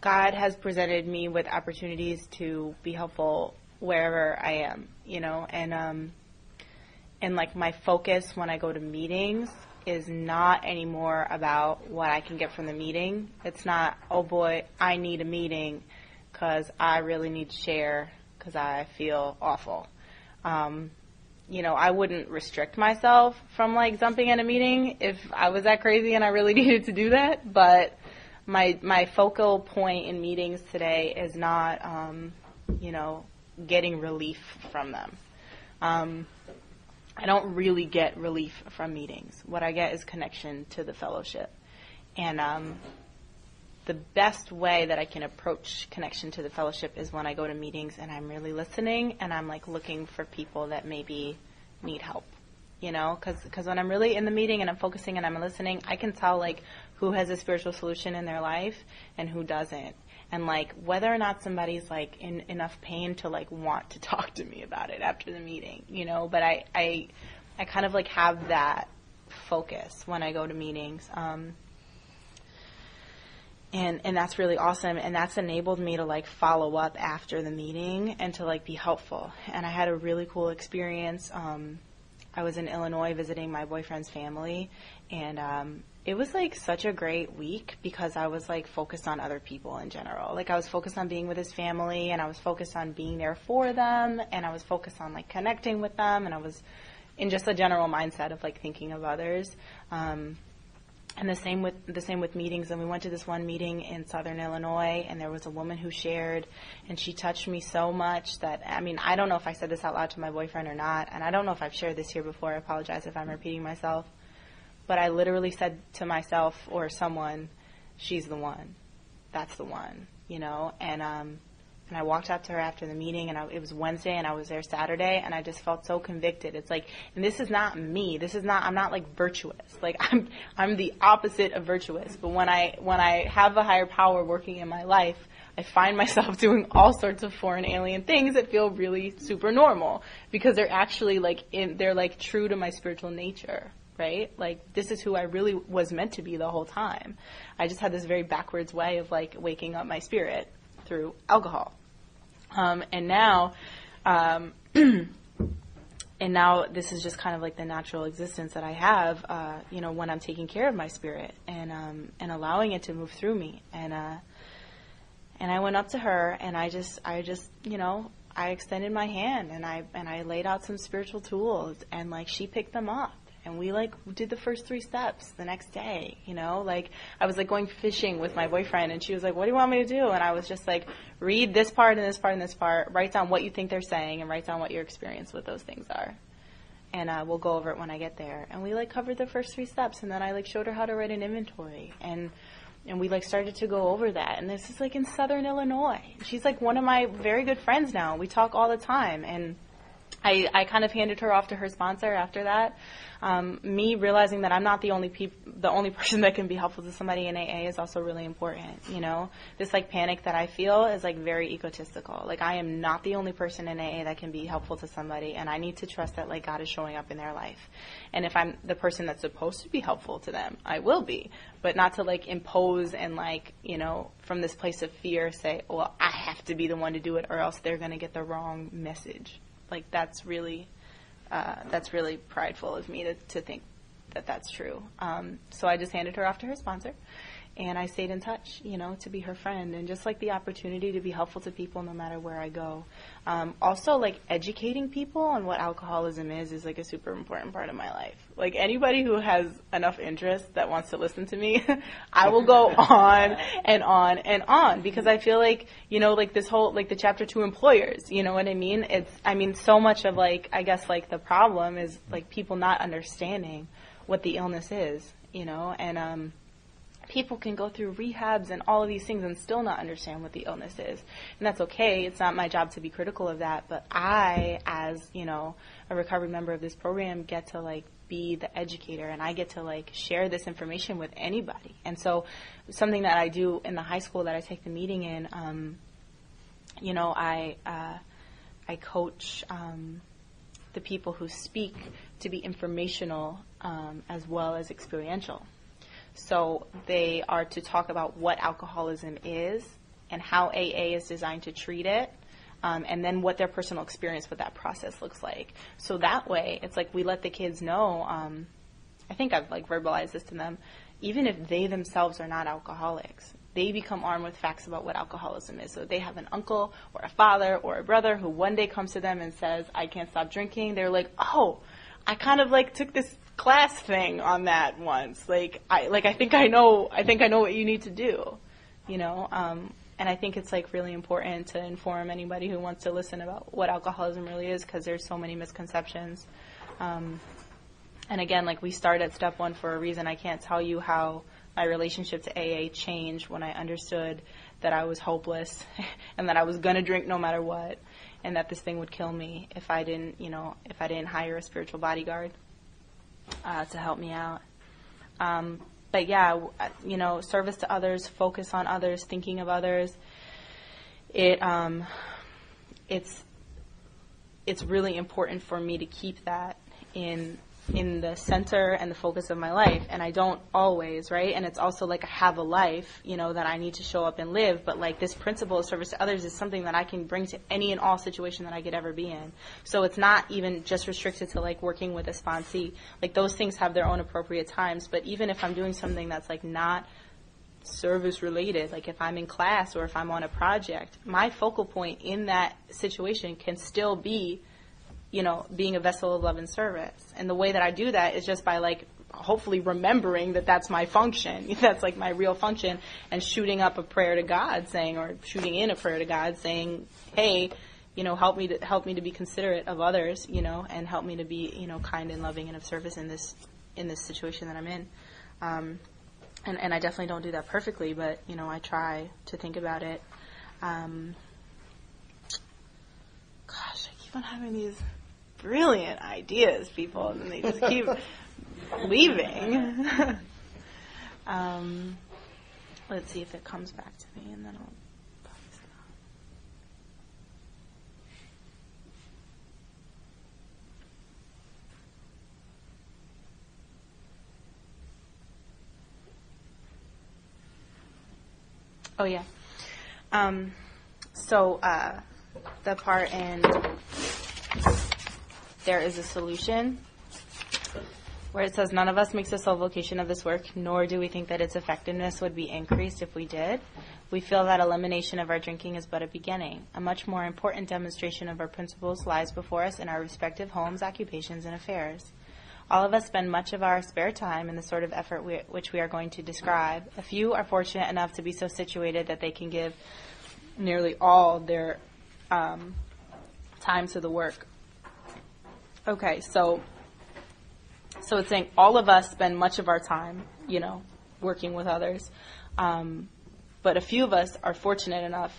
God has presented me with opportunities to be helpful wherever I am, and like, my focus when I go to meetings is not anymore about what I can get from the meeting. It's not, oh boy, I need a meeting because I really need to share because I feel awful. I wouldn't restrict myself from, like, jumping in a meeting if I was that crazy and I really needed to do that. But my focal point in meetings today is not, getting relief from them. I don't really get relief from meetings. What I get is connection to the fellowship. And the best way that I can approach connection to the fellowship is when I go to meetings and I'm really listening and I'm, like, looking for people that maybe need help, because when I'm really in the meeting and I'm focusing and I'm listening, I can tell, like, who has a spiritual solution in their life and who doesn't, and, like, whether or not somebody's, like, in enough pain to, like, want to talk to me about it after the meeting, but I kind of, like, have that focus when I go to meetings. And that's really awesome, and that's enabled me to, like, follow up after the meeting and to, like, be helpful. And I had a really cool experience. I was in Illinois visiting my boyfriend's family, and it was, like, such a great week because I was, like, focused on other people in general. Like, I was focused on being with his family, and I was focused on being there for them, and I was focused on, like, connecting with them, and I was in just a general mindset of, like, thinking of others. And the same with meetings. And we went to this one meeting in Southern Illinois, and there was a woman who shared, and she touched me so much that, I don't know if I said this out loud to my boyfriend or not, and I don't know if I've shared this here before. I apologize if I'm repeating myself. But I literally said to myself or someone, she's the one. That's the one, And And I walked up to her after the meeting, and it was Wednesday, and I was there Saturday, and I just felt so convicted. It's like, and this is not me. I'm not like virtuous. Like I'm the opposite of virtuous. But when I have a higher power working in my life, I find myself doing all sorts of foreign alien things that feel really super normal because they're actually they're like true to my spiritual nature. Right? Like, this is who I really was meant to be the whole time. I just had this very backwards way of, like, waking up my spirit through alcohol. And now this is just kind of like the natural existence that I have, when I'm taking care of my spirit and allowing it to move through me. And I went up to her and I just, I extended my hand and I laid out some spiritual tools and, like, she picked them up. And we, did the first 3 steps the next day, I was, going fishing with my boyfriend, and she was like, what do you want me to do? And I was just like, read this part and this part and this part, write down what you think they're saying, and write down what your experience with those things are. And we'll go over it when I get there. And we, covered the first 3 steps, and then I, showed her how to write an inventory. And we, started to go over that. And this is, in Southern Illinois. She's, one of my very good friends now. We talk all the time. And I kind of handed her off to her sponsor after that. Me realizing that I'm not the only person that can be helpful to somebody in AA is also really important. This panic that I feel is very egotistical. I am not the only person in AA that can be helpful to somebody, and I need to trust that God is showing up in their life. And if I'm the person that's supposed to be helpful to them, I will be, but not to impose and from this place of fear say, well, I have to be the one to do it or else they're going to get the wrong message. That's really prideful of me to think that that's true. So I just handed her off to her sponsor, and I stayed in touch, to be her friend, and just the opportunity to be helpful to people no matter where I go. Also, educating people on what alcoholism is a super important part of my life. Anybody who has enough interest that wants to listen to me, I will go on and on and on, because I feel this whole, the chapter 2 employers, you know what I mean? So much of the problem is people not understanding what the illness is, and people can go through rehabs and all of these things and still not understand what the illness is. And that's okay. It's not my job to be critical of that. But I, as, a recovery member of this program, get to, be the educator. And I get to, share this information with anybody. And so something that I do in the high school that I take the meeting in, I coach the people who speak to be informational as well as experiential. So they are to talk about what alcoholism is and how AA is designed to treat it, and then what their personal experience with that process looks like. So that way, it's we let the kids know, I think I've verbalized this to them, even if they themselves are not alcoholics, they become armed with facts about what alcoholism is. So they have an uncle or a father or a brother who one day comes to them and says, I can't stop drinking. They're like, oh, I kind of took this class thing on that once. I think I know what you need to do, and I think it's really important to inform anybody who wants to listen about what alcoholism really is, because there's so many misconceptions. And again, we start at step 1 for a reason. I can't tell you how my relationship to AA changed when I understood that I was hopeless and that I was going to drink no matter what, and that this thing would kill me if I didn't hire a spiritual bodyguard to help me out. But yeah, service to others, focus on others, thinking of others. It's really important for me to keep that in the center and the focus of my life, and I don't always, right? And it's also I have a life, that I need to show up and live, but this principle of service to others is something that I can bring to any and all situation that I could ever be in. So it's not even just restricted to working with a sponsee. Those things have their own appropriate times, but even if I'm doing something that's not service related, if I'm in class or if I'm on a project, my focal point in that situation can still be being a vessel of love and service. And the way that I do that is just by hopefully remembering that that's my function. That's my real function, and shooting up a prayer to God or shooting in a prayer to God saying, hey, help me to be considerate of others, and help me to be, kind and loving and of service in this situation that I'm in. And I definitely don't do that perfectly, but, I try to think about it. keep on having these brilliant ideas, people, and they just keep leaving. Let's see if it comes back to me, and then I'll probably stop. Oh, yeah. So the part in There Is a Solution, where it says, none of us makes a sole vocation of this work, nor do we think that its effectiveness would be increased if we did. We feel that elimination of our drinking is but a beginning. A much more important demonstration of our principles lies before us in our respective homes, occupations, and affairs. All of us spend much of our spare time in the sort of effort which we are going to describe. A few are fortunate enough to be so situated that they can give nearly all their time to the work. Okay, so it's saying all of us spend much of our time, working with others. But a few of us are fortunate enough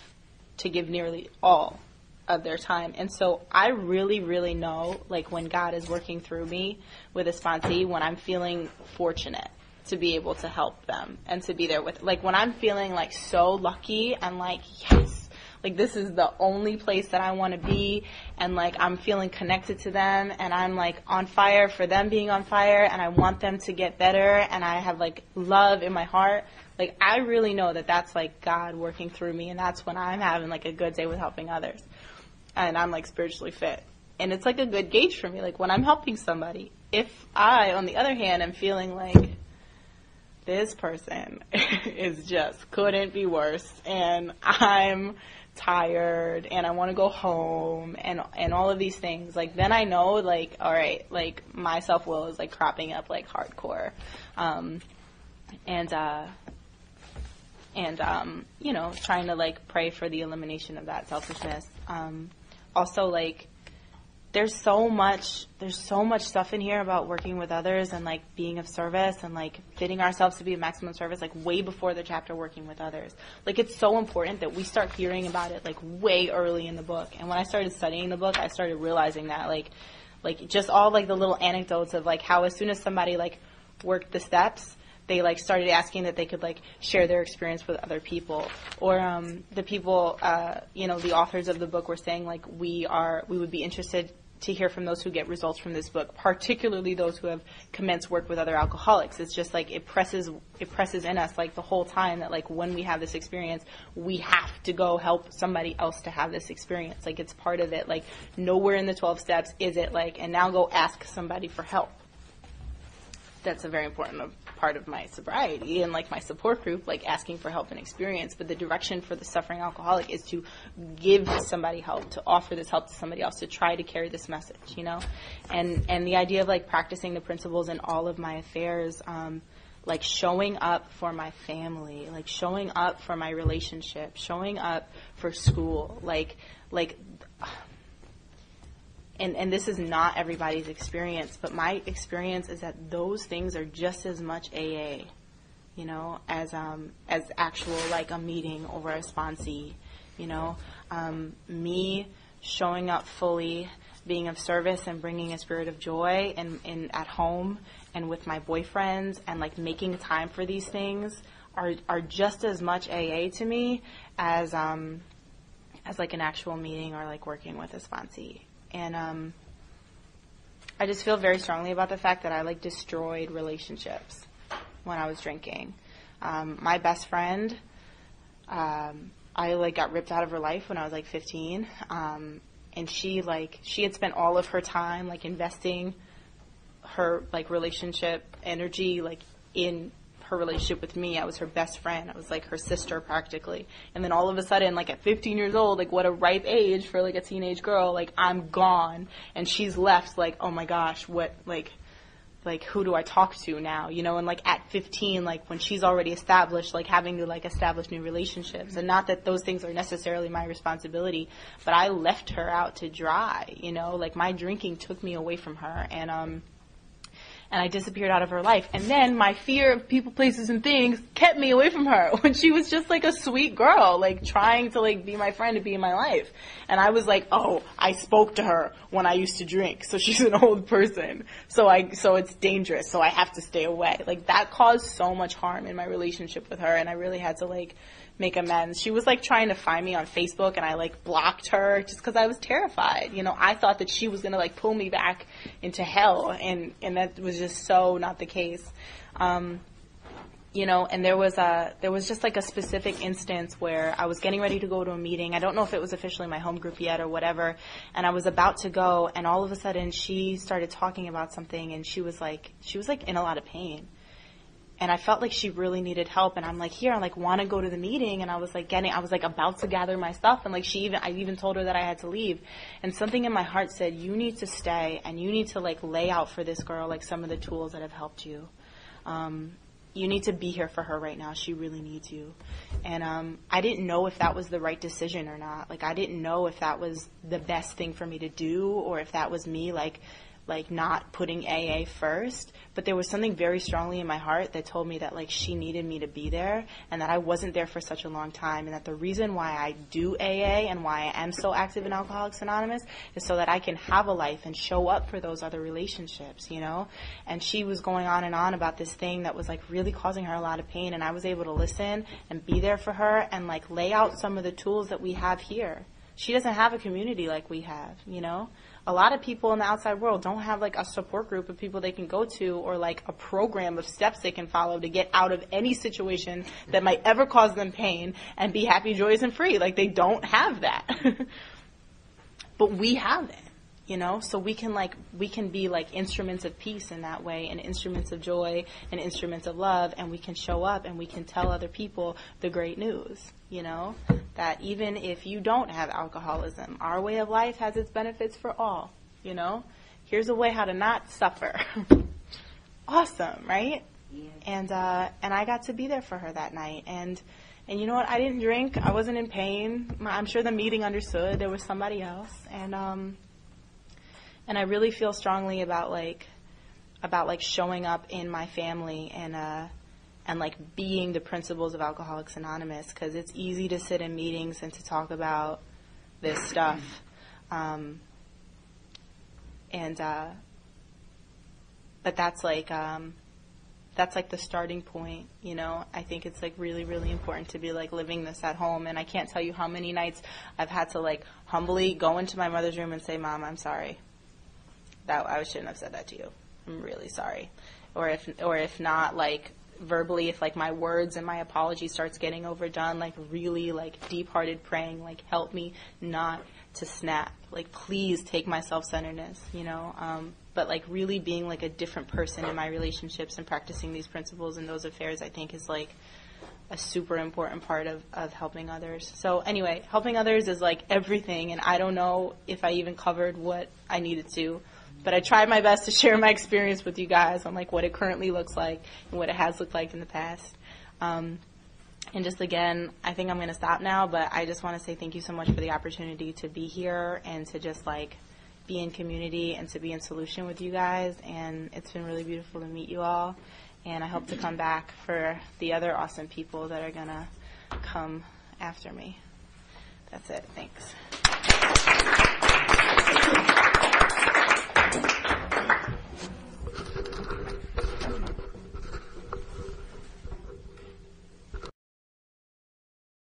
to give nearly all of their time. And so I really, really know, when God is working through me with a sponsee, when I'm feeling fortunate to be able to help them and to be there with, when I'm feeling, so lucky and, yes, this is the only place that I want to be, and, I'm feeling connected to them, and I'm, on fire for them being on fire, and I want them to get better, and I have, love in my heart. I really know that that's, God working through me, and that's when I'm having, a good day with helping others. And I'm, spiritually fit. And it's, a good gauge for me, when I'm helping somebody. If I, on the other hand, am feeling this person is just couldn't be worse, and I'm tired, and I want to go home, and all of these things, then I know, all right, my self-will is, cropping up, hardcore. Trying to, pray for the elimination of that selfishness. Also, there's so much stuff in here about working with others and, being of service and, fitting ourselves to be of maximum service, way before the chapter working with others. It's so important that we start hearing about it, way early in the book. And when I started studying the book, I started realizing that, just all, the little anecdotes of, how as soon as somebody, worked the steps, they started asking that they could share their experience with other people, or the people, the authors of the book were saying we would be interested to hear from those who get results from this book, particularly those who have commenced work with other alcoholics. It's just it presses in us the whole time that when we have this experience, we have to go help somebody else to have this experience. It's part of it. Nowhere in the 12 steps is it and now go ask somebody for help. That's a very important part of my sobriety and my support group, asking for help and experience. But the direction for the suffering alcoholic is to give somebody help, to offer this help to somebody else, to try to carry this message, And the idea of practicing the principles in all of my affairs, showing up for my family, showing up for my relationship, showing up for school, And this is not everybody's experience, but my experience is that those things are just as much AA, as actual a meeting or a sponsee, me showing up fully, being of service and bringing a spirit of joy in at home and with my boyfriends and making time for these things are just as much AA to me as an actual meeting or working with a sponsee. And I just feel very strongly about the fact that I destroyed relationships when I was drinking. My best friend, I got ripped out of her life when I was 15, and she had spent all of her time investing her relationship energy in her relationship with me. I was her best friend. I was her sister practically. And then all of a sudden, at 15 years old, what a ripe age for a teenage girl, I'm gone, and she's left oh my gosh, what who do I talk to now, and at 15, when she's already established, having to establish new relationships. And not that those things are necessarily my responsibility, but I left her out to dry, my drinking took me away from her. and I disappeared out of her life. And then my fear of people, places, and things kept me away from her when she was just like a sweet girl, like trying to like be my friend and be in my life. And I was like, oh, I spoke to her when I used to drink, so she's an old person, so it's dangerous, so I have to stay away. Like that caused so much harm in my relationship with her, and I really had to like make amends. She was like trying to find me on Facebook, and I like blocked her just because I was terrified. You know, I thought that she was gonna like pull me back into hell, and that was just so not the case. You know, and there was just like a specific instance where I was getting ready to go to a meeting. I don't know if it was officially my home group yet or whatever, and I was about to go, and all of a sudden she started talking about something, and she was like in a lot of pain. And I felt like she really needed help, and I'm like, here, I like want to go to the meeting, and I was like about to gather my stuff, and like I even told her that I had to leave, and something in my heart said, you need to stay, and you need to like lay out for this girl like some of the tools that have helped you. You need to be here for her right now. She really needs you. And I didn't know if that was the right decision or not. Like I didn't know if that was the best thing for me to do, or if that was me like not putting AA first, but there was something very strongly in my heart that told me that like she needed me to be there, and that I wasn't there for such a long time, and that the reason why I do AA and why I am so active in Alcoholics Anonymous is so that I can have a life and show up for those other relationships, you know. And she was going on and on about this thing that was like really causing her a lot of pain, and I was able to listen and be there for her and like lay out some of the tools that we have here. She doesn't have a community like we have, you know. A lot of people in the outside world don't have like a support group of people they can go to, or like a program of steps they can follow to get out of any situation that might ever cause them pain and be happy, joyous, and free. Like they don't have that. But we have it, you know, so we can be like instruments of peace in that way, and instruments of joy and instruments of love, and we can show up and we can tell other people the great news, you know, that even if you don't have alcoholism, our way of life has its benefits for all, you know. Here's a way how to not suffer. Awesome, right? Yeah. And I got to be there for her that night, and you know what, I didn't drink, I wasn't in pain. I'm sure the meeting understood there was somebody else, and I really feel strongly about showing up in my family and like being the principles of Alcoholics Anonymous, because it's easy to sit in meetings and to talk about this stuff, but that's like the starting point, you know. I think it's like really, really important to be like living this at home, and I can't tell you how many nights I've had to like humbly go into my mother's room and say, Mom, I'm sorry. That I shouldn't have said that to you. I'm really sorry. Or if not, like verbally, if like my words and my apology starts getting overdone, like really like deep-hearted praying, like help me not to snap. Like please take my self-centeredness, you know. But like really being like a different person in my relationships and practicing these principles in those affairs, I think is like a super important part of helping others. So anyway, helping others is like everything, and I don't know if I even covered what I needed to. But I tried my best to share my experience with you guys on like what it currently looks like and what it has looked like in the past. And just again, I think I'm going to stop now, but I just want to say thank you so much for the opportunity to be here and to just like be in community and to be in solution with you guys. And it's been really beautiful to meet you all. And I hope to come back for the other awesome people that are going to come after me. That's it. Thanks.